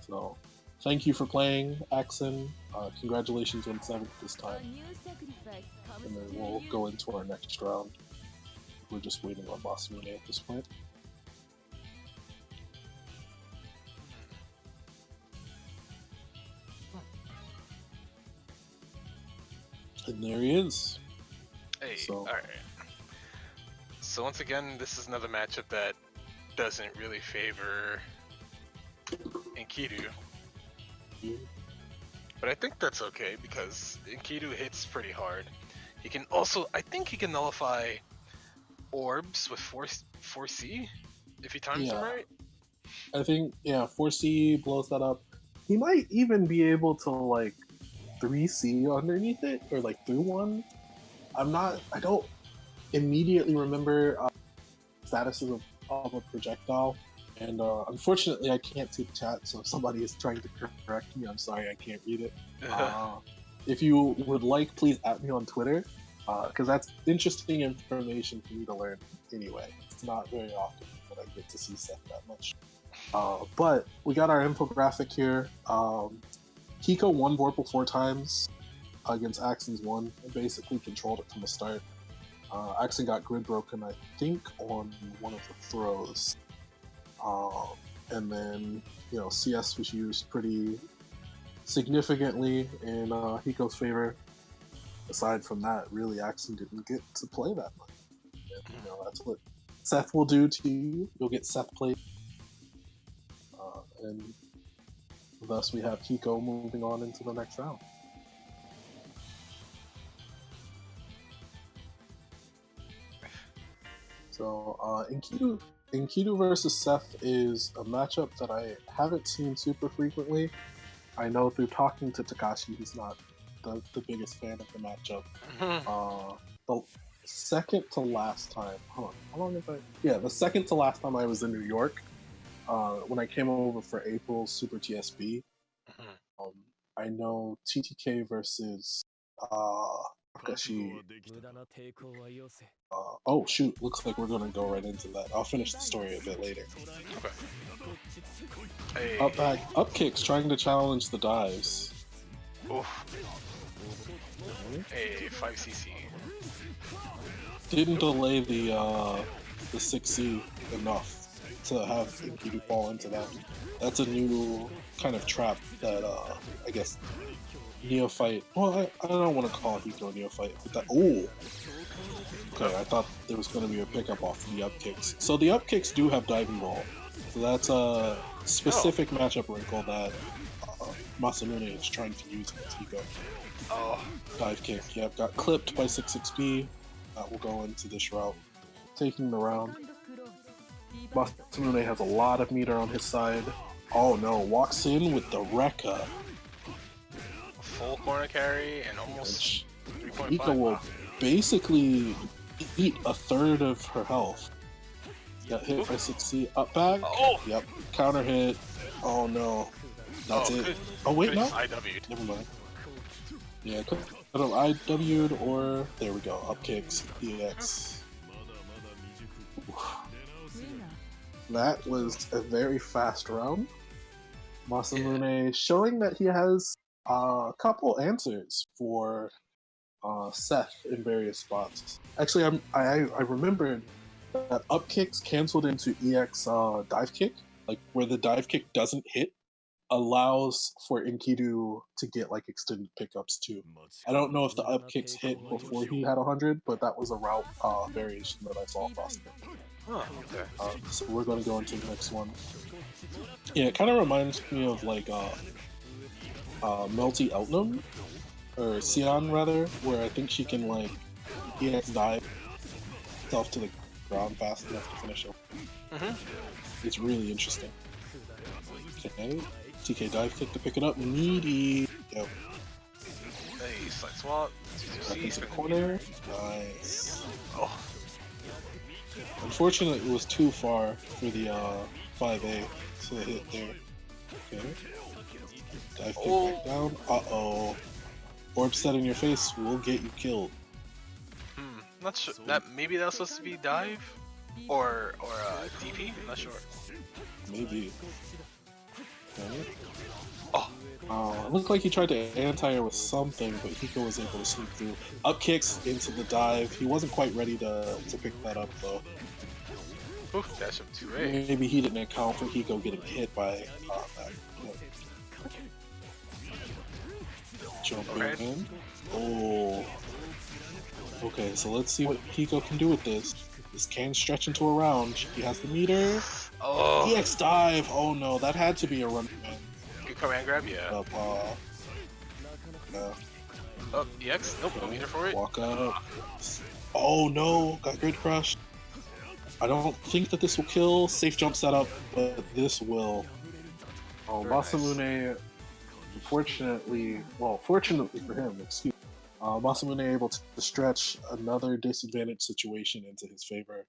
[SPEAKER 3] So, thank you for playing, Axon. Congratulations on 7th this time. And then we'll go into our next round. We're just waiting on Masamune at this point. And there he is.
[SPEAKER 7] Hey,
[SPEAKER 3] So-
[SPEAKER 7] alright. So once again, this is another matchup that doesn't really favor Enkidu. But I think that's okay because Enkidu hits pretty hard. He can also, I think he can nullify orbs with 4C if he times them
[SPEAKER 3] Yeah.
[SPEAKER 7] right.
[SPEAKER 3] I think, 4C blows that up. He might even be able to, 3C underneath it, or, through one. I don't immediately remember statuses of a projectile, and unfortunately I can't see the chat, so if somebody is trying to correct me, I'm sorry, I can't read it. If you would like, please at me on Twitter, because that's interesting information for me to learn anyway. It's not very often that I get to see Seth that much. But we got our infographic here. Hiko won Vorpal 4 times against Axon's 1 and basically controlled it from the start. Axon got grid broken, I think, on one of the throws. And then, CS was used pretty significantly in Hiko's favor. Aside from that, really, Axon didn't get to play that much. And, that's what Seth will do to you. You'll get Seth played. And thus we have Hiko moving on into the next round. So Enkidu versus Seth is a matchup that I haven't seen super frequently. I know through talking to Takashi, he's not the biggest fan of the matchup. The second to last time, hold on, how long have I? Yeah, the second to last time I was in New York, when I came over for April's Super TSB, I know TTK versus Takashi. Oh shoot, looks like we're gonna go right into that. I'll finish the story a bit later.
[SPEAKER 7] Okay. Hey.
[SPEAKER 3] Up back, up kicks trying to challenge the dives.
[SPEAKER 7] Oof. Hey, 5cc.
[SPEAKER 3] Didn't delay the 6C enough to have Enkidu fall into that. That's a new kind of trap that I guess Neophyte. Well, I don't want to call Hiko Neophyte, but that. Oh, okay. I thought there was going to be a pickup off the up kicks. So the up kicks do have diving ball. So that's a specific matchup wrinkle that Masamune is trying to use against Hiko.
[SPEAKER 7] Oh.
[SPEAKER 3] Dive kick. Yep, got clipped by 6-6B. That will go into this route. Taking the round. Masamune has a lot of meter on his side. Oh no, walks in with the Rekka.
[SPEAKER 7] Full corner carry and almost 3.5.
[SPEAKER 3] Hiko will basically eat a third of her health. Got hit by 6C. Up back.
[SPEAKER 7] Oh!
[SPEAKER 3] Yep. Counter hit. Oh no. That's it. Oh wait, no.
[SPEAKER 7] IW'd.
[SPEAKER 3] Never mind. Yeah, could have IW'd or there we go. Up kicks. EX. That was a very fast round. Masamune showing that he has a couple answers for Seth in various spots. Actually, I remembered that up kicks canceled into EX dive kick, like where the dive kick doesn't hit, allows for Enkidu to get like extended pickups too. I don't know if the up kicks hit before he had 100, but that was a route variation that I saw across it.
[SPEAKER 7] Oh, okay.
[SPEAKER 3] So we're going to go into the next one. Yeah, it kind of reminds me of like Melty Eltnum, or Sion rather, where I think she can like EX dive herself to the ground fast enough to finish her. It's really interesting. Okay, TK dive kick to pick it up. Needy. Yep.
[SPEAKER 7] Hey, side swap.
[SPEAKER 3] Back into the corner. Nice.
[SPEAKER 7] Oh.
[SPEAKER 3] Unfortunately, it was too far for the 5A to hit there. Okay. Dive kick back down. Uh-oh. Orb set in your face will get you killed.
[SPEAKER 7] Not sure. That maybe that was supposed to be dive or DP. I'm not sure.
[SPEAKER 3] Maybe. Okay.
[SPEAKER 7] Oh.
[SPEAKER 3] It looked like he tried to anti-air with something, but Hiko was able to sneak through. Up kicks into the dive. He wasn't quite ready to pick that up though.
[SPEAKER 7] Oof, dash up 2A.
[SPEAKER 3] Maybe he didn't account for Hiko getting hit by that. Jumping in. Oh. Okay, so let's see what Hiko can do with this. This can stretch into a round. He has the meter.
[SPEAKER 7] Oh.
[SPEAKER 3] EX dive. Oh no, that had to be a run.
[SPEAKER 7] Good command grab, yeah.
[SPEAKER 3] Up, no.
[SPEAKER 7] Up, EX? Nope, no meter for it.
[SPEAKER 3] Walk up. Oh no, got grid crush. I don't think that this will kill. Safe jump setup, but this will. Oh, Masamune, unfortunately, well, fortunately for him, excuse me, Masamune able to stretch another disadvantage situation into his favor,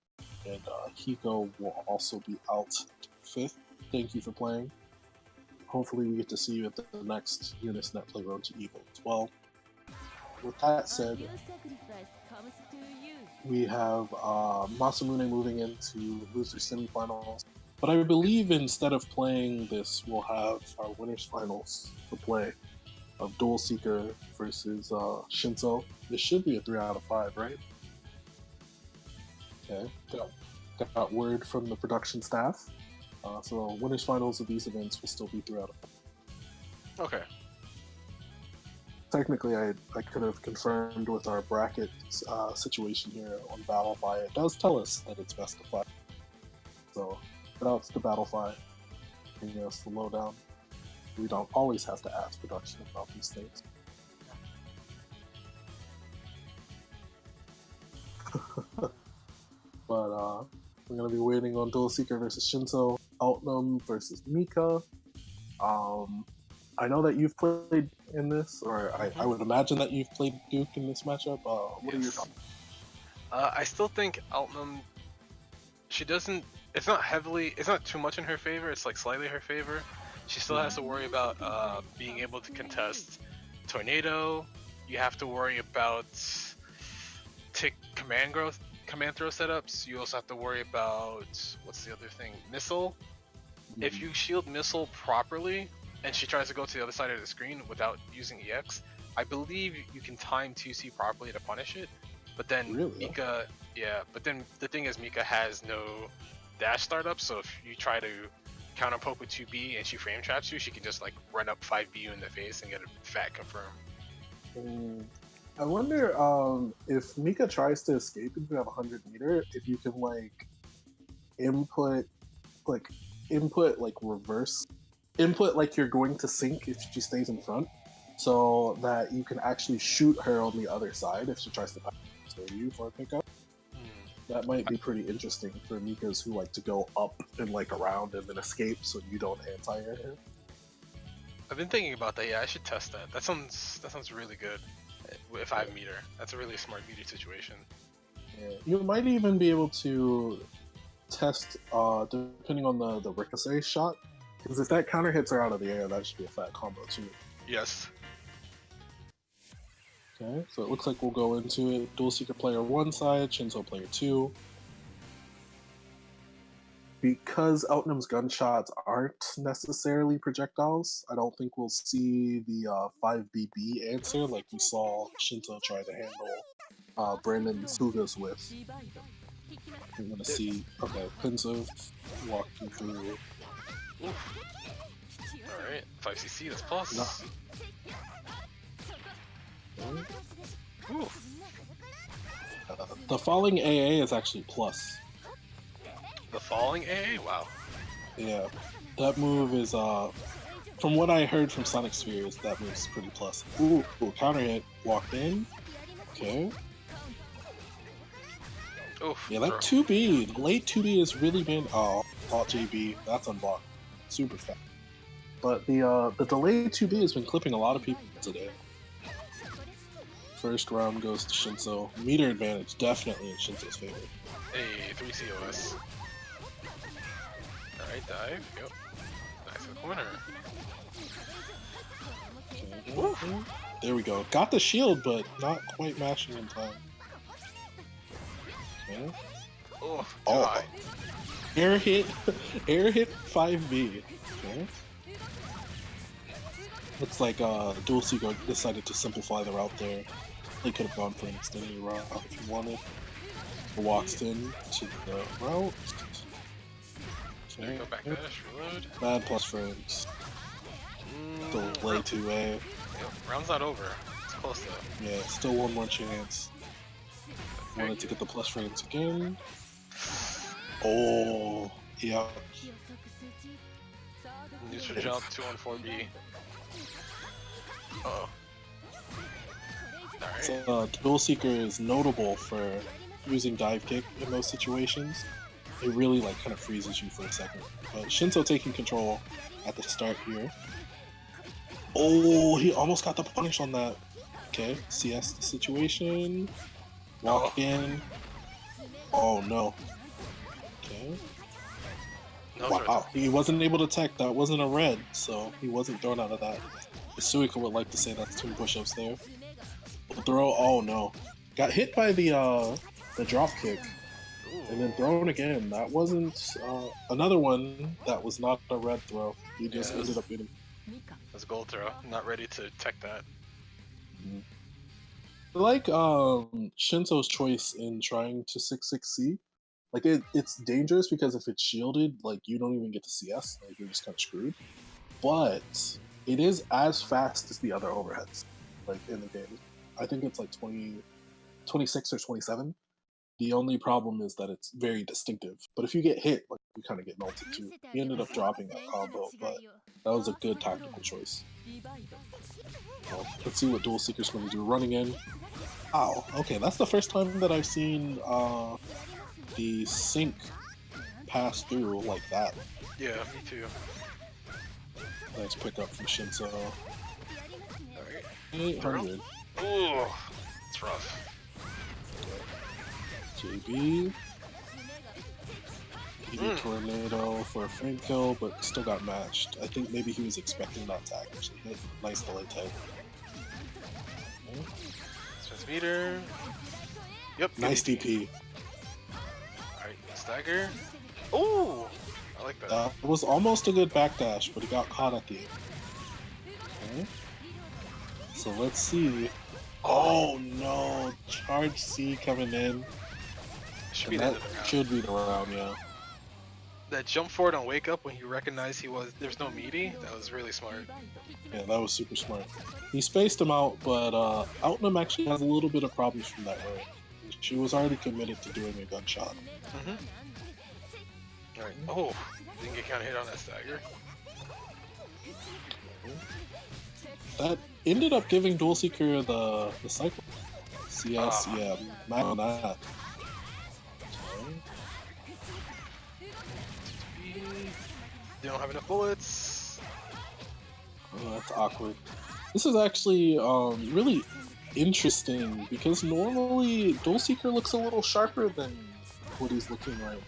[SPEAKER 3] and Hiko will also be out 5th. Thank you for playing. Hopefully we get to see you at the next Unis Netplay Road to EVO as well. With that said, we have Masamune moving into losers semifinals. But I believe instead of playing this, we'll have our winners finals to play of Dual Seeker versus Shinzo. This should be a 3 out of 5, right? Okay, got word from the production staff. So winners finals of these events will still be 3 out of 5.
[SPEAKER 7] Okay.
[SPEAKER 3] Technically, I could have confirmed with our bracket situation here on Battlefy. It does tell us that it's best of 5. So, shout outs to Battlefy, giving us the lowdown. We don't always have to ask production about these things. But we're gonna be waiting on Dual Seeker versus Shinso, Outnum versus Mika. I know that you've played in this, or I would imagine that you've played Duke in this matchup. What are your
[SPEAKER 7] Yes.
[SPEAKER 3] thoughts?
[SPEAKER 7] I still think Altnum. She doesn't. It's not too much in her favor. It's like slightly her favor. She still has to worry about being able to contest Tornado. You have to worry about tick command throw setups. You also have to worry about what's the other thing? Missile. If you shield missile properly, and she tries to go to the other side of the screen without using EX, I believe you can time 2C properly to punish it. But then
[SPEAKER 3] Really?
[SPEAKER 7] Mika, yeah. But then the thing is, Mika has no dash startup, so if you try to counter poke with 2B and she frame traps you, she can just like run up 5B you in the face and get a fat confirm.
[SPEAKER 3] I wonder if Mika tries to escape and you have 100 meter, if you can like input reverse input like you're going to sink if she stays in front, so that you can actually shoot her on the other side if she tries to stay you for a pickup. That might be pretty interesting for Mikas who like to go up and like around and then escape so you don't anti-air her.
[SPEAKER 7] I've been thinking about that. Yeah, I should test that. That sounds really good. If I have meter, that's a really smart meter situation.
[SPEAKER 3] Yeah. You might even be able to test depending on the ricochet shot, because if that counter hits her out of the air, that should be a fat combo too.
[SPEAKER 7] Yes.
[SPEAKER 3] Okay, so it looks like we'll go into it. Dual Seeker player 1 side, Shinso player 2. Because Outnum's gunshots aren't necessarily projectiles, I don't think we'll see the 5BB answer like we saw Shinso try to handle Brandon Sugas with. We're gonna see, okay, pensive, walking through.
[SPEAKER 7] Alright, 5cc, that's plus.
[SPEAKER 3] No.
[SPEAKER 7] Ooh.
[SPEAKER 3] The falling AA is actually plus.
[SPEAKER 7] The falling AA? Wow.
[SPEAKER 3] Yeah, that move is, from what I heard from Sonic Spheres, that move's pretty plus. Ooh, counter hit, walked in. Okay.
[SPEAKER 7] Oof,
[SPEAKER 3] Yeah, that 2B, the late 2B has really been, oh, Alt JB, that's unblocked. Super fast. But the delayed 2B has been clipping a lot of people today. First round goes to Shinso. Meter advantage, definitely in Shinso's favor.
[SPEAKER 7] Hey, 3 COS. Alright, dive. Yep. Nice corner.
[SPEAKER 3] Okay. There we go. Got the shield, but not quite mashing in time. Okay.
[SPEAKER 7] Oh,
[SPEAKER 3] Oh. Air hit 5B. Okay. Looks like Dual Seeker decided to simplify the route there. They could have gone for an extended route if you wanted. Walks in to the route. Okay.
[SPEAKER 7] Go back dash, reload.
[SPEAKER 3] Bad plus frames. Delay 2A.
[SPEAKER 7] Yep, round's not over. It's close though.
[SPEAKER 3] Yeah, still one more chance. Wanted to get the plus frames again. Oh, yeah.
[SPEAKER 7] Neutral jump, 2 on 4B. Uh-oh. Alright.
[SPEAKER 3] So, Dual Seeker is notable for using dive kick in those situations. It really like kind of freezes you for a second. But Shinso taking control at the start here. Oh, he almost got the punish on that. Okay, CS the situation. Walk in. Oh no. Okay. Wow, he wasn't able to tech. That wasn't a red, so he wasn't thrown out of that. Suika would like to say that's 2 push-ups there. Throw. Oh no, got hit by the drop kick, and then thrown again. That wasn't another one. That was not a red throw. He just ended up getting.
[SPEAKER 7] That's a gold throw. Not ready to tech that.
[SPEAKER 3] I like Shinso's choice in trying to 6-6C. Like it's dangerous because if it's shielded, like you don't even get to CS. Like you're just kind of screwed. But it is as fast as the other overheads, like in the game. I think it's like 26 or 27. The only problem is that it's very distinctive. But if you get hit, like you kind of get melted too. He ended up dropping that combo, but that was a good tactical choice. Well, let's see what Dual Seeker's going to do. Running in. Ow. Okay, that's the first time that I've seen the sync pass through like that.
[SPEAKER 7] Yeah, me too.
[SPEAKER 3] Nice pickup from Shinso.
[SPEAKER 7] Alright.
[SPEAKER 3] 800.
[SPEAKER 7] Ooh, it's rough.
[SPEAKER 3] JB. Tornado for a frame kill, but still got matched. I think maybe he was expecting that to actually hit. Nice delay tag.
[SPEAKER 7] Transmeter. Yep.
[SPEAKER 3] Nice DP.
[SPEAKER 7] Alright, stagger. Ooh! I like that.
[SPEAKER 3] It was almost a good backdash, but he got caught at the end. Okay. So let's see. Oh no! Charge C coming in.
[SPEAKER 7] Should be
[SPEAKER 3] And
[SPEAKER 7] the end
[SPEAKER 3] that
[SPEAKER 7] of the round.
[SPEAKER 3] should be the round, yeah.
[SPEAKER 7] That jump forward on wake up when he recognized there's no meaty, that was really smart.
[SPEAKER 3] Yeah, that was super smart. He spaced him out, but Outnum actually has a little bit of problems from that way. She was already committed to doing a gunshot.
[SPEAKER 7] Alright. Oh, didn't get counter hit on that stagger.
[SPEAKER 3] That ended up giving Dual Seeker the cycle. CS, yeah, not on that.
[SPEAKER 7] They don't have enough bullets.
[SPEAKER 3] Oh, that's awkward. This is actually really interesting because normally Dual Seeker looks a little sharper than what he's looking like.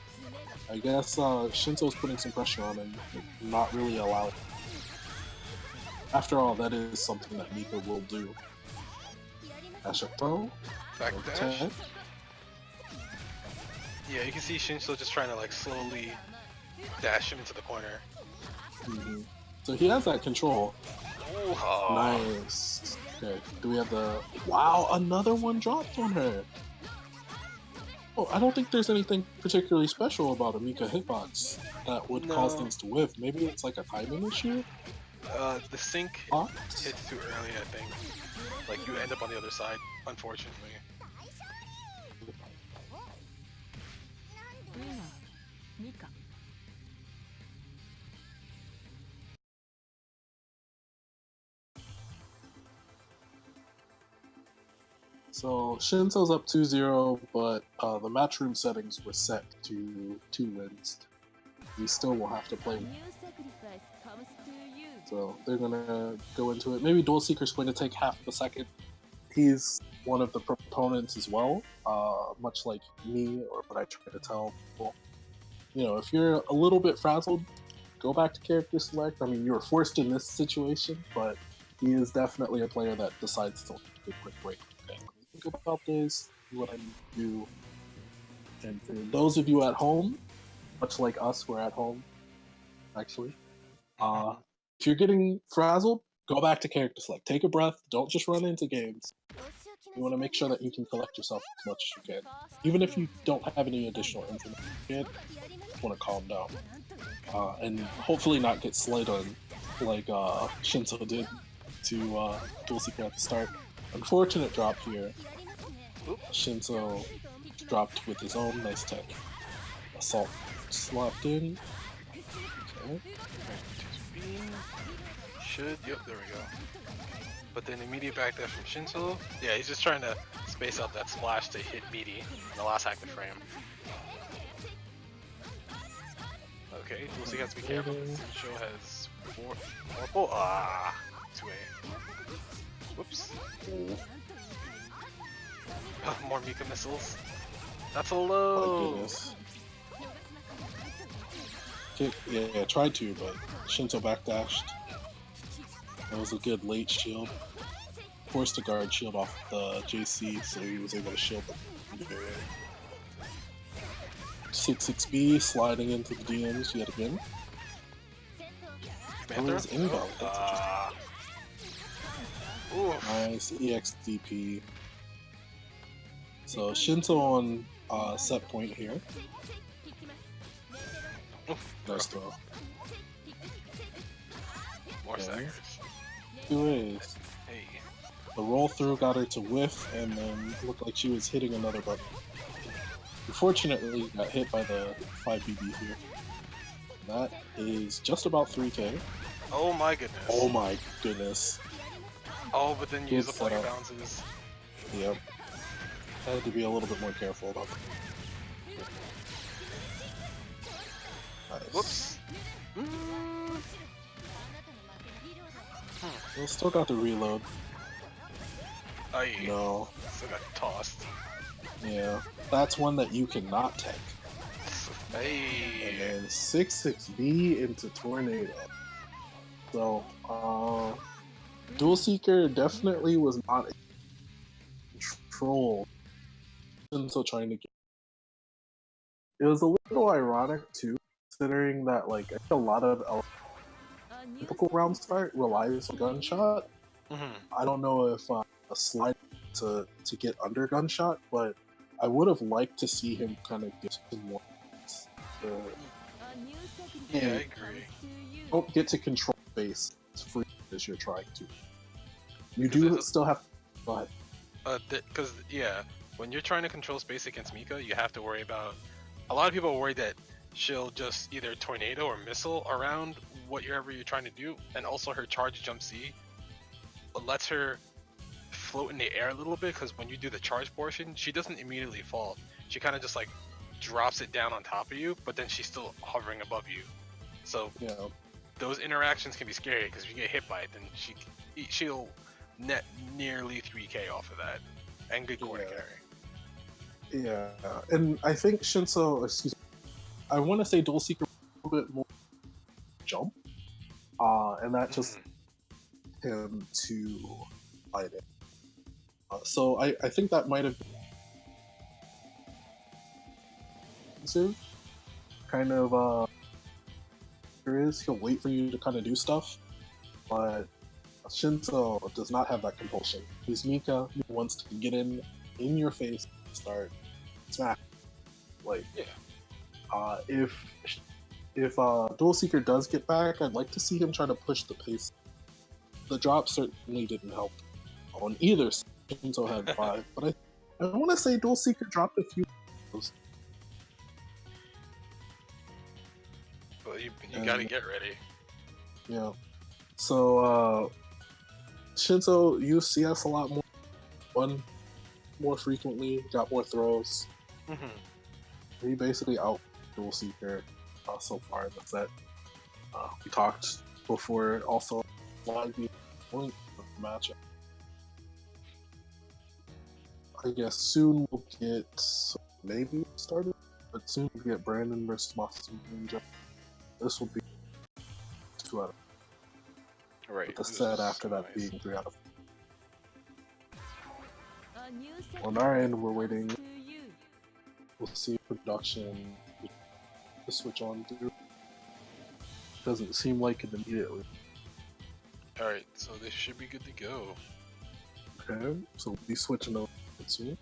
[SPEAKER 3] I guess Shinso's putting some pressure on him, not really allowed. After all, that is something that Mika will do. Dash up throw.
[SPEAKER 7] Back
[SPEAKER 3] Okay.
[SPEAKER 7] dash. Yeah, you can see Shinso just trying to like slowly dash him into the corner.
[SPEAKER 3] Mhm. So he has that control.
[SPEAKER 7] Ooh, oh.
[SPEAKER 3] Nice. Okay, do we have the... Wow, another one dropped on her! Oh, I don't think there's anything particularly special about a Mika hitbox that would cause
[SPEAKER 7] No.
[SPEAKER 3] things to whiff. Maybe it's like a timing issue?
[SPEAKER 7] The sync
[SPEAKER 3] Box?
[SPEAKER 7] hits too early, I think. Like you end up on the other side, unfortunately.
[SPEAKER 5] Mika.
[SPEAKER 3] So Shinso's up 2-0, but the matchroom settings were set to 2 wins. We still will have to play.
[SPEAKER 5] New sacrifice comes to you.
[SPEAKER 3] So they're gonna go into it. Maybe Dual Seeker's going to take half of a second. He's one of the proponents as well, much like me, or what I try to tell people. You know, if you're a little bit frazzled, go back to character select. I mean, you were forced in this situation, but he is definitely a player that decides to take a quick break. Okay, let me think about this, see what I need to do. And for those of you at home, much like us, we're at home, actually. If you're getting frazzled, go back to character select. Take a breath. Don't just run into games. You want to make sure that you can collect yourself as much as you can. Even if you don't have any additional information, you just want to calm down. And hopefully not get slayed on like Shinso did to Dual Seeker at the start. Unfortunate drop here. Shinso dropped with his own nice tech. Assault slapped in. Okay.
[SPEAKER 7] Yep, there we go. But then immediate backdash from Shinso. Yeah, he's just trying to space out that splash to hit meaty in the last active frame. Okay, we'll see. Has to be careful. Shinso has 4. Ah, 2A. Whoops. Oh, more Mika missiles. That's a
[SPEAKER 3] Oh
[SPEAKER 7] low.
[SPEAKER 3] my goodness. Okay, yeah, tried to, but Shinso backdashed. That was a good late shield. Forced a guard shield off the JC, so he was able to shield the 6-6B sliding into the DMs yet again. That was inbound. That's interesting. Nice EXDP. So Shinso on set point here. Nice throw.
[SPEAKER 7] More staggers.
[SPEAKER 3] 2 ways.
[SPEAKER 7] Hey.
[SPEAKER 3] The roll through got her to whiff, and then it looked like she was hitting another button. Unfortunately, got hit by the 5BB here. That is just about 3K.
[SPEAKER 7] Oh my goodness.
[SPEAKER 3] Oh my goodness.
[SPEAKER 7] Oh, but then use the
[SPEAKER 3] Good
[SPEAKER 7] player
[SPEAKER 3] setup.
[SPEAKER 7] bounces.
[SPEAKER 3] Yep. Had to be a little bit more careful about that. Nice.
[SPEAKER 7] Whoops.
[SPEAKER 3] Well, still got the reload.
[SPEAKER 7] Aye.
[SPEAKER 3] No.
[SPEAKER 7] Still got tossed.
[SPEAKER 3] Yeah. That's one that you cannot take. And
[SPEAKER 7] Hey.
[SPEAKER 3] then 6-6B into Tornado. So, Dual Seeker definitely was not in control. So trying to get. It was a little ironic too, considering that like I think a lot of typical round start relies on gunshot. I don't know if a slide to get under gunshot, but I would have liked to see him kind of get some more.
[SPEAKER 7] Yeah, I agree.
[SPEAKER 3] Don't get to control space as free as you're trying to. You do still have. Go ahead.
[SPEAKER 7] Because yeah, when you're trying to control space against Mika, you have to worry about. A lot of people are worried that she'll just either tornado or missile around whatever you're trying to do, and also her charge jump C lets her float in the air a little bit. Because when you do the charge portion, she doesn't immediately fall. She kind of just like drops it down on top of you, but then she's still hovering above you. So
[SPEAKER 3] Yeah.
[SPEAKER 7] those interactions can be scary because if you get hit by it, then she'll net nearly 3k off of that, and good corner carry.
[SPEAKER 3] Yeah, and I think Shinso, excuse me, I want to say Dual Seeker a little bit more jump, and that just him to fight it. So I think that might have been kind of he'll wait for you to kind of do stuff, but Shinso does not have that compulsion. He's Mika, he wants to get in your face, start smack. Like, if Dual Seeker does get back, I'd like to see him try to push the pace. The drop certainly didn't help on either side. Shinso had 5, but I want to say Dual Seeker dropped a few.
[SPEAKER 7] Well, you gotta get ready.
[SPEAKER 3] Yeah. So Shinso used CS a lot more, won more frequently, got more throws. He basically out Dual Seeker so far in the set. We talked before also live point of the matchup. I guess soon we'll get maybe started, but soon we'll get Brandon versus Master Ninja. This will be 2 out of 4.
[SPEAKER 7] Right.
[SPEAKER 3] With the set after that being 3 out of 4. On our end, we're waiting. We'll see production to switch on through. Doesn't seem like it immediately.
[SPEAKER 7] Alright, so this should be good to go.
[SPEAKER 3] Okay, so we'll be switching over soon.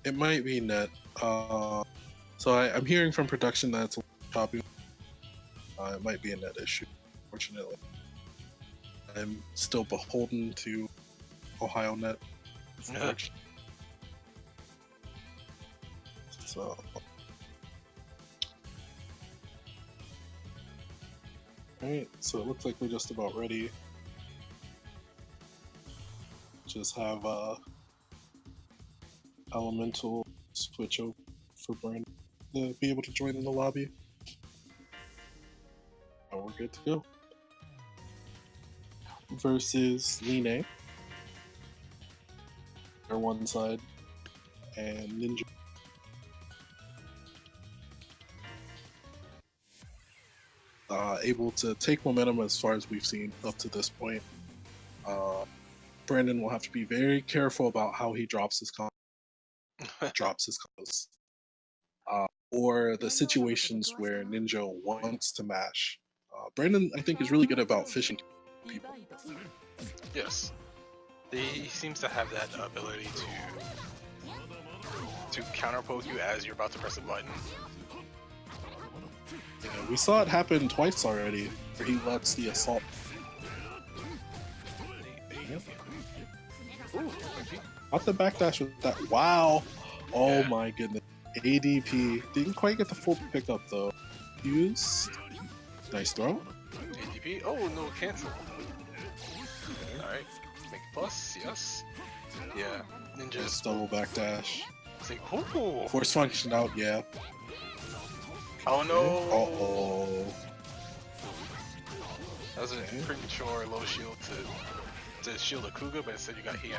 [SPEAKER 3] It might be net. So I'm hearing from production that it's a little choppy. It might be a net issue, fortunately. I'm still beholden to Ohio Net. So, alright, so it looks like we're just about ready. Just have Elemental switch over for Brandon to be able to join in the lobby. And we're good to go. Versus Line. They're one side. And Ninja. Able to take momentum as far as we've seen up to this point. Brandon will have to be very careful about how he drops his combos. Or the situations where Ninja wants to mash. Brandon, I think, is really good about fishing people.
[SPEAKER 7] Yes. He seems to have that ability to counter poke you as you're about to press a button.
[SPEAKER 3] Yeah, we saw it happen twice already, where he lets the assault. Off the backdash with that. Wow! Oh my goodness. ADP. Didn't quite get the full pickup though. Used. Nice throw.
[SPEAKER 7] ADP? Oh, no, cancel. Alright, make it plus, yes. Yeah, ninjas.
[SPEAKER 3] Just double backdash.
[SPEAKER 7] It's like, ooh.
[SPEAKER 3] Force function out, yeah.
[SPEAKER 7] Oh no!
[SPEAKER 3] Uh-oh.
[SPEAKER 7] That was a premature low shield to shield a Kuga, but instead you got Hien.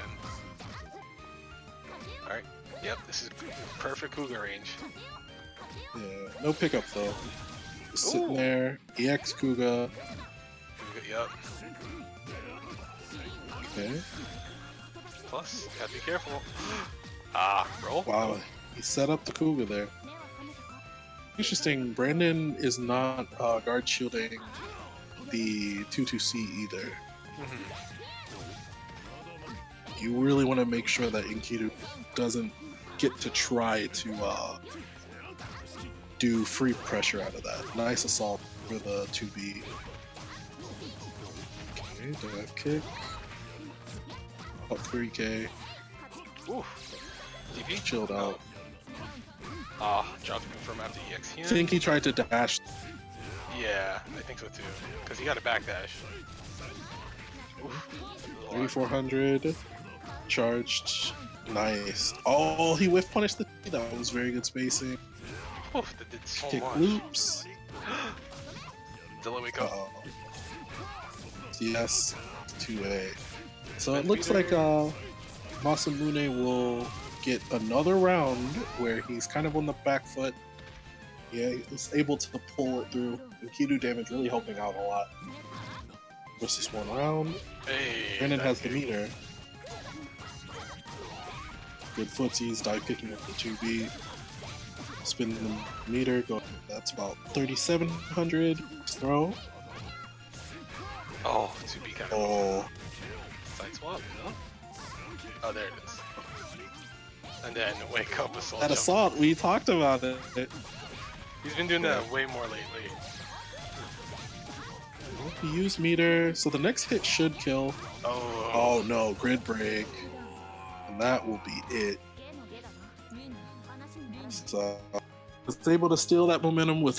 [SPEAKER 7] Alright, yep, this is perfect Kuga range.
[SPEAKER 3] Yeah, no pickup though. Just sitting
[SPEAKER 7] Ooh.
[SPEAKER 3] there. EX Kuga.
[SPEAKER 7] Kuga, yep.
[SPEAKER 3] Okay.
[SPEAKER 7] Plus, gotta be careful. Ah, roll.
[SPEAKER 3] Wow, he set up the Kuga there. Interesting, Brandon is not guard shielding the 2-2C either. You really want to make sure that Enkidu doesn't get to try to do free pressure out of that. Nice assault for the 2B. Okay, dive kick. Up 3k.
[SPEAKER 7] Ooh. DP?
[SPEAKER 3] Chilled out.
[SPEAKER 7] Ah, drop to confirm after EX
[SPEAKER 3] I
[SPEAKER 7] Hien.
[SPEAKER 3] think he tried to dash.
[SPEAKER 7] Yeah, I think so too. Because he got a backdash. Oof.
[SPEAKER 3] 3400. Charged. Nice. Oh, he whiff punished the T. That was very good spacing.
[SPEAKER 7] Oof, that did so
[SPEAKER 3] Kick
[SPEAKER 7] much.
[SPEAKER 3] loops.
[SPEAKER 7] Dylan, wake up.
[SPEAKER 3] Uh-oh. Yes. 2A. So
[SPEAKER 7] Red
[SPEAKER 3] it looks
[SPEAKER 7] Peter.
[SPEAKER 3] like Masamune will get another round where he's kind of on the back foot. Yeah, he's able to pull it through. And Kidu damage really helping out a lot. Versus one round.
[SPEAKER 7] Hey,
[SPEAKER 3] Brandon
[SPEAKER 7] that
[SPEAKER 3] has the
[SPEAKER 7] kick.
[SPEAKER 3] meter. Good footsies, dive kicking with the 2B. Spin the meter, go. That's about 3,700. Throw.
[SPEAKER 7] Oh, 2B kind of
[SPEAKER 3] Oh,
[SPEAKER 7] side swap, no? Oh, there it is. And then wake up assault.
[SPEAKER 3] that
[SPEAKER 7] jump.
[SPEAKER 3] assault, we talked about it.
[SPEAKER 7] He's been doing that way more lately.
[SPEAKER 3] He used meter, so the next hit should kill.
[SPEAKER 7] Oh,
[SPEAKER 3] Oh no, grid break. And that will be it. So, was able to steal that momentum with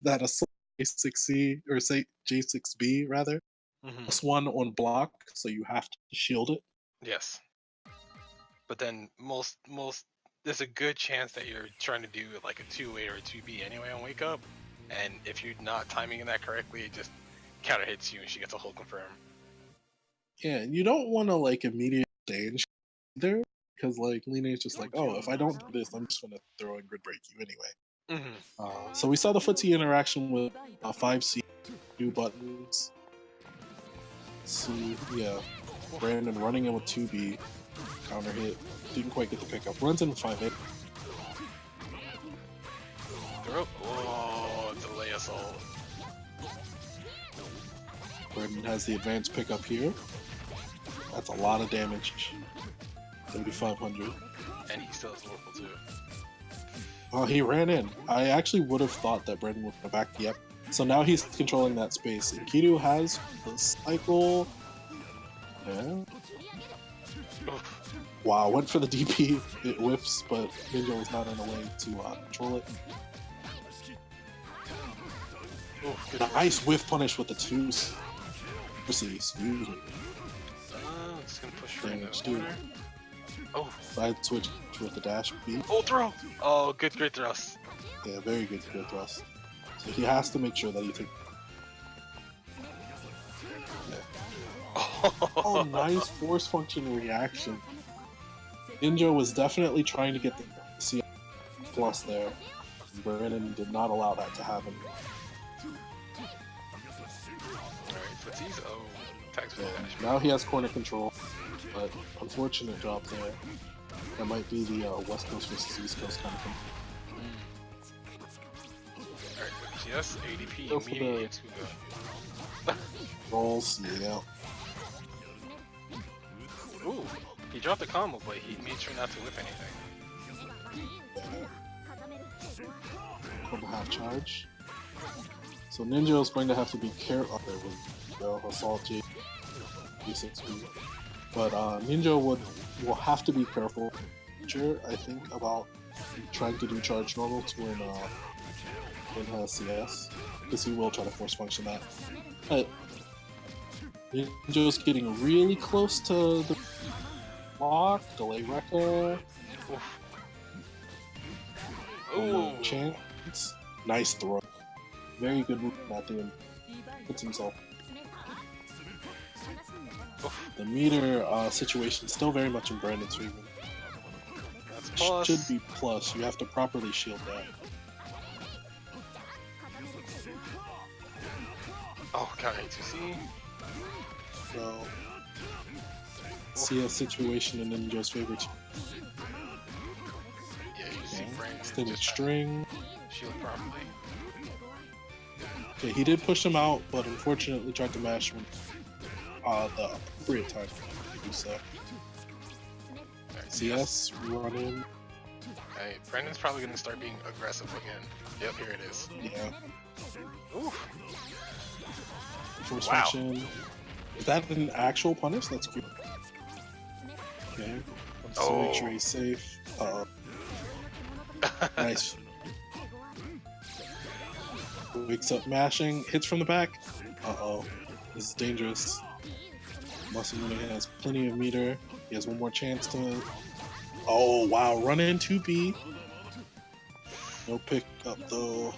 [SPEAKER 3] that assault J6C, or say J6B rather.
[SPEAKER 7] mhm.
[SPEAKER 3] +1 on block, so you have to shield it.
[SPEAKER 7] Yes. But then most there's a good chance that you're trying to do like a 2A or a 2B anyway on wake up, and if you're not timing that correctly, it just counter hits you and she gets a whole confirm.
[SPEAKER 3] Yeah, and you don't want to like immediately exchange either, because like Lina is just like, oh, if I don't do this, I'm just gonna throw in grid break you anyway. So we saw the footsie interaction with 5C, new buttons. Let's see, yeah, Brandon running in with 2B, counter hit, didn't quite get the pickup, runs in with 5-8.
[SPEAKER 7] Throw. Oh, delay assault.
[SPEAKER 3] Brandon has the advanced pickup here. That's a lot of damage. 3,500.
[SPEAKER 7] And he still has Oracle too.
[SPEAKER 3] Oh, he ran in. I actually would have thought that Brandon would go back. Yep. So now he's controlling that space. And Kidu has the cycle. Yeah.
[SPEAKER 7] Oof.
[SPEAKER 3] Wow, went for the DP. It whiffs, but Ninja was not in a way to control it.
[SPEAKER 7] Oof, good.
[SPEAKER 3] Nice whiff punish with the twos. Excuse me.
[SPEAKER 7] Just gonna push for
[SPEAKER 3] Damage,
[SPEAKER 7] the
[SPEAKER 3] dude.
[SPEAKER 7] corner. Oh,
[SPEAKER 3] Side switch with the dash beat.
[SPEAKER 7] oh, throw. Oh, good, great thrust.
[SPEAKER 3] Yeah, very good thrust. So he has to make sure that he takes. Oh, nice force function reaction. Ninja was definitely trying to get the C plus there. Brandon did not allow that to happen.
[SPEAKER 7] Alright, footsies. Oh, tags for
[SPEAKER 3] Yeah,
[SPEAKER 7] the dash.
[SPEAKER 3] now he has corner control, but unfortunate drop there. That might be the West Coast versus East Coast kind of thing.
[SPEAKER 7] Alright, yes, ADP
[SPEAKER 3] Go for the-
[SPEAKER 7] immediately to
[SPEAKER 3] Rolls, yeah.
[SPEAKER 7] Ooh, he dropped the combo, but he made sure not to whip anything.
[SPEAKER 3] Double half charge. So Ninja is going to have to be careful. There we go. Assault G6B. But Ninja will have to be careful. Sure, I think about trying to do charge normal to win CS, because he will try to force function that. But Ninja's getting really close to the block. Delay Rekka. One more
[SPEAKER 7] Ooh.
[SPEAKER 3] chance. Nice throw. Very good move at the end. Puts himself. The meter situation still very much in Brandon's favor.
[SPEAKER 7] That's plus.
[SPEAKER 3] Should be plus. You have to properly shield that.
[SPEAKER 7] Oh, counter A2C.
[SPEAKER 3] So, CS situation in Ninja's favor too.
[SPEAKER 7] Yeah, you see Brandon
[SPEAKER 3] Extended
[SPEAKER 7] just
[SPEAKER 3] string.
[SPEAKER 7] shield properly.
[SPEAKER 3] Okay, he did push him out, but unfortunately tried to mash when the appropriate time to do so.
[SPEAKER 7] Alright,
[SPEAKER 3] CS running.
[SPEAKER 7] Hey, Brandon's probably gonna start being aggressive again. Yep, here it is.
[SPEAKER 3] Yeah.
[SPEAKER 7] Oof.
[SPEAKER 3] Force
[SPEAKER 7] Wow.
[SPEAKER 3] function. Is that an actual punish? That's cute. Okay. Let's make sure he's safe. Nice. Wakes up mashing, hits from the back. Uh-oh. This is dangerous. Masamune has plenty of meter. He has one more chance to... Oh, wow. Run in 2B. No pick up, though.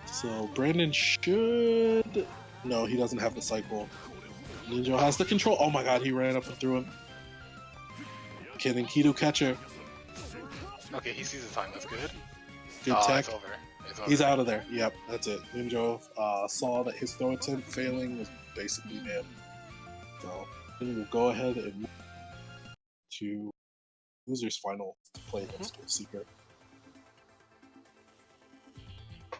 [SPEAKER 3] So, Brandon should... No, he doesn't have the cycle. Ninja has the control. Oh my god, he ran up and threw him. Okay, then Kido catcher.
[SPEAKER 7] Okay, he sees the time. That's good.
[SPEAKER 3] Good
[SPEAKER 7] Oh,
[SPEAKER 3] tech.
[SPEAKER 7] it's over. It's over.
[SPEAKER 3] He's out of there. Yep, that's it. Ninja saw that his throw attempt failing was basically dead. So then we'll go ahead and move to losers final to play against Seeker.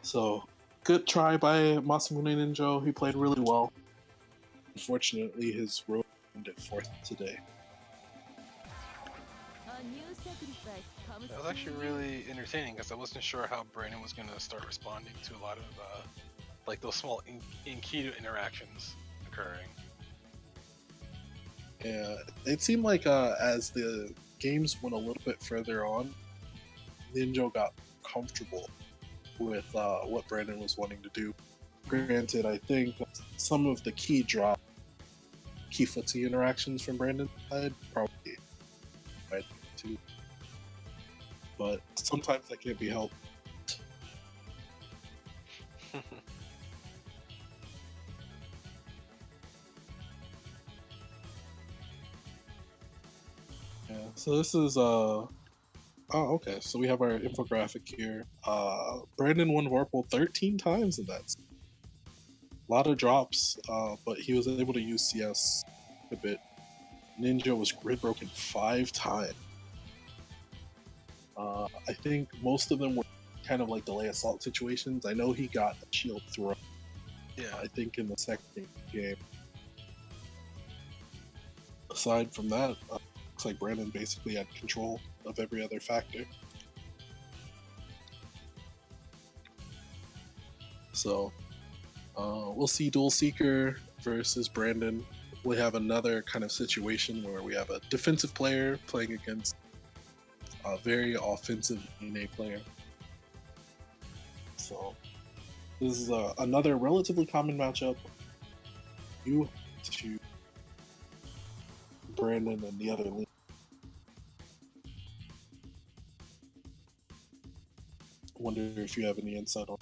[SPEAKER 3] So good try by Masamune Ninja. He played really well. Unfortunately, his road ended fourth today.
[SPEAKER 7] That was actually really entertaining because I wasn't sure how Brandon was going to start responding to a lot of like those small in-Kido interactions occurring.
[SPEAKER 3] Yeah, it seemed like as the games went a little bit further on, Ninja got comfortable with what Brandon was wanting to do. Granted, I think some of the key footsie interactions from Brandon's side probably right too. But sometimes that can't be helped. Yeah, so this is oh okay, so we have our infographic here. Brandon won Vorpal 13 times in that. A lot of drops, but he was able to use CS a bit. Ninja was grid broken 5 times. I think most of them were kind of like delay assault situations. I know he got a shield throw.
[SPEAKER 7] Yeah.
[SPEAKER 3] I think in the second game. Aside from that, looks like Brandon basically had control of every other factor. So we'll see Dual Seeker versus Brandon. We have another kind of situation where we have a defensive player playing against a very offensive NA player. So this is another relatively common matchup. You to Brandon and the other league. Wonder if you have any insight on.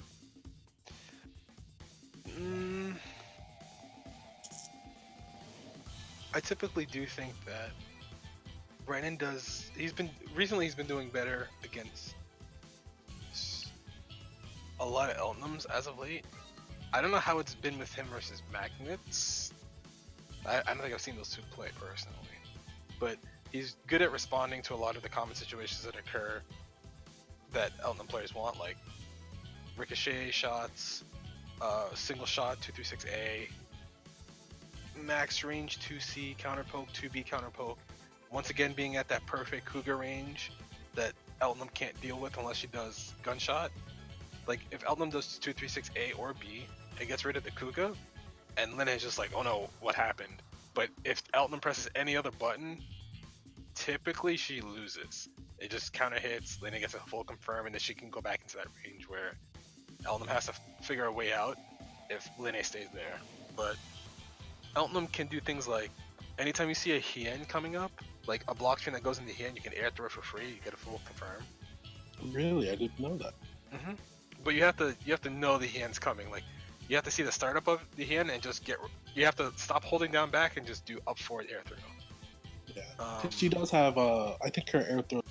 [SPEAKER 7] I typically do think that Brandon does. He's been doing better against a lot of Eltnums as of late. I don't know how it's been with him versus Magnets. I don't think I've seen those two play personally, but he's good at responding to a lot of the common situations that occur that Eltnum players want, like ricochet shots, single shot 236A, max range 2C counter poke, 2B counter poke. Once again, being at that perfect Cougar range that Eltnum can't deal with unless she does gunshot. Like if Eltnum does 236A or B, it gets rid of the Cougar, and Lena is just like, oh no, what happened? But if Eltnum presses any other button, typically she loses. It just counter hits, Lena gets a full confirm, and then she can go back into that range where Eltnum has to figure a way out if Lene stays there. but Eltnum can do things like anytime you see a Hien coming up, like a block string that goes into Hien, you can air throw it for free. You get a full confirm.
[SPEAKER 3] Really, I didn't know that.
[SPEAKER 7] Hmm But you have to know the Hien's coming. Like you have to see the startup of the Hien and just get. You have to stop holding down back and just do up forward air throw.
[SPEAKER 3] Yeah, she does have. I think her air throw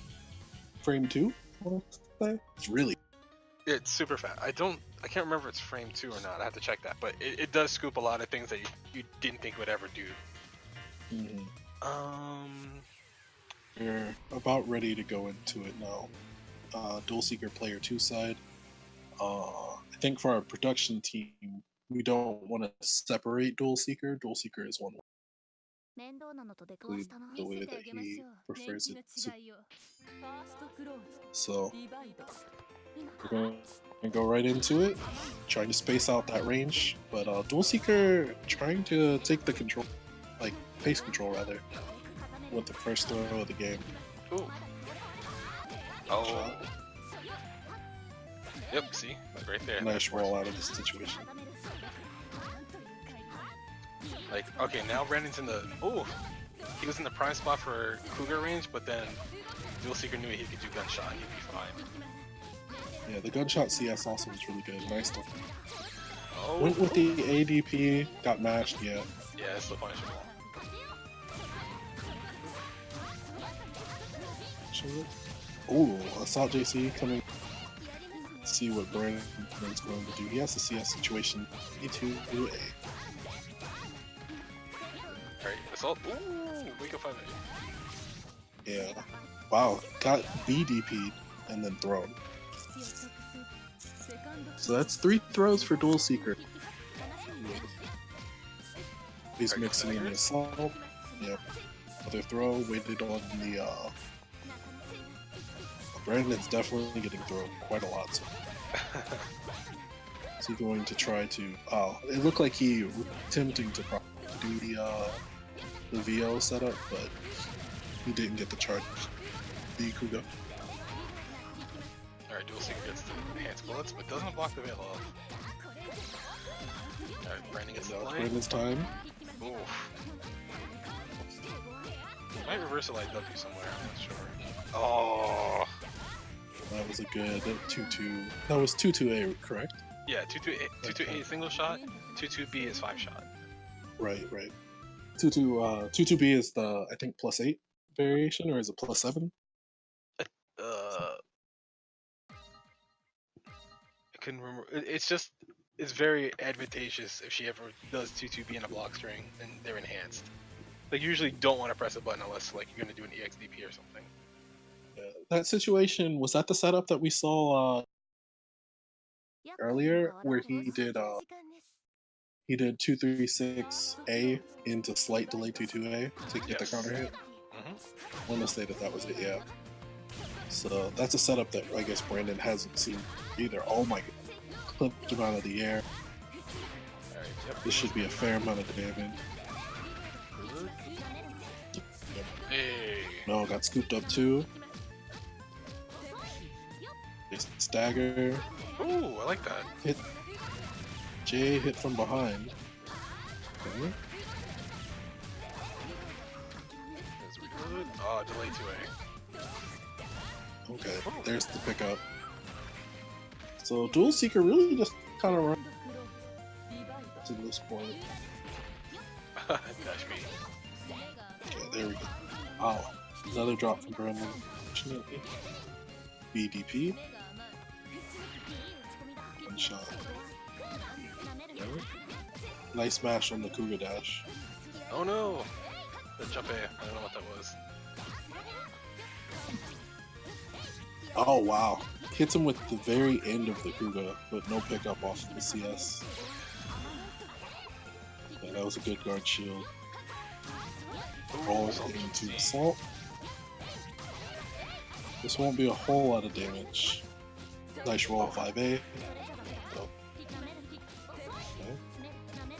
[SPEAKER 3] frame 2. I want to say it's really.
[SPEAKER 7] It's super fast. I can't remember if it's frame 2 or not. I have to check that. But it does scoop a lot of things that you didn't think would ever do.
[SPEAKER 3] Mhm. We're about ready to go into it now. Dual Seeker player 2 side. I think for our production team, we don't want to separate Dual Seeker. Dual Seeker is one.
[SPEAKER 2] 面倒なのと出くわ
[SPEAKER 3] The
[SPEAKER 2] したな
[SPEAKER 3] way
[SPEAKER 2] 見せて
[SPEAKER 3] that
[SPEAKER 2] あげまし
[SPEAKER 3] he
[SPEAKER 2] ょう
[SPEAKER 3] prefers
[SPEAKER 5] 年
[SPEAKER 3] it.
[SPEAKER 5] 季の違いをファーストクローズ
[SPEAKER 3] So
[SPEAKER 5] ディバイド
[SPEAKER 3] we're going to go right into it, trying to space out that range. But Dual Seeker trying to take the control, like pace control rather, with the first throw of the game.
[SPEAKER 7] Ooh. Oh. Yep. See, like right there.
[SPEAKER 3] Nice roll out of this situation.
[SPEAKER 7] Like, okay, now Brandon's in the. Oh, he was in the prime spot for Cougar range, but then Dual Seeker knew he could do gunshot. He'd be fine.
[SPEAKER 3] Yeah, the gunshot CS also was really good. Nice.
[SPEAKER 7] Oh.
[SPEAKER 3] Went with the ADP, got matched. Yeah.
[SPEAKER 7] Yeah, it's still punishable.
[SPEAKER 3] Ooh, Assault JC coming. Let's see what Brandon's going to do. He has a CS situation. E2 A.
[SPEAKER 7] Alright, assault. Ooh, wake up 5
[SPEAKER 3] Yeah. Wow, got BDP'd and then thrown. So that's 3 throws for Dual Seeker. He's mixing in the assault. Yep. Other throw, waited on the Brandon's definitely getting thrown quite a lot. So. Is he going to try to it looked like he was attempting to do the VO setup, but he didn't get the charge. The Kuga.
[SPEAKER 7] Alright, Dual Seeker gets the enhanced bullets, but doesn't block the veil off. Alright, Brandon gets the
[SPEAKER 3] Now
[SPEAKER 7] light.
[SPEAKER 3] Brandon's time.
[SPEAKER 7] Oof. Might reversal IW somewhere, I'm not sure. Oh,
[SPEAKER 3] That was a good 2-2. That was 2-2A, correct?
[SPEAKER 7] yeah, 2-2-A is single shot, 2-2-B is 5 shot.
[SPEAKER 3] Right. 2-2B is the, I think, +8 variation, or is it +7?
[SPEAKER 7] I couldn't remember. It's very advantageous if she ever does 2-2B in a block string and they're enhanced. Like, you usually don't want to press a button unless, like, you're going to do an EXDP or something.
[SPEAKER 3] Yeah. That situation, was that the setup that we saw earlier, where he did 236A into slight delay 2-2A to get the
[SPEAKER 7] Yes.
[SPEAKER 3] counter hit?
[SPEAKER 7] Mm-hmm.
[SPEAKER 3] I want to say that was it, yeah. So that's a setup that I guess Brandon hasn't seen either. Oh my god. Clipped him out of the air.
[SPEAKER 7] Alright, yep.
[SPEAKER 3] This should be a fair amount of damage.
[SPEAKER 7] Hey.
[SPEAKER 3] No, got scooped up too. Stagger.
[SPEAKER 7] Ooh, I like that.
[SPEAKER 3] Hit. Jay hit from behind. Okay.
[SPEAKER 7] That's good. Oh, delay 2A.
[SPEAKER 3] Okay, there's the pickup. So Dual Seeker really just kind of runs
[SPEAKER 5] ディバイド
[SPEAKER 3] to this point.
[SPEAKER 7] Dash me.
[SPEAKER 3] Okay, there we go. Wow, another drop from Brandon. Fortunately. BDP. One shot. Nice smash on the Kuga dash.
[SPEAKER 7] Oh no! The jump A. I don't know what that was.
[SPEAKER 3] Oh wow. Hits him with the very end of the Kuga, but no pickup off of the CS. Yeah, that was a good guard shield. Roll into assault. This won't be a whole lot of damage. Nice roll, 5A. Oh. Okay.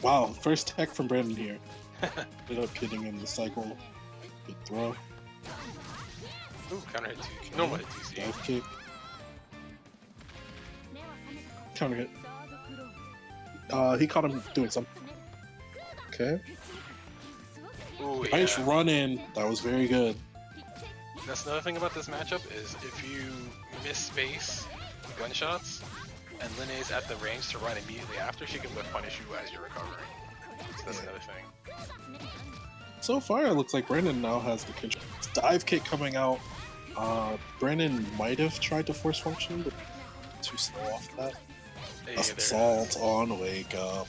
[SPEAKER 3] Wow, first tech from Brandon here. Ended up hitting him the cycle. Good throw.
[SPEAKER 7] Ooh, counter hit 2. Normal hit 2C.
[SPEAKER 3] Dive kick. Counter hit.
[SPEAKER 5] サードクローズ
[SPEAKER 3] He caught him doing something. Okay.
[SPEAKER 7] Ooh,
[SPEAKER 3] Nice
[SPEAKER 7] yeah.
[SPEAKER 3] run in. That was very good.
[SPEAKER 7] That's another thing about this matchup is if you miss space gunshots and Linnea's at the range to run immediately after, she can whip punish you as you're recovering. So that's another thing.
[SPEAKER 3] So far, it looks like Brandon now has the control. Dive kick coming out. Brandon might have tried to force function, but too slow off that.
[SPEAKER 7] Hey,
[SPEAKER 3] Assault on wake up.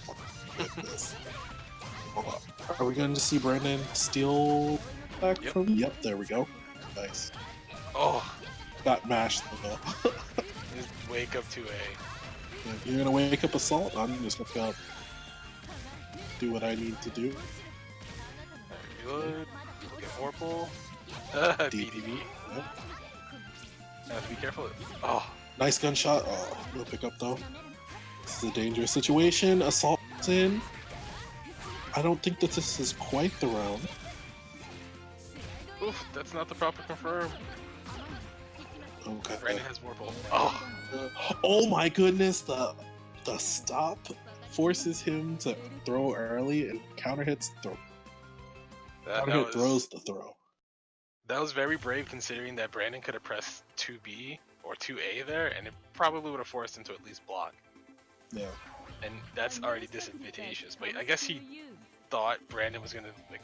[SPEAKER 3] Goodness. Are we going to see Brandon steal back
[SPEAKER 7] Yep.
[SPEAKER 3] from? Yep, there we go. Nice.
[SPEAKER 7] Oh,
[SPEAKER 3] Got mashed though.
[SPEAKER 7] just wake up to a.
[SPEAKER 3] You're gonna wake up Assault? I'm just gonna do what I need to do.
[SPEAKER 7] Good. Get Orpal.
[SPEAKER 3] DDB. Yep.
[SPEAKER 7] Have to be careful. Oh,
[SPEAKER 3] Nice gunshot. Oh, no pickup though. This is a dangerous situation. Assault's in. I don't think that this is quite the round.
[SPEAKER 7] oof, that's not the proper confirm.
[SPEAKER 3] Okay.
[SPEAKER 7] Brandon has Orpal. Oh,
[SPEAKER 3] Oh my goodness, the stop forces him to throw early and counter hits the throw. Counter hit throws the throw.
[SPEAKER 7] That was very brave considering that Brandon could have pressed 2B or 2A there and it probably would have forced him to at least block.
[SPEAKER 3] Yeah.
[SPEAKER 7] And that's already disadvantageous. But I guess he thought Brandon was gonna like.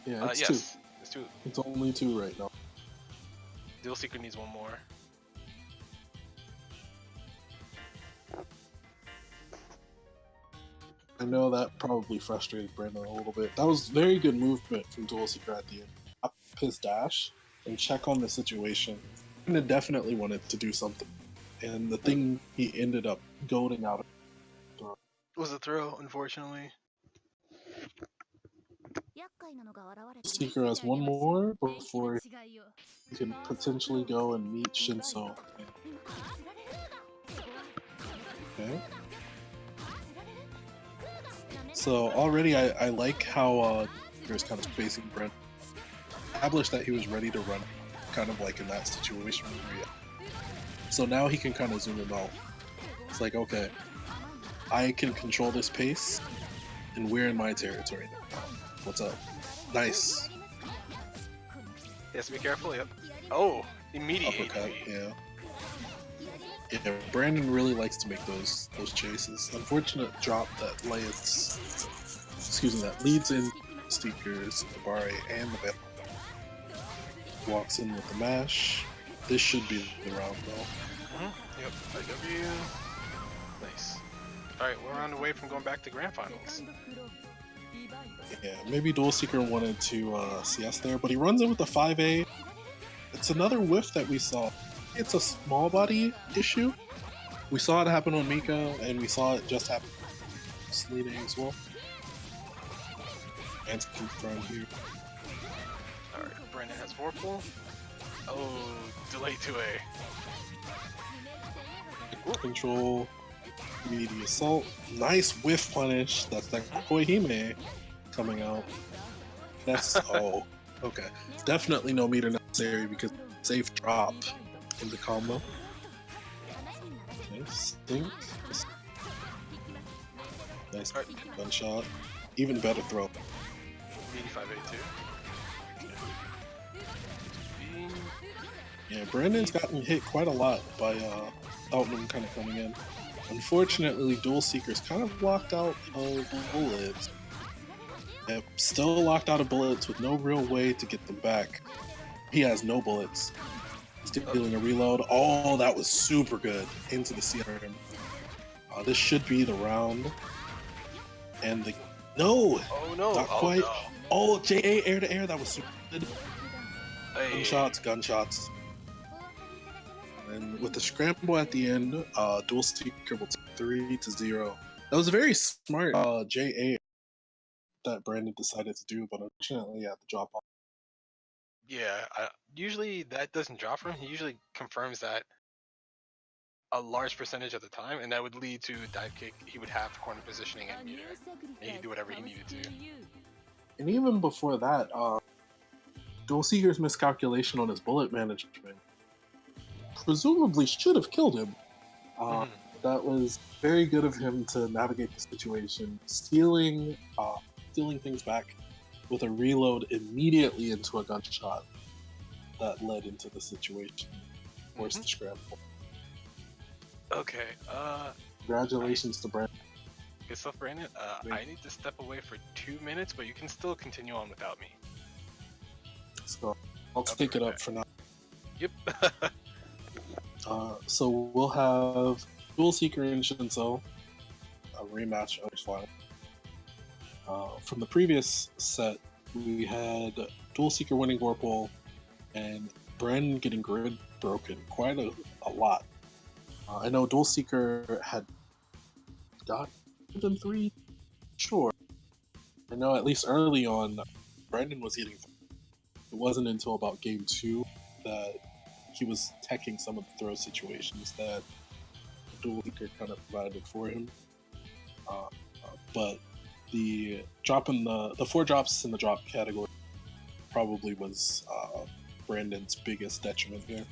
[SPEAKER 3] Yeah, it's
[SPEAKER 7] yes,
[SPEAKER 3] two.
[SPEAKER 7] it's 2.
[SPEAKER 3] It's only 2 right now.
[SPEAKER 7] Dual Secret needs 1 more.
[SPEAKER 3] I know that probably frustrated Brandon a little bit. That was very good movement from Dual Seeker at the end. Up his dash and check on the situation. Brandon definitely wanted to do something. And the thing he ended up goading out of
[SPEAKER 7] Was a throw, unfortunately.
[SPEAKER 3] Seeker has 1 more before he can potentially go and meet Shinso. Okay. So already I like how there's kind of spacing Brent. Established that he was ready to run, kind of like in that situation where so now he can kind of zoom him out. It's like, okay, I can control this pace, and we're in my territory now. What's up? Nice.
[SPEAKER 7] He has to be careful, yep. Oh, immediate
[SPEAKER 3] Uppercut,
[SPEAKER 7] ADV.
[SPEAKER 3] yeah. Yeah, Brandon really likes to make those chases. Unfortunate drop that that leads in Steakers, the Bari, and the Veil. Walks in with the mash. This should be the round though.
[SPEAKER 7] Yep, IW. Nice. Alright, we're on the way from going back to Grand Finals.
[SPEAKER 3] Yeah, maybe Dual Seeker wanted to CS there, but he runs in with the 5A. It's another whiff that we saw. It's a small body issue. We saw it happen on Mika, and we saw it just happen on Selena as well. And to confirm here.
[SPEAKER 7] Alright, Brandon has Vorpal. Oh, delay 2A.
[SPEAKER 3] Control, immediate assault. Nice whiff punish. That's that Koihime coming out. That's oh, okay. Definitely no meter necessary because safe drop in the combo. Nice think. Nice gunshot. Even better throw.
[SPEAKER 7] 85A2.
[SPEAKER 3] Yeah, Brandon's gotten hit quite a lot by Outman kind of coming in. Unfortunately, Dual Seeker's kind of locked out of bullets. Yep, still locked out of bullets with no real way to get them back. He has no bullets. Still dealing a reload. Oh, that was super good. Into the CRM. This should be the round. And the... No!
[SPEAKER 7] Oh no!
[SPEAKER 3] Not quite.
[SPEAKER 7] No.
[SPEAKER 3] Oh, JA air to air. That was super good.
[SPEAKER 7] Hey.
[SPEAKER 3] Gunshots. And with the scramble at the end, Dual Seeker will take 3-0. That was a very smart JA that Brandon decided to do, but unfortunately, yeah, the drop off.
[SPEAKER 7] Yeah, usually that doesn't drop for him. He usually confirms that a large percentage of the time, and that would lead to dive kick. He would have corner positioning and meter, and he could do whatever he needed to.
[SPEAKER 3] And even before that, Dual Seeker's miscalculation on his bullet management presumably should have killed him. That was very good of him to navigate the situation, stealing stealing things back with a reload immediately into a gunshot that led into the situation, forced the scramble.
[SPEAKER 7] Okay.
[SPEAKER 3] Congratulations to Brandon.
[SPEAKER 7] Good stuff, Brandon. I need to step away for 2 minutes, but you can still continue on without me.
[SPEAKER 3] So I'll
[SPEAKER 7] be
[SPEAKER 3] take it
[SPEAKER 7] right
[SPEAKER 3] up
[SPEAKER 7] back.
[SPEAKER 3] for now.
[SPEAKER 7] Yep.
[SPEAKER 3] So we'll have Dual Seeker and Shinzo, a rematch of the final. From the previous set, we had Dual Seeker winning Vorpal and Brandon getting grid broken quite a lot. I know Dual Seeker had got them 3, sure. I know at least early on, Brandon was getting. It wasn't until about game 2 that he was teching some of the throw situations that Dual Seeker kind of provided for him. But the drop in the 4 drops in the drop category probably was Brandon's biggest detriment here.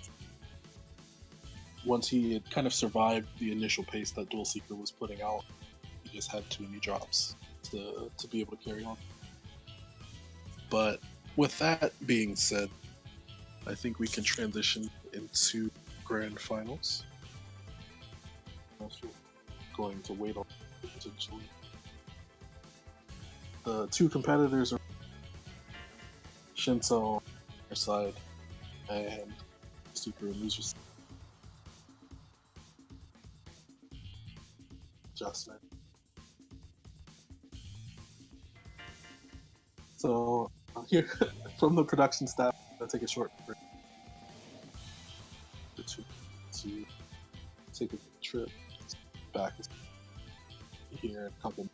[SPEAKER 3] Once he had kind of survived the initial pace that Dual Seeker was putting out, he just had too many drops to be able to carry on. But with that being said, I think we can transition into grand finals. Also going to wait on potentially. The 2 competitors are Shinzo on their side and Seeker and Losers. Adjustment. So here from the production staff, I'll take a short break to take a trip back here in a couple.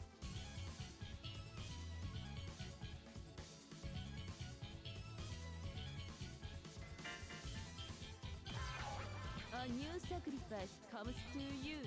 [SPEAKER 5] A new sacrifice comes to you.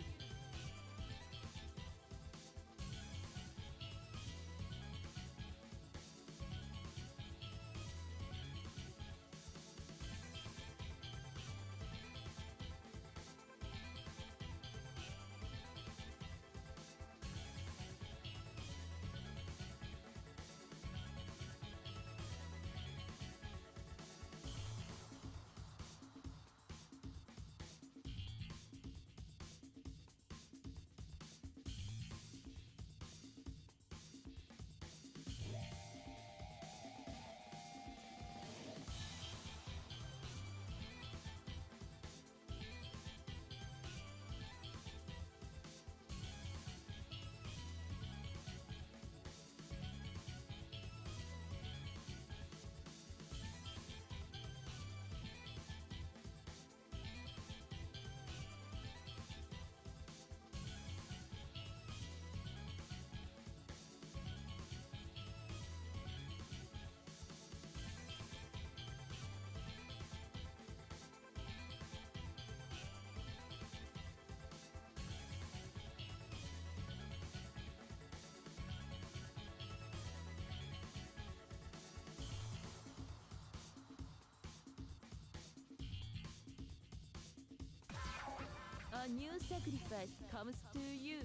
[SPEAKER 5] A new sacrifice comes to you.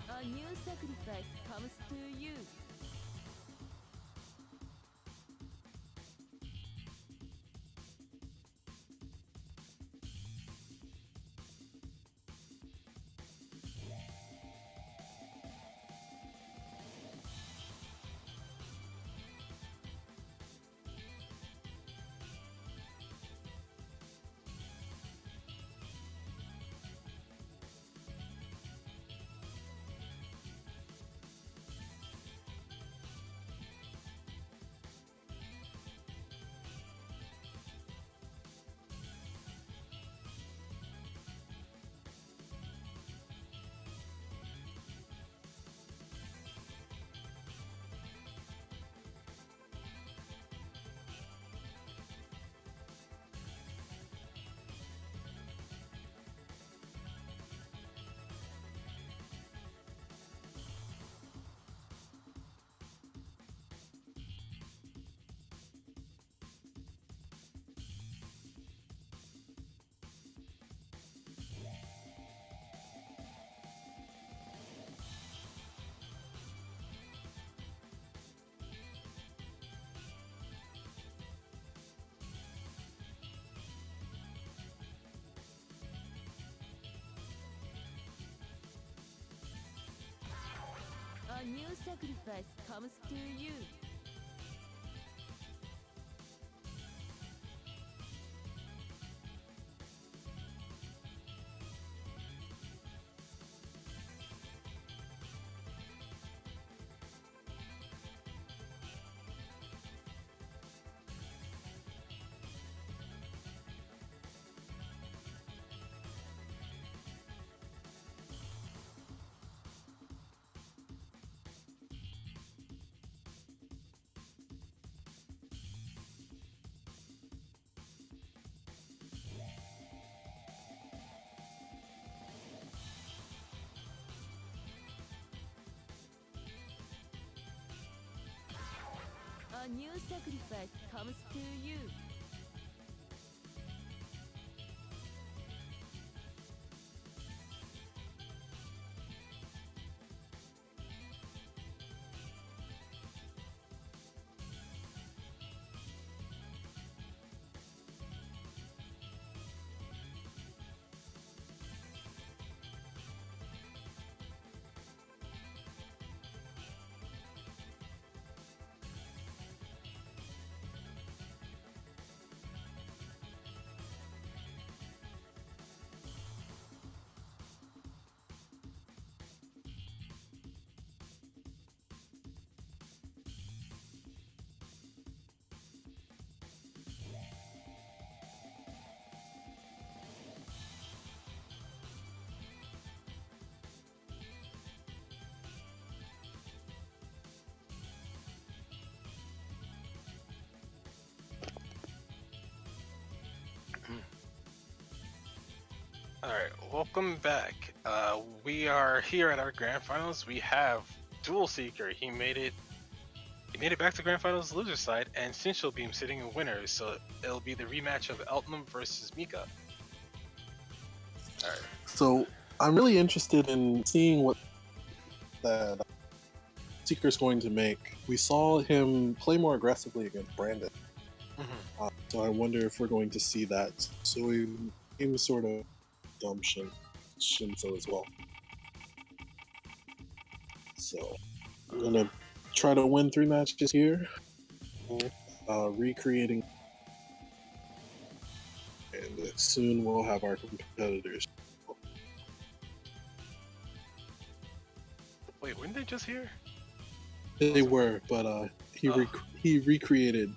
[SPEAKER 5] A new sacrifice comes to you. A new sacrifice comes to you. A new sacrifice comes to you.
[SPEAKER 7] Alright, welcome back. We are here at our grand finals. We have Duel Seeker. He made it back to grand finals loser side, and Sinshul Beam sitting in winners, so it'll be the rematch of Eltnum versus Mika. Alright.
[SPEAKER 3] So I'm really interested in seeing what that Seeker's going to make. We saw him play more aggressively against Brandon. So I wonder if we're going to see that. So we sort of dumb Shinzo as well. So I'm gonna try to win 3 matches here. Recreating, and soon we'll have our competitors.
[SPEAKER 7] Wait, weren't they just here?
[SPEAKER 3] They were, but he recreated.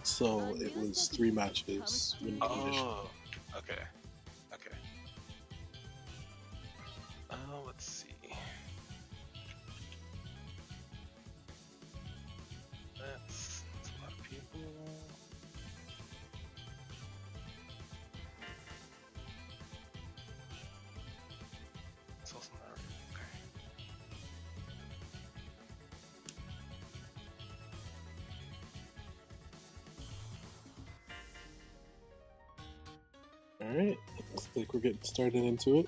[SPEAKER 3] So it was 3 matches.
[SPEAKER 7] Oh, okay. Let's see. That's a lot of people. It's also not okay.
[SPEAKER 3] Alright, looks like we're getting started into it.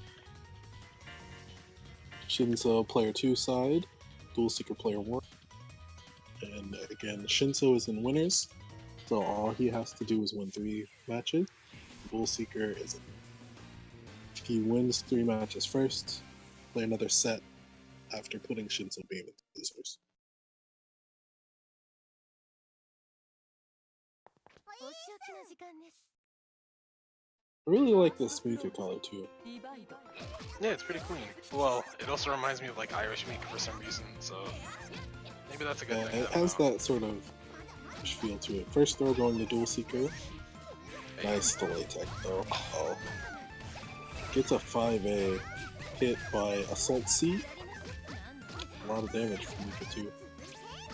[SPEAKER 3] Shinzo player 2 side, Duel Seeker player 1. And again, Shinzo is in winners, so all he has to do is win 3 matches. Duel Seeker is in. If he wins 3 matches first, play another set after putting Shinzo Beam into losers. I really like this music color too.
[SPEAKER 7] Yeah, it's pretty clean. Well, it also reminds me of like Irish Meek for some reason, so maybe that's a good thing.
[SPEAKER 3] It has that sort of feel to it. First throw going to Duel Seeker. Nice delay tech though. Oh. Gets a 5A hit by Assault C. A lot of damage from Mika too.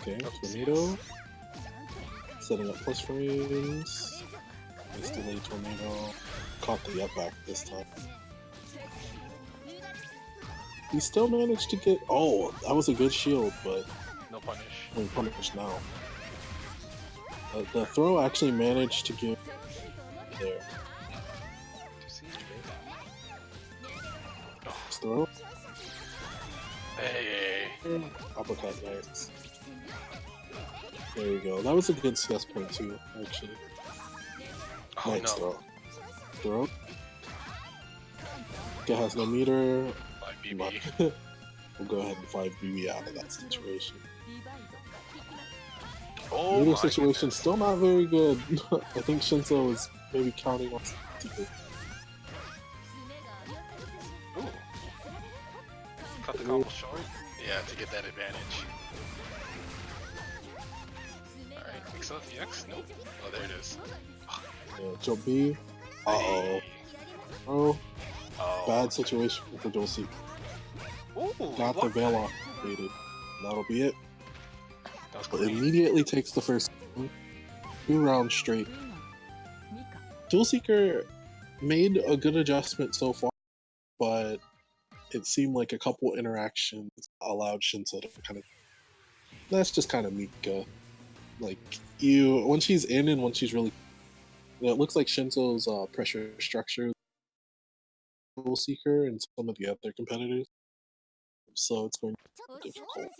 [SPEAKER 3] Okay, Tornado. Setting up plus frames. Nice delay Tornado. Caught the up back this time. He still managed to get. Oh, that was a good shield, but
[SPEAKER 7] no punish.
[SPEAKER 3] I mean, punish now. The throw actually managed to get there. Nice throw.
[SPEAKER 7] Hey.
[SPEAKER 3] Uppercut, nice. There you go. That was a good CS point too, actually.
[SPEAKER 7] Oh,
[SPEAKER 3] nice
[SPEAKER 7] no.
[SPEAKER 3] throw. Throw. It has no meter.
[SPEAKER 7] By BB.
[SPEAKER 3] will go ahead and 5BB out of that situation.
[SPEAKER 5] ディバイド
[SPEAKER 7] Oh
[SPEAKER 3] Neither
[SPEAKER 7] my
[SPEAKER 3] situation
[SPEAKER 7] goodness.
[SPEAKER 3] still not very good. I think Shinso is maybe counting on Seeker.
[SPEAKER 7] Ooh. Cut the combo short. Yeah, to get that advantage. Alright, mix up EX? Nope. Oh, there it is.
[SPEAKER 3] Yeah, jump B. Uh-oh.
[SPEAKER 7] Hey.
[SPEAKER 3] Oh,
[SPEAKER 7] Oh.
[SPEAKER 3] bad situation for Dulcie.
[SPEAKER 7] Ooh,
[SPEAKER 3] Got the
[SPEAKER 7] what?
[SPEAKER 3] veil off. Baited. That'll be it.
[SPEAKER 7] That was
[SPEAKER 3] But
[SPEAKER 7] clean.
[SPEAKER 3] immediately takes the first 2 rounds straight.
[SPEAKER 5] ウィナーミカ
[SPEAKER 3] Dual Seeker made a good adjustment so far, but it seemed like a couple interactions allowed Shinso to kind of. That's just kind of Mika. Like, when she's in and when she's really. It looks like Shinso's pressure structure Dual Seeker and some of the other competitors. So it's going to be difficult.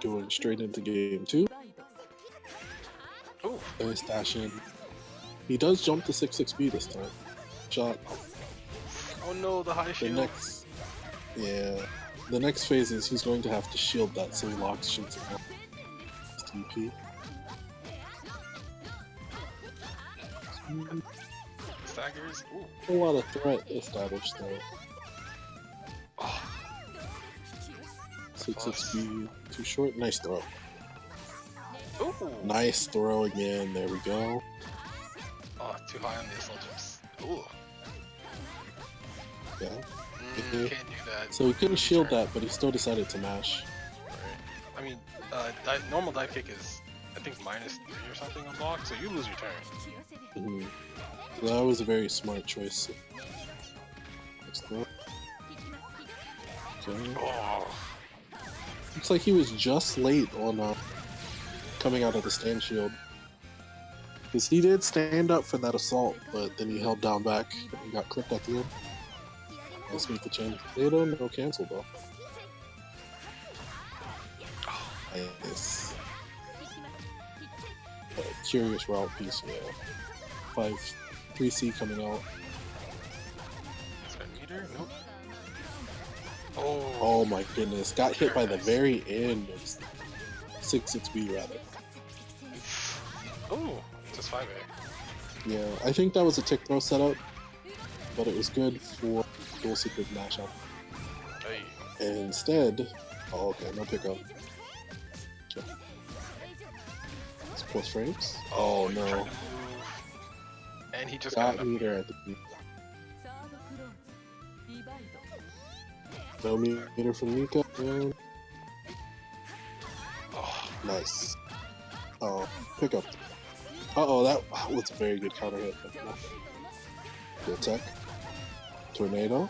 [SPEAKER 3] Going straight into game 2.
[SPEAKER 5] ディバイド
[SPEAKER 7] Ooh.
[SPEAKER 3] Nice dash in. He does jump to 6-6B this time. Shot.
[SPEAKER 7] Oh no, the high
[SPEAKER 3] The
[SPEAKER 7] shield.
[SPEAKER 3] next, yeah, the next phase is he's going to have to shield that so he locks Shinso out. TP.
[SPEAKER 7] Staggers. Ooh.
[SPEAKER 3] A lot of threat established though.
[SPEAKER 7] Oh.
[SPEAKER 3] 6-6B, too short. Nice throw.
[SPEAKER 7] Ooh.
[SPEAKER 3] Nice throw again. There we go.
[SPEAKER 7] Oh, too high on the assault chips. Ooh.
[SPEAKER 3] Yeah.
[SPEAKER 7] Can't do that.
[SPEAKER 3] So he couldn't shield that, but he still decided to mash.
[SPEAKER 7] Right. I mean, normal dive kick is, I think, -3 or something on block, so you lose your turn.
[SPEAKER 3] Mhm. So that was a very smart choice. Nice throw. Okay.
[SPEAKER 7] Oh.
[SPEAKER 3] Looks like he was just late on coming out of the stand shield. Because he did stand up for that assault, but then he held down back and got clipped at the end. Let's make the change. They don't no cancel though. Nice. Curious route piece, yeah. 3C coming out.
[SPEAKER 7] Is that meter? Nope. Oh.
[SPEAKER 3] Oh my goodness. Got hit by the very end of 6-6B rather.
[SPEAKER 7] Oh, just 5A.
[SPEAKER 3] Yeah, I think that was a tick throw setup, but it was good for Dual Seeker's mashup.
[SPEAKER 7] Hey.
[SPEAKER 3] And instead, oh, okay, no pickup. Okay. It's plus frames. Oh
[SPEAKER 7] you're trying
[SPEAKER 3] no,
[SPEAKER 7] to move. And he just got
[SPEAKER 3] got
[SPEAKER 7] enough.
[SPEAKER 3] meter at the beat.
[SPEAKER 5] サードクローズディバイド
[SPEAKER 3] No meter from Mika. And
[SPEAKER 7] Oh.
[SPEAKER 3] nice. Oh, pickup. Uh-oh, that was a very good counter hit. Good tech. Tornado.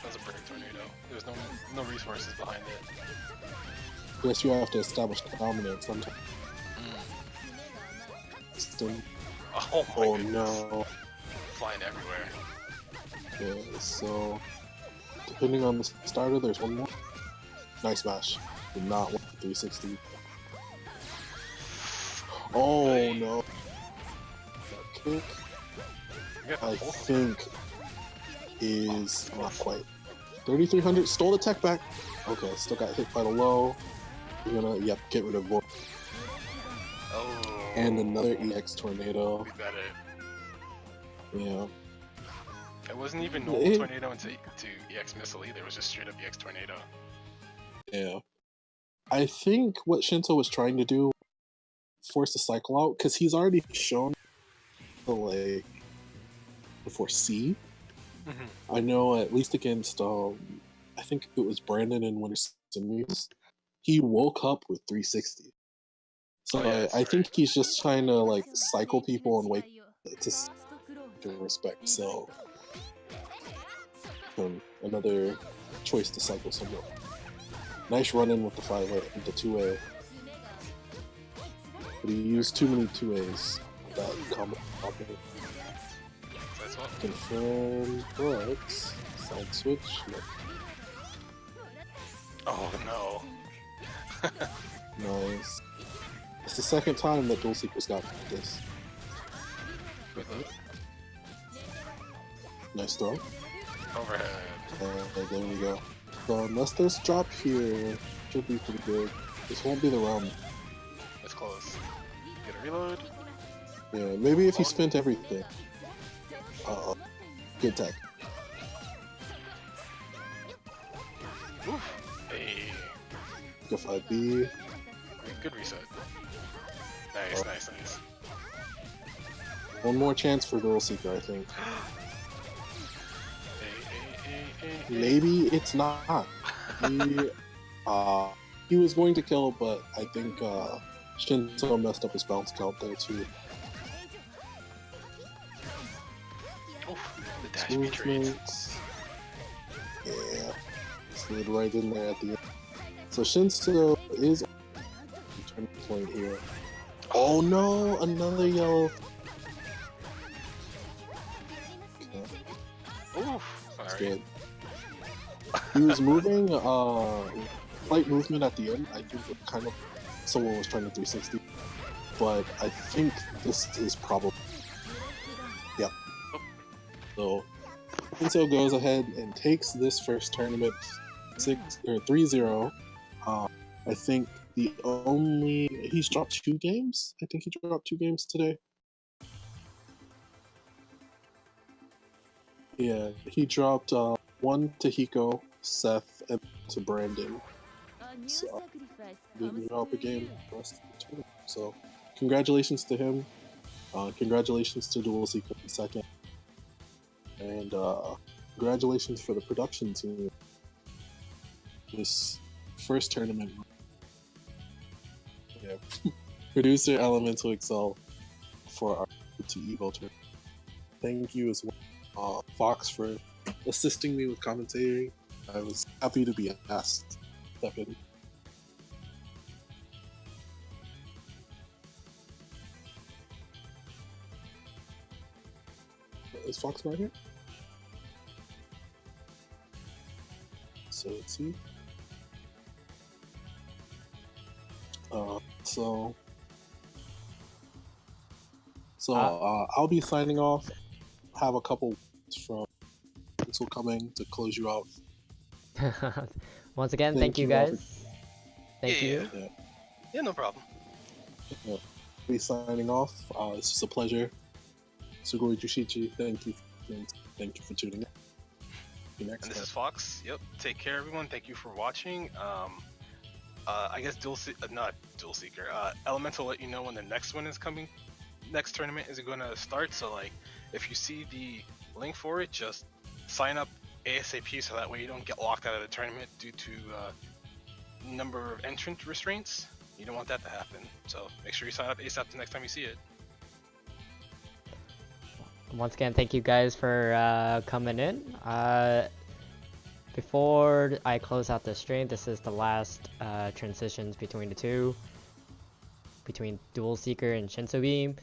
[SPEAKER 7] That's a perfect tornado. There's no resources behind it.
[SPEAKER 3] Guess you have to establish dominance sometime. Stun.
[SPEAKER 7] Oh my
[SPEAKER 3] Oh
[SPEAKER 7] goodness.
[SPEAKER 3] no.
[SPEAKER 7] Flying everywhere.
[SPEAKER 3] Yeah, so depending on the starter, there's one more. Nice smash. Did not want the 360. Oh
[SPEAKER 7] Hey.
[SPEAKER 3] no. That kick,
[SPEAKER 7] You got the
[SPEAKER 3] I
[SPEAKER 7] whole
[SPEAKER 3] think, is not quite. 3300 stole the tech back. Okay, still got hit by the low. You're gonna, yep, get rid of Vor.
[SPEAKER 7] Oh.
[SPEAKER 3] And another EX tornado.
[SPEAKER 7] We got it.
[SPEAKER 3] Yeah.
[SPEAKER 7] It wasn't even normal
[SPEAKER 3] It-
[SPEAKER 7] tornado into EX missile either. It was just straight up EX tornado.
[SPEAKER 3] Yeah. I think what Shinso was trying to do, force the cycle out, because he's already shown the like before C.
[SPEAKER 7] Mm-hmm.
[SPEAKER 3] I know at least against I think it was Brandon and Winter Semis, he woke up with 360. So
[SPEAKER 7] Oh, yeah, that's
[SPEAKER 3] I think
[SPEAKER 7] right.
[SPEAKER 3] he's just trying to like cycle people and wake to
[SPEAKER 5] ファーストクローズ
[SPEAKER 3] respect. So another choice to cycle someone. Nice run in with the 5A, the 2A. But he used too many 2As. That combo.
[SPEAKER 7] That's what.
[SPEAKER 3] Confirm, but side switch. No.
[SPEAKER 7] Oh no.
[SPEAKER 3] Nice. It's the second time that Dual Seeker's got this.
[SPEAKER 7] With a
[SPEAKER 3] Nice throw.
[SPEAKER 7] overhead.
[SPEAKER 3] There we go. So unless there's drop here, should be pretty good. This won't be the round.
[SPEAKER 7] That's close. Get a reload.
[SPEAKER 3] Yeah, maybe if you spent everything. Good tech.
[SPEAKER 7] Oof. Hey.
[SPEAKER 3] Go 5B.
[SPEAKER 7] Good reset. Nice, nice, nice.
[SPEAKER 3] One more chance for Dual Seeker, I think. Maybe it's not. He was going to kill, but I think Shinto messed up his bounce count there too.
[SPEAKER 7] Oof. The dash betrayed.
[SPEAKER 3] Yeah. Slid right in there at the end. So Shinto is turning point here. Oh no! Another yellow.
[SPEAKER 7] Oof.
[SPEAKER 3] That's
[SPEAKER 7] Sorry.
[SPEAKER 3] good. He was moving, light movement at the end. I think it kind of someone was trying to 360, but I think this is probably yeah. So Shinto goes ahead and takes this first tournament 3-0. I think he's dropped 2 games. I think he dropped 2 games today. Yeah, he dropped one to Hiko, Seth, and to Brandon. So didn't drop a game for us to do. So congratulations to him. Congratulations to Dual Seeker in second. And congratulations for the production team. This first tournament. Yeah. Producer Elemental Excel for our to EVO tournament. Thank you as well, Fox, for assisting me with commentating. I was happy to be asked to step in. Is Fox not here? So let's see. I'll be signing off. Have a couple words from Pencil coming to close you out.
[SPEAKER 4] Once again, thank you guys. Thank you.
[SPEAKER 7] Yeah, no problem.
[SPEAKER 3] Yeah. Be signing off. It's just a pleasure. Sugoi Jushichi, thank you for tuning in. See you next
[SPEAKER 7] And this
[SPEAKER 3] time.
[SPEAKER 7] is Fox. Yep. Take care, everyone. Thank you for watching. I guess not Dual Seeker. Elemental will let you know when the next one is coming. Next tournament is going to start. So like, if you see the link for it, just sign up ASAP so that way you don't get locked out of the tournament due to number of entrant restraints. You don't want that to happen. So make sure you sign up ASAP the next time you see it.
[SPEAKER 4] Once again, thank you guys for coming in. Before I close out the stream, this is the last transitions between the two. Between Dual Seeker and Shinso Beam.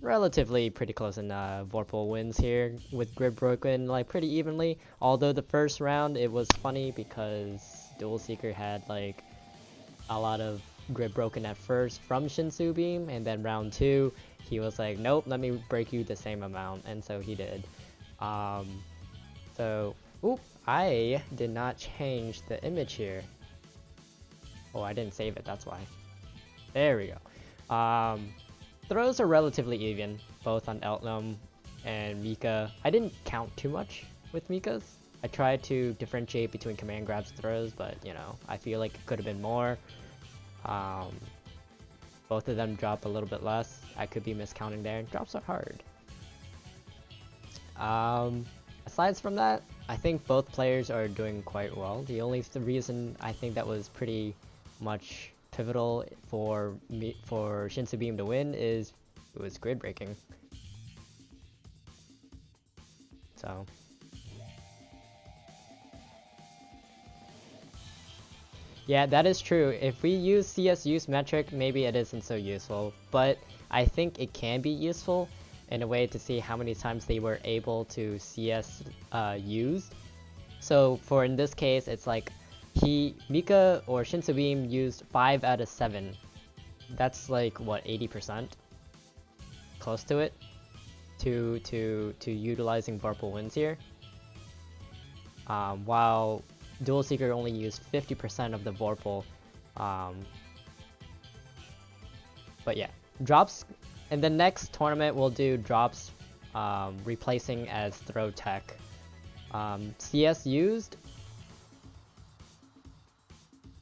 [SPEAKER 4] Relatively pretty close in Vorpal wins here with grid broken like pretty evenly. Although the first round it was funny because Dual Seeker had like a lot of grid broken at first from Shinsu Beam, and then round 2 he was like, nope, let me break you the same amount, and so he did. I did not change the image here. Oh, I didn't save it, that's why. There we go. Throws are relatively even, both on Eltnum and Mika. I didn't count too much with Mika's. I tried to differentiate between command grabs and throws, but you know, I feel like it could have been more. Both of them drop a little bit less. I could be miscounting there. Drops are hard. Aside from that, I think both players are doing quite well. The only reason I think that was pretty much pivotal for Shinsu Beam to win is it was grid breaking. So yeah, that is true. If we use CS use metric, maybe it isn't so useful, but I think it can be useful in a way to see how many times they were able to CS used. So for in this case, it's like Mika or Shinsu Beam used 5 out of 7. That's like what, 80%? Close to it to utilizing Vorpal wins here. while Dual Seeker only used 50% of the Vorpal. But yeah, drops. In the next tournament, we'll do drops replacing as throw tech. CS used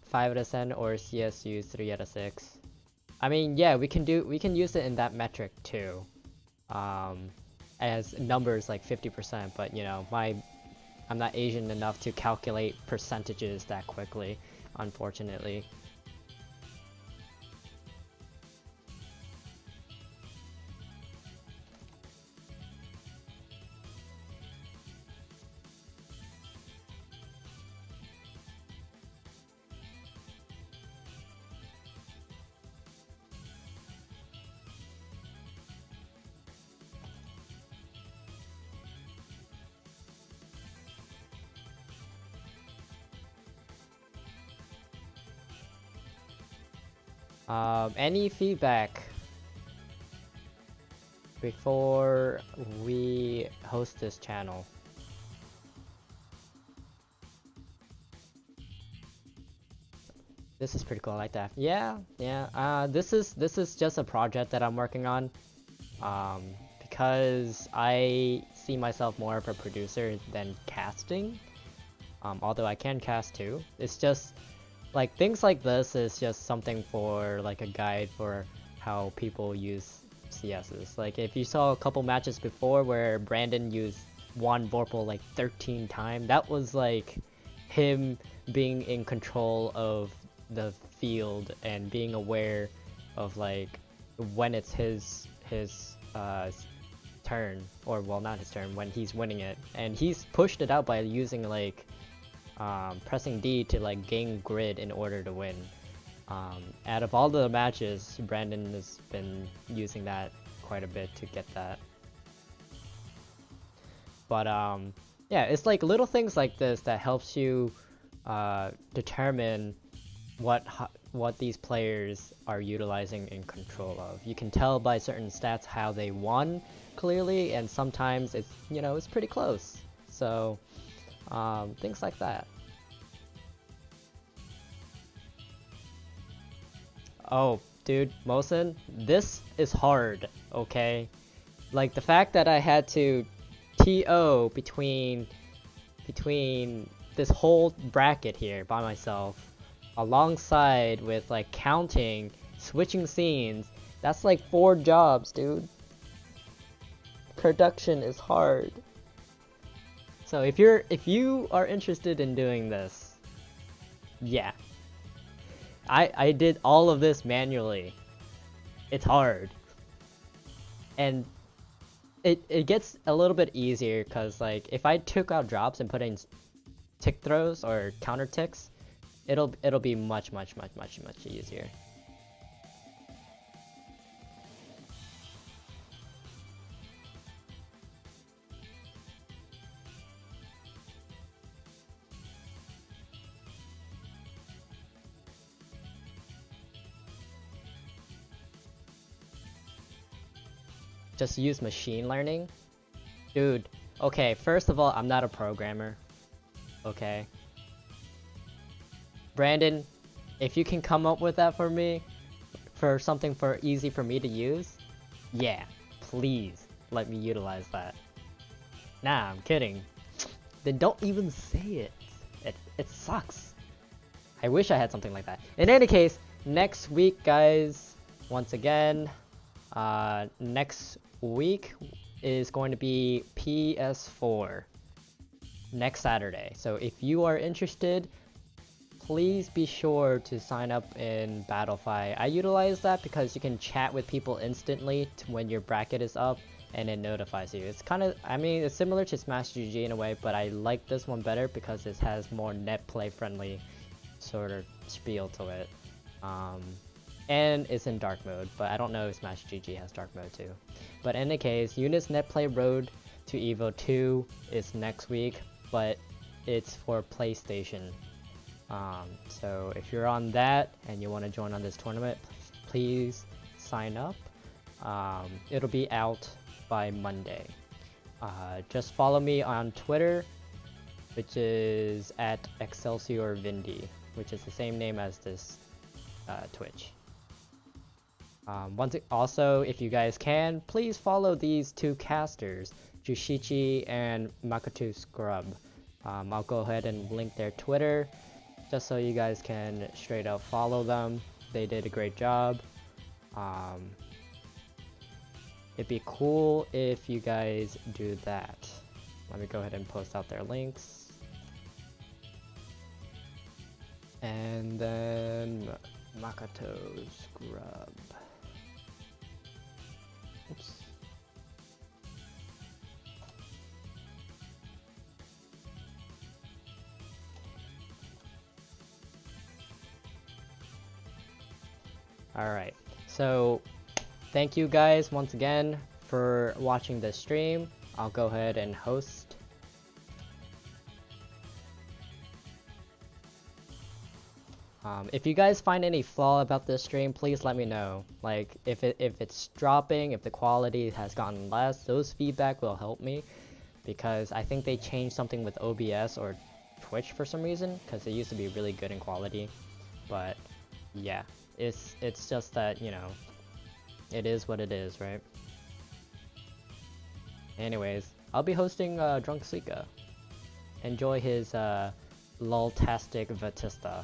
[SPEAKER 4] 5 out of 10 or CS used 3 out of 6. I mean, yeah, we can use it in that metric too. As numbers like 50%, but you know, I'm not Asian enough to calculate percentages that quickly, unfortunately. Any feedback before we host this channel? This is pretty cool, I like that. Yeah. This is just a project that I'm working on. Because I see myself more of a producer than casting. Although I can cast too. It's just like things like this is just something for like a guide for how people use CSs. Like if you saw a couple matches before where Brandon used one Vorpal like 13 times, that was like him being in control of the field and being aware of like when it's his turn, or well, not his turn, when he's winning it, and he's pushed it out by using like pressing D to like gain grid in order to win. Out of all the matches, Brandon has been using that quite a bit to get that. But yeah, it's like little things like this that helps you determine what these players are utilizing in control of. You can tell by certain stats how they won clearly, and sometimes it's, you know, it's pretty close. So things like that. Oh, dude, Mosin, this is hard, okay? Like the fact that I had to TO between this whole bracket here by myself, alongside with like counting, switching scenes, that's like 4 jobs, dude. Production is hard. So if you are interested in doing this, yeah. I did all of this manually. It's hard. And it gets a little bit easier because like if I took out drops and put in tick throws or counter ticks, it'll be much easier. Just use machine learning? Dude, okay, first of all, I'm not a programmer. Okay? Brandon, if you can come up with that for me, for something for easy for me to use, yeah, please let me utilize that. Nah, I'm kidding. Then don't even say it. It sucks. I wish I had something like that. In any case, next week, guys, once again, next week is going to be PS4 next Saturday. So if you are interested, please be sure to sign up in Battlefy. I utilize that because you can chat with people instantly when your bracket is up and it notifies you. It's kind of, I mean, it's similar to Smash GG in a way, but I like this one better because it has more Netplay friendly sort of spiel to it. And it's in dark mode, but I don't know if Smash GG has dark mode too. But in any case, Eunice Netplay Road to EVO 2 is next week, but it's for PlayStation. So if you're on that and you want to join on this tournament, please sign up. It'll be out by Monday. Just follow me on Twitter which is at Excelsior Vindy, which is the same name as this Twitch. Also, if you guys can, please follow these two casters, Jushichi and Makoto Scrub. I'll go ahead and link their Twitter, just so you guys can straight up follow them. They did a great job. It'd be cool if you guys do that. Let me go ahead and post out their links. And then Makoto Scrub. Oops. Alright, so thank you guys once again for watching this stream. I'll go ahead and host. If you guys find any flaw about this stream, please let me know. Like, if it's dropping, if the quality has gotten less, those feedback will help me. Because I think they changed something with OBS or Twitch for some reason, because it used to be really good in quality. But, yeah. It's just that, you know, it is what it is, right? Anyways, I'll be hosting Drunk Suika. Enjoy his lol-tastic Vatista.